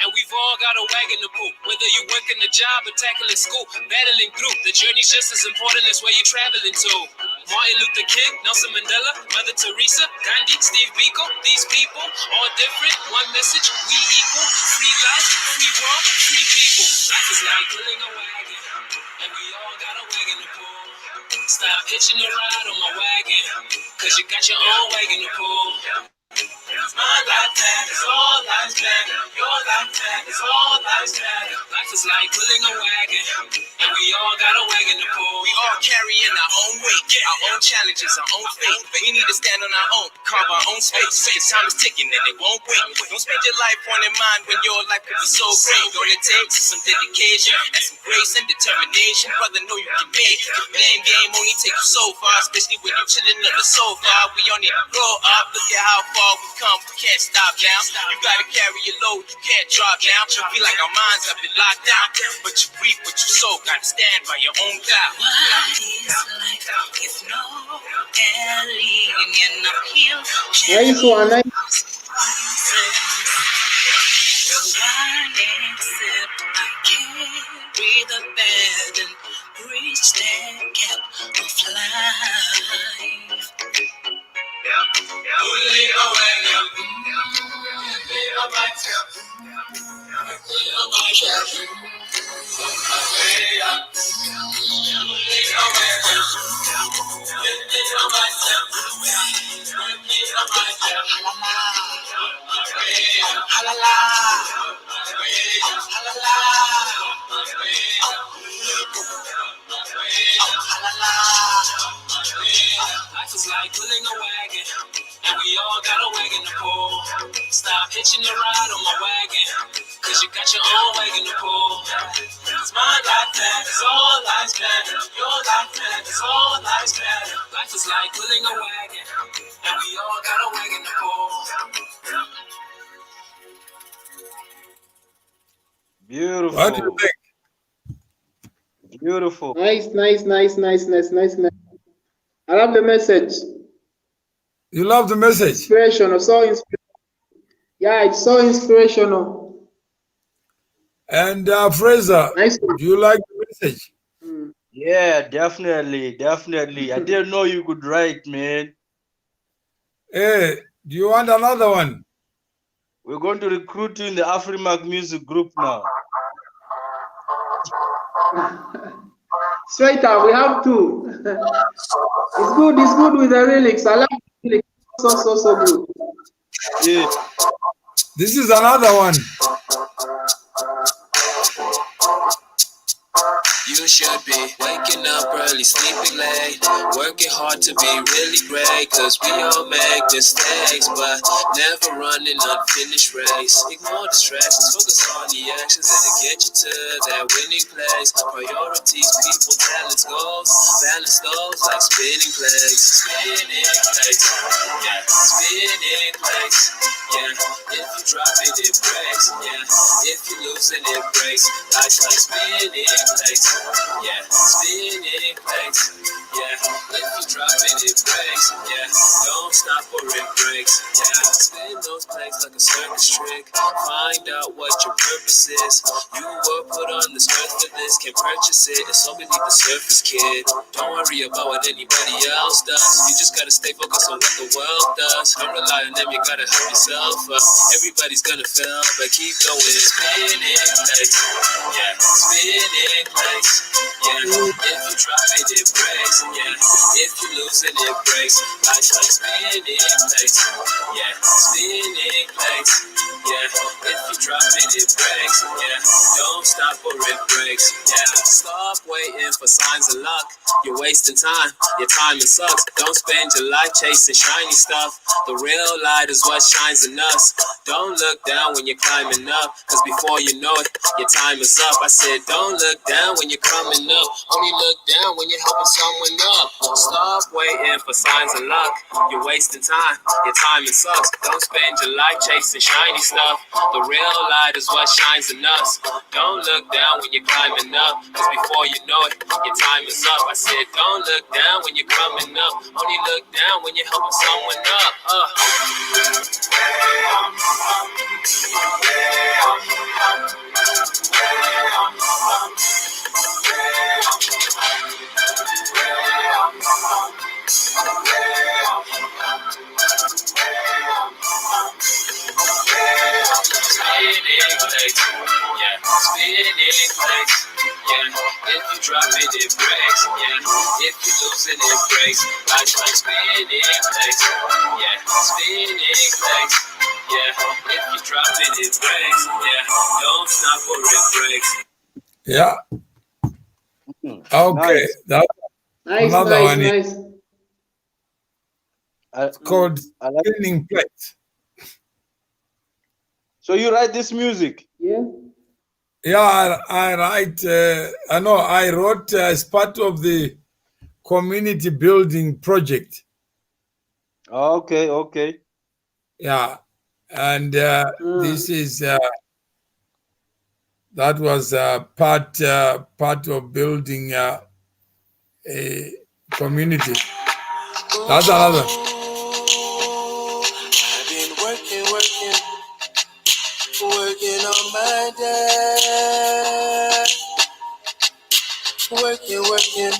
and we've all got a wagon to pull. Whether you working a job or tackling school, battling through, the journey's just as important as where you're traveling to. Martin Luther King, Nelson Mandela, Mother Teresa, Gandhi, Steve Biko, these people, all different, one message, we equal. Free love, free world, free people. Life is like pulling a wagon, and we all got a wagon to pull. Stop hitching a ride on my wagon, cause you got your own wagon to pull. My life matters, all lives matter. Your life matters, all lives matter. Life is like pulling a wagon, and we all got a wagon to pull. We all carrying our own weight, our own challenges, our own fate. We need to stand on our own, carve our own space. Cause time is ticking and it won't wait. Don't spend your life on in mind when your life could be so great. All it takes is some dedication and some grace and determination. Brother, know you can make it. The blame game only take you so far, especially when you're chilling on the sofa. We all need to grow up. Look at how far we come. We can't stop now. You gotta carry your load. You can't drop now. Feel like our minds have been locked down, but you reap what you sow. Gotta stand by your own God. What is life if no air leaving in uphill? Nice one. No one except I carry the burden, bridge that gap of life. Life is like pulling a wagon, and we all got a wagon to pull. Stop hitching a ride on my wagon, cause you got your own wagon to pull. Cause my life matters, all lives matter. Your life matters, all lives matter. Life is like pulling a wagon, and we all got a wagon to pull. Beautiful. What do you think? Beautiful. Nice. I love the message. You love the message? Inspirational, so inspirational. Yeah, it's so inspirational. And Fraser, Nice do one. you like the message? Yeah, definitely. I didn't know you could write, man. Hey, do you want another one? We're going to recruit you in the Afrimac music group now. Straight up, we have to. It's good with the lyrics. I love the lyrics. So good. Yeah. This is another one. You should be waking up early, sleeping late, working hard to be really great, cause we all make mistakes, but never run an unfinished race. Ignore distractions, focus on the actions that'll get you to that winning place. Priorities, people, talents, goals, balance those like spinning plates. Spinning plates, yeah, spinning plates, yeah. If you drop it, it breaks, yeah. If you lose it, it breaks. Life's like spinning plates. Yeah, spinning plates. Yeah, if you drop it, it breaks. Yeah, don't stop or it breaks. Yeah, spin those plates like a circus trick. Find out what your purpose is. You were put on this earth for this. Can't purchase it. It's all beneath the surface, kid. Don't worry about what anybody else does. You just gotta stay focused on what the world does. Don't rely on them. You gotta help yourself up. Everybody's gonna fail, but keep going. Spinning plates. Yeah, spinning plates. Yeah, if you drop it, it breaks. Yeah, if you lose it, it breaks. Life's like spinning plates. Yeah, spinning plates. Yeah, if you drop it, it breaks. Yeah, don't stop or it breaks. Yeah, stop waiting for signs of luck. You're wasting time. Your timing sucks. Don't spend your life chasing shiny stuff. The real light is what shines in us. Don't look down when you're climbing up, cause before you know it, your time is up. I said don't look down when you're coming up. Only look down when you're helping someone up. Stop waiting for signs of luck. You're wasting time. Your timing sucks. Don't spend your life chasing shiny stuff. The real light is what shines in us. Don't look down when you're climbing up, cause before you know it, your time is up. I said don't look down when you're coming up. Only look down when you're helping someone up. Spinning plates, yeah, spinning plates, yeah. If you drop it, it breaks, yeah. If you lose it, it breaks. Life's like spinning plates, yeah, spinning plates, yeah. If you drop it, it breaks, yeah. Don't stop or it breaks. Yeah. Okay. Nice. That's Nice, another nice, one. nice. It's called I like. spinning plates. So you write this music? Yeah. Yeah, I write. I wrote as part of the community building project. Okay. Yeah, and this is that was part of building a community. That's another. I've been working on my day. Working.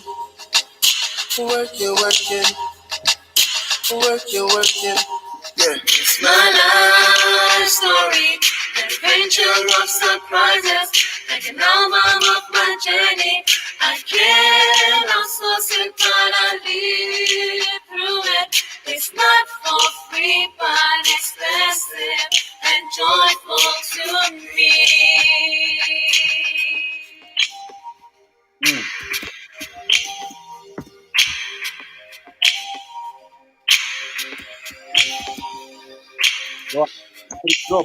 It's my life story, an adventure of surprises, like an album of my journey. I cannot source it, but I live through it. It's not for free, but expensive and joyful to me. Go.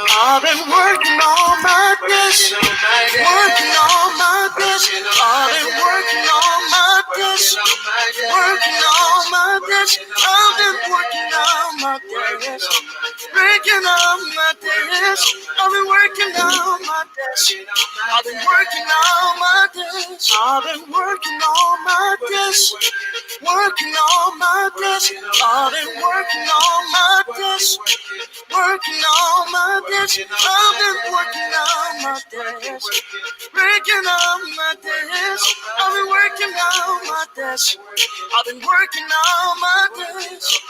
I've been working all my days, working all my days. I've been working all my days, working all my days. I've been working all my days, breaking all my days. I've been working all my days. I've been working all my days. I've been working all my days, working all my days. I've been working all my days. Working all my days, I've been working all my days, breaking all my days. I've been working all my days, I've been working all my days.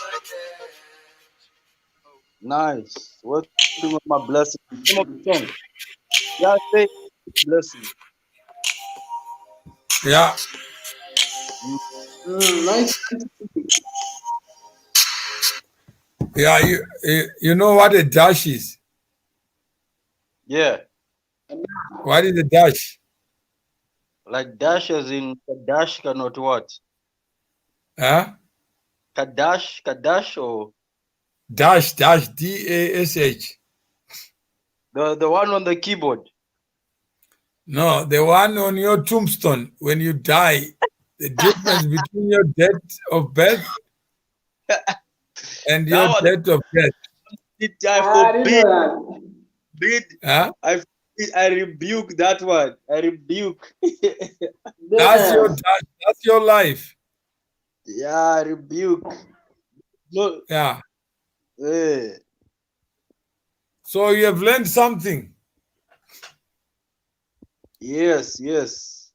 Nice. Working on my blessing. Some of the song. Yeah, say blessing. Yeah. Nice. Yeah, you know what a dash is? Yeah. What is a dash? Like dash as in Kadash cannot what? Huh? Kadash or Dash, DASH. the one on the keyboard. No, the one on your tombstone when you die. The difference between your date of birth and your That one date of death. I I didn't forbid. know Bid. Huh? I rebuke that one. I rebuke. that. That's your Damn. dash. That's your life. Yeah, I rebuke. No. Yeah. Eh. So you have learned something. Yes, yes.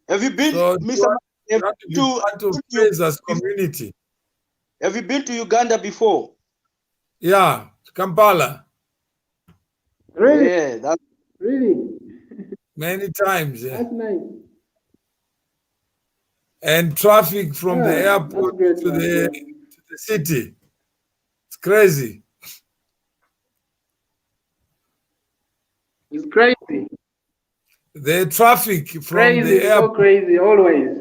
Have you been, So Mr. you Have have to you be been part of to Fraser's community. have you been to Uganda before? Yeah, Kampala. Really? Yeah, that's Really? Many times. Yeah. That's nice. And traffic from the Yeah, that's airport great, to man. the city. It's crazy. It's crazy. The traffic from Crazy, the so airport crazy, always.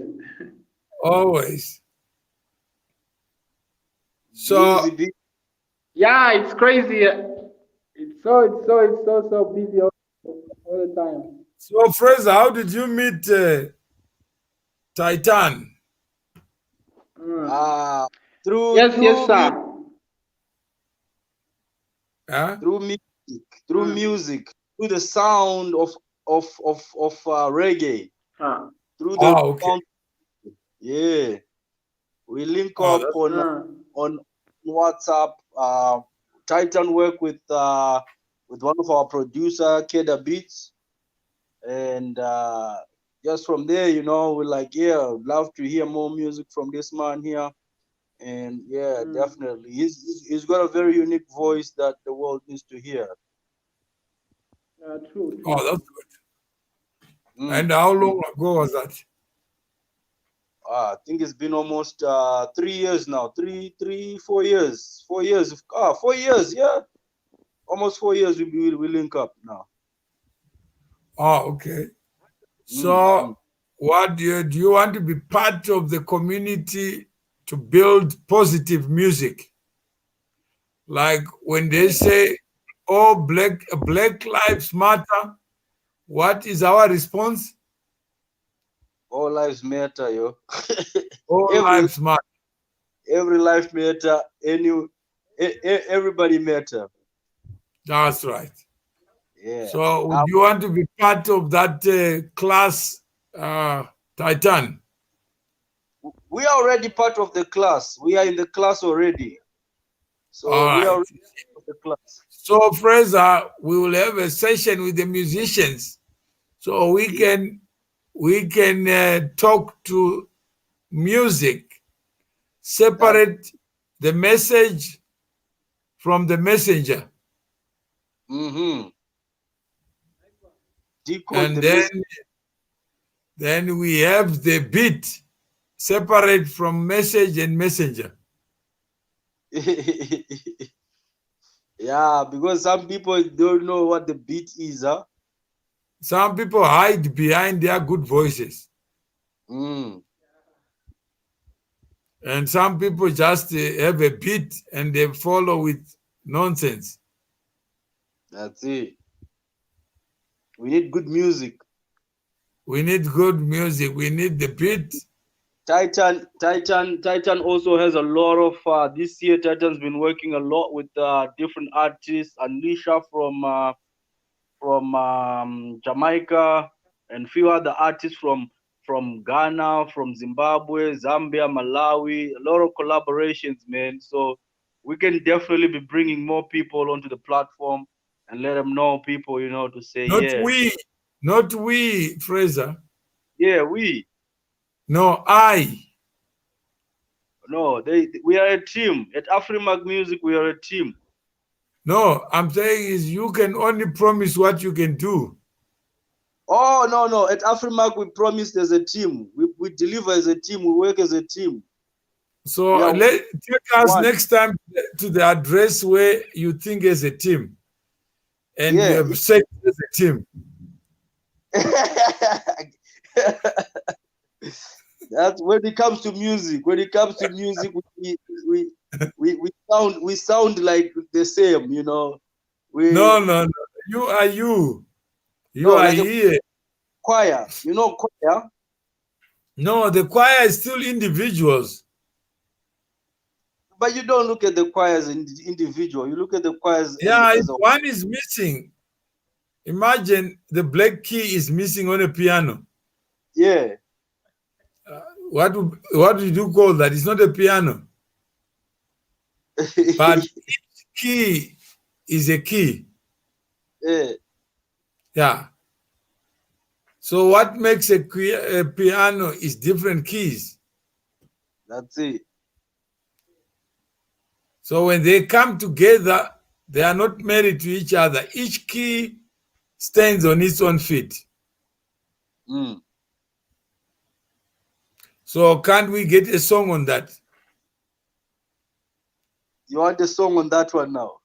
always. So busy. Yeah, it's crazy. It's so busy all the time. So Fraser, how did you meet Titan? Through Yes, sir. Huh? through music, through the sound of reggae, through the Okay. sound. Yeah, we link Oh, up on WhatsApp. Titan work with one of our producer, Keda Beats, and just from there, we're like, yeah, I'd love to hear more music from this man here. And yeah, definitely, he's got a very unique voice that the world needs to hear. True. Oh, that's good. And how long ago was that? I think it's been almost 3 years now. 4 years. 4 years. 4 years. Yeah, almost 4 years. We link up now. Oh, okay. So, what do you want to be part of the community to build positive music? Like when they say, "Oh, Black Lives Matter," what is our response? All lives matter, yo. All lives matter. Every life matter. Everybody matter. That's right. Yeah. So, would you want to be part of that class, Titan? We are already part of the class. We are in the class already. So we are already part of the class. So, Fraser, we will have a session with the musicians So we can talk to music, separate the message from the messenger, Decode and the then we have the beat separate from message and messenger. Yeah, because some people don't know what the beat is, huh? Some people hide behind their good voices, Mm, and some people just have a beat and they follow with nonsense. that's it. We need good music. We need good music. We need the beat. Titan also has a lot of this year. Titan's been working a lot with different artists. Alicia from Jamaica, and few other artists from Ghana, from Zimbabwe, Zambia, Malawi. A lot of collaborations, man. So we can definitely be bringing more people onto the platform and let them know people, to say Not we, Fraser. yeah, we. No, I. No, we are a team. At Afrimac Music, we are a team. No, I'm saying is you can only promise what you can do. Oh, no. At Afrimac, we promised as a team. We deliver as a team. We work as a team. So take us next time to the address where you think as a team. And you have said as a team. That's when it comes to music. When it comes to music, we sound like the same, No. You are you. You are here. Choir. Choir? No, the choir is still individuals. But you don't look at the choir as an individual. You look at the choir as one is missing. Imagine the black key is missing on a piano. Yeah. What did you call that? It's not a piano. But each key is a key. Yeah. Yeah. So what makes a piano is different keys. That's it. So when they come together, they are not married to each other. Each key stands on its own feet. So can't we get a song on that? You want a song on that one now?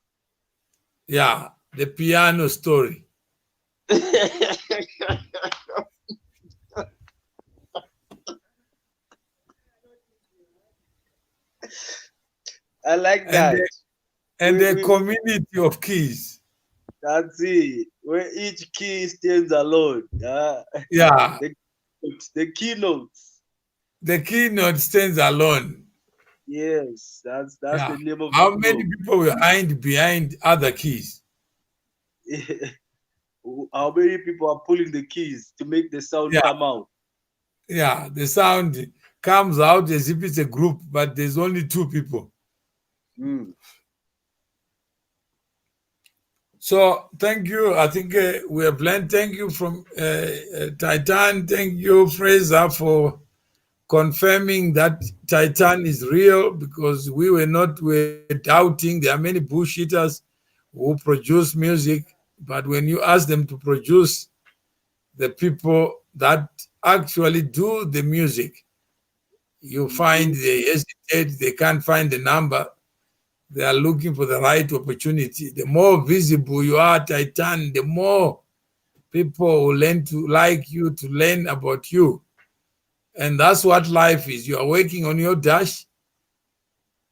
Yeah, the piano story. I like that. And the community of keys. That's it. Where each key stands alone. Yeah. The keynotes. The keynote stands alone. Yes, that's the name of How many people will hide behind other keys? How many people are pulling the keys to make the sound come out? Yeah, the sound comes out as if it's a group, but there's only two people. So thank you. I think we have learned. Thank you from Titan. Thank you, Fraser, for confirming that Titan is real, because we were doubting. There are many bullshitters who produce music, but when you ask them to produce the people that actually do the music, you find they hesitate, they can't find the number. They are looking for the right opportunity. The more visible you are, Titan, the more people will learn to like you, to learn about you. And that's what life is. You are working on your dash.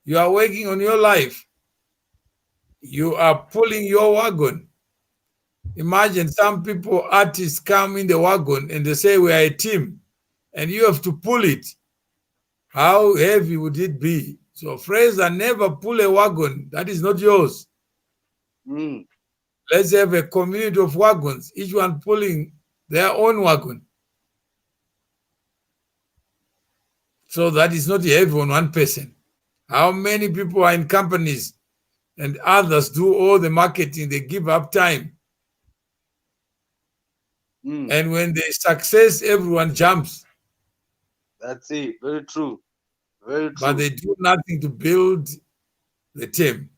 You are working on your life. You are pulling your wagon. Imagine some people, artists, come in the wagon and they say we are a team and you have to pull it. How heavy would it be? So Fraser, never pull a wagon. That is not yours. Let's have a community of wagons, each one pulling their own wagon. So that is not heavy on one person. How many people are in companies and others do all the marketing? They give up time. And when there's success, everyone jumps. That's it. Very true. Very true. But they do nothing to build the team.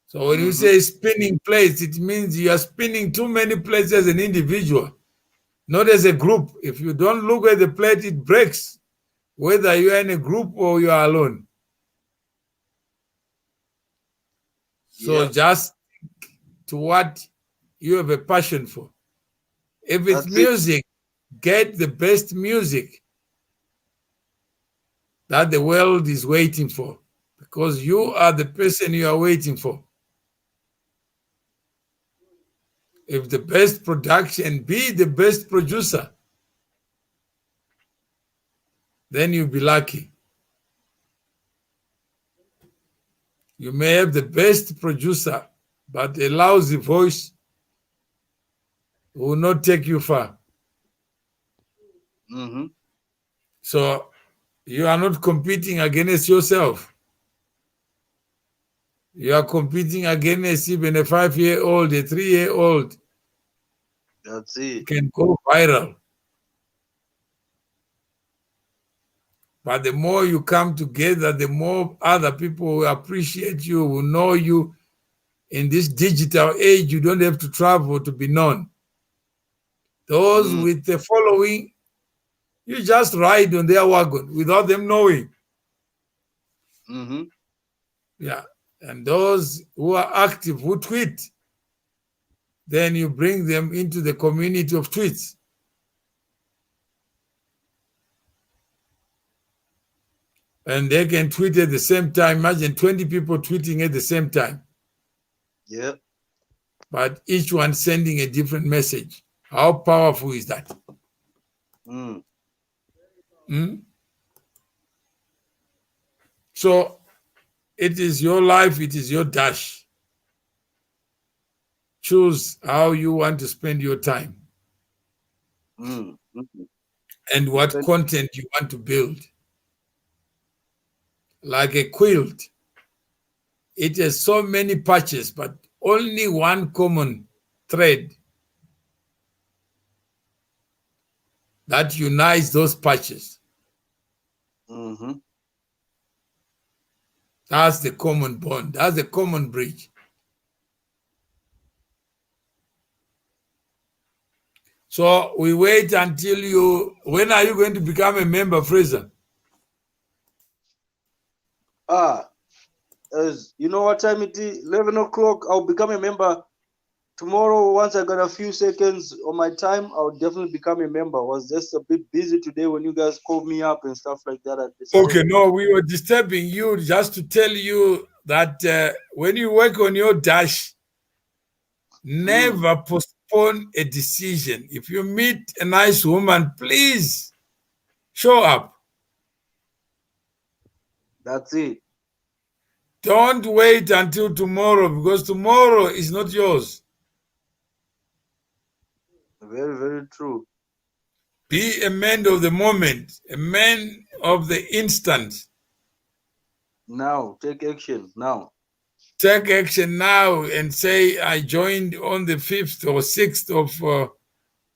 So when you say spinning plates, it means you are spinning too many plates as an individual, not as a group. If you don't look at the plate, it breaks, whether you are in a group or you are alone. So just stick to what you have a passion for. If it's music, get the best music that the world is waiting for, because you are the person you are waiting for. If the best production, be the best producer, then you'll be lucky. You may have the best producer, but a lousy voice will not take you far. So you are not competing against yourself. You are competing against even a 5-year-old, a 3-year-old. That's it. Can go viral. But the more you come together, the more other people will appreciate you, will know you. In this digital age, you don't have to travel to be known. Those with the following, you just ride on their wagon without them knowing. Yeah. And those who are active, who tweet, then you bring them into the community of tweets. And they can tweet at the same time. Imagine 20 people tweeting at the same time. Yeah. But each one sending a different message. How powerful is that? So it is your life, it is your dash. Choose how you want to spend your time. And what content you want to build. Like a quilt, it has so many patches, but only one common thread that unites those patches. That's the common bond. That's the common bridge. So we wait until you. When are you going to become a member, Fraser? As you know what time it is? 11 o'clock. I'll become a member tomorrow. Once I got a few seconds on my time, I'll definitely become a member. I was just a bit busy today when you guys called me up and stuff like that. Okay, no, we were disturbing you just to tell you that when you work on your dash, never postpone a decision. If you meet a nice woman, please show up. That's it. Don't wait until tomorrow, because tomorrow is not yours. Very, very true. Be a man of the moment, a man of the instant. Now, take action now. Take action now and say, I joined on the 5th or 6th of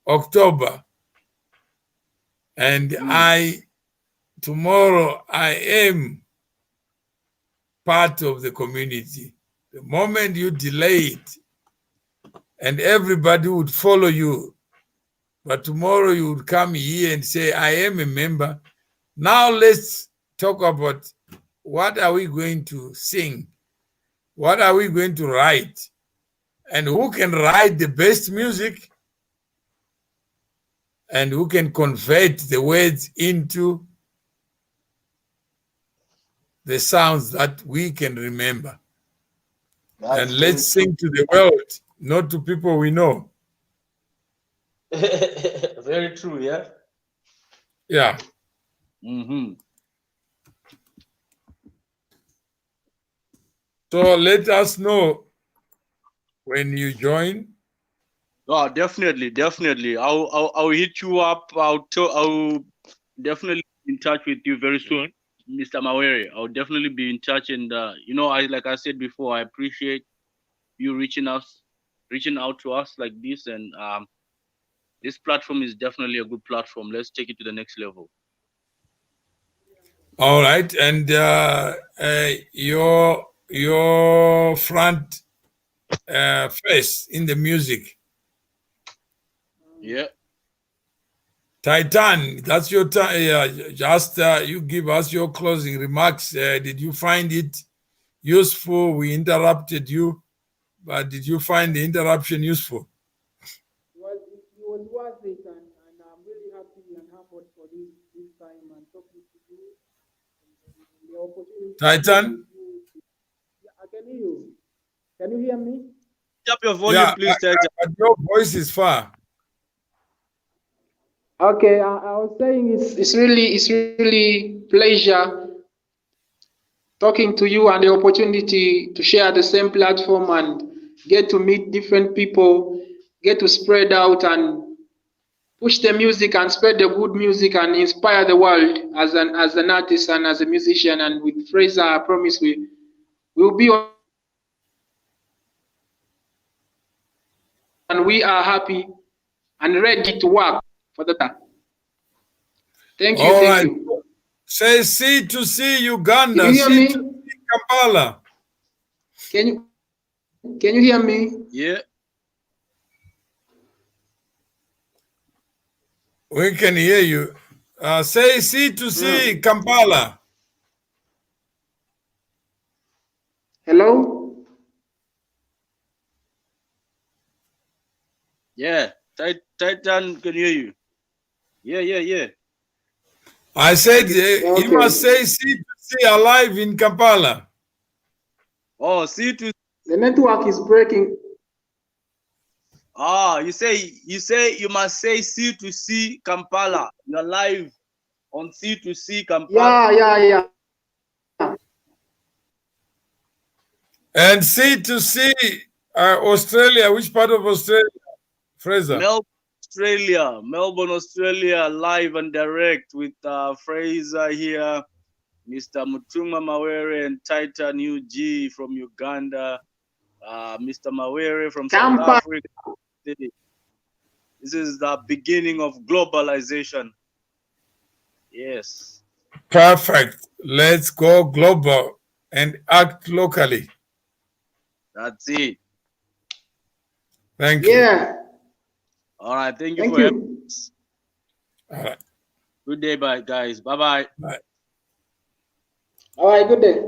October. And tomorrow I am part of the community. The moment you delay it, and everybody would follow you, but tomorrow you would come here and say, I am a member. Now let's talk about what are we going to sing? What are we going to write? And who can write the best music? And who can convert the words into the sounds that we can remember? And let's sing to the world, not to people we know. Very true, yeah? Yeah. So let us know when you join. Oh, definitely. I'll hit you up. I'll definitely be in touch with you very soon, Mr. Mawere. I'll definitely be in touch, and like I said before, I appreciate you reaching out to us like this, and this platform is definitely a good platform. Let's take it to the next level. All right, and your front face in the music. Yeah. Titan, that's your time. Just you give us your closing remarks. Did you find it useful? We interrupted you, but did you find the interruption useful? It was worth it, and I'm really happy and humbled for this time and talking to you and the opportunity. Titan? Yeah, I can hear you. Can you hear me? Up your volume, please, Titan. But your voice is far. Okay, I was saying it's really pleasure talking to you and the opportunity to share the same platform and get to meet different people, get to spread out and push the music and spread the good music and inspire the world as an artist and as a musician. And with Fraser, I promise we'll be on and we are happy and ready to work for the time. Thank you. All Thank right. you. Say C2C Uganda. Can you hear me? C2C Kampala. Can you hear me? Yeah. We can hear you. Say C2C Kampala. Hello? Yeah. Titan can hear you. Yeah. I said Okay. you must say C2C alive in Kampala. Oh, C2C. The network is breaking. Ah, you you must say C2C Kampala. You're live on C2C Kampala. Yeah. And C2C Australia. Which part of Australia, Fraser? Melbourne, Australia, live and direct with Fraser here, Mr. Mutunga Mawere and Titan UG from Uganda, Mr. Mawere from South Africa. This is the beginning of globalization. Yes. Perfect. Let's go global and act locally. That's it. Thank you. Yeah. All right. Thank you Thank for you. having us. All right. Good day, bye, guys. Bye-bye. Bye. All right, good day.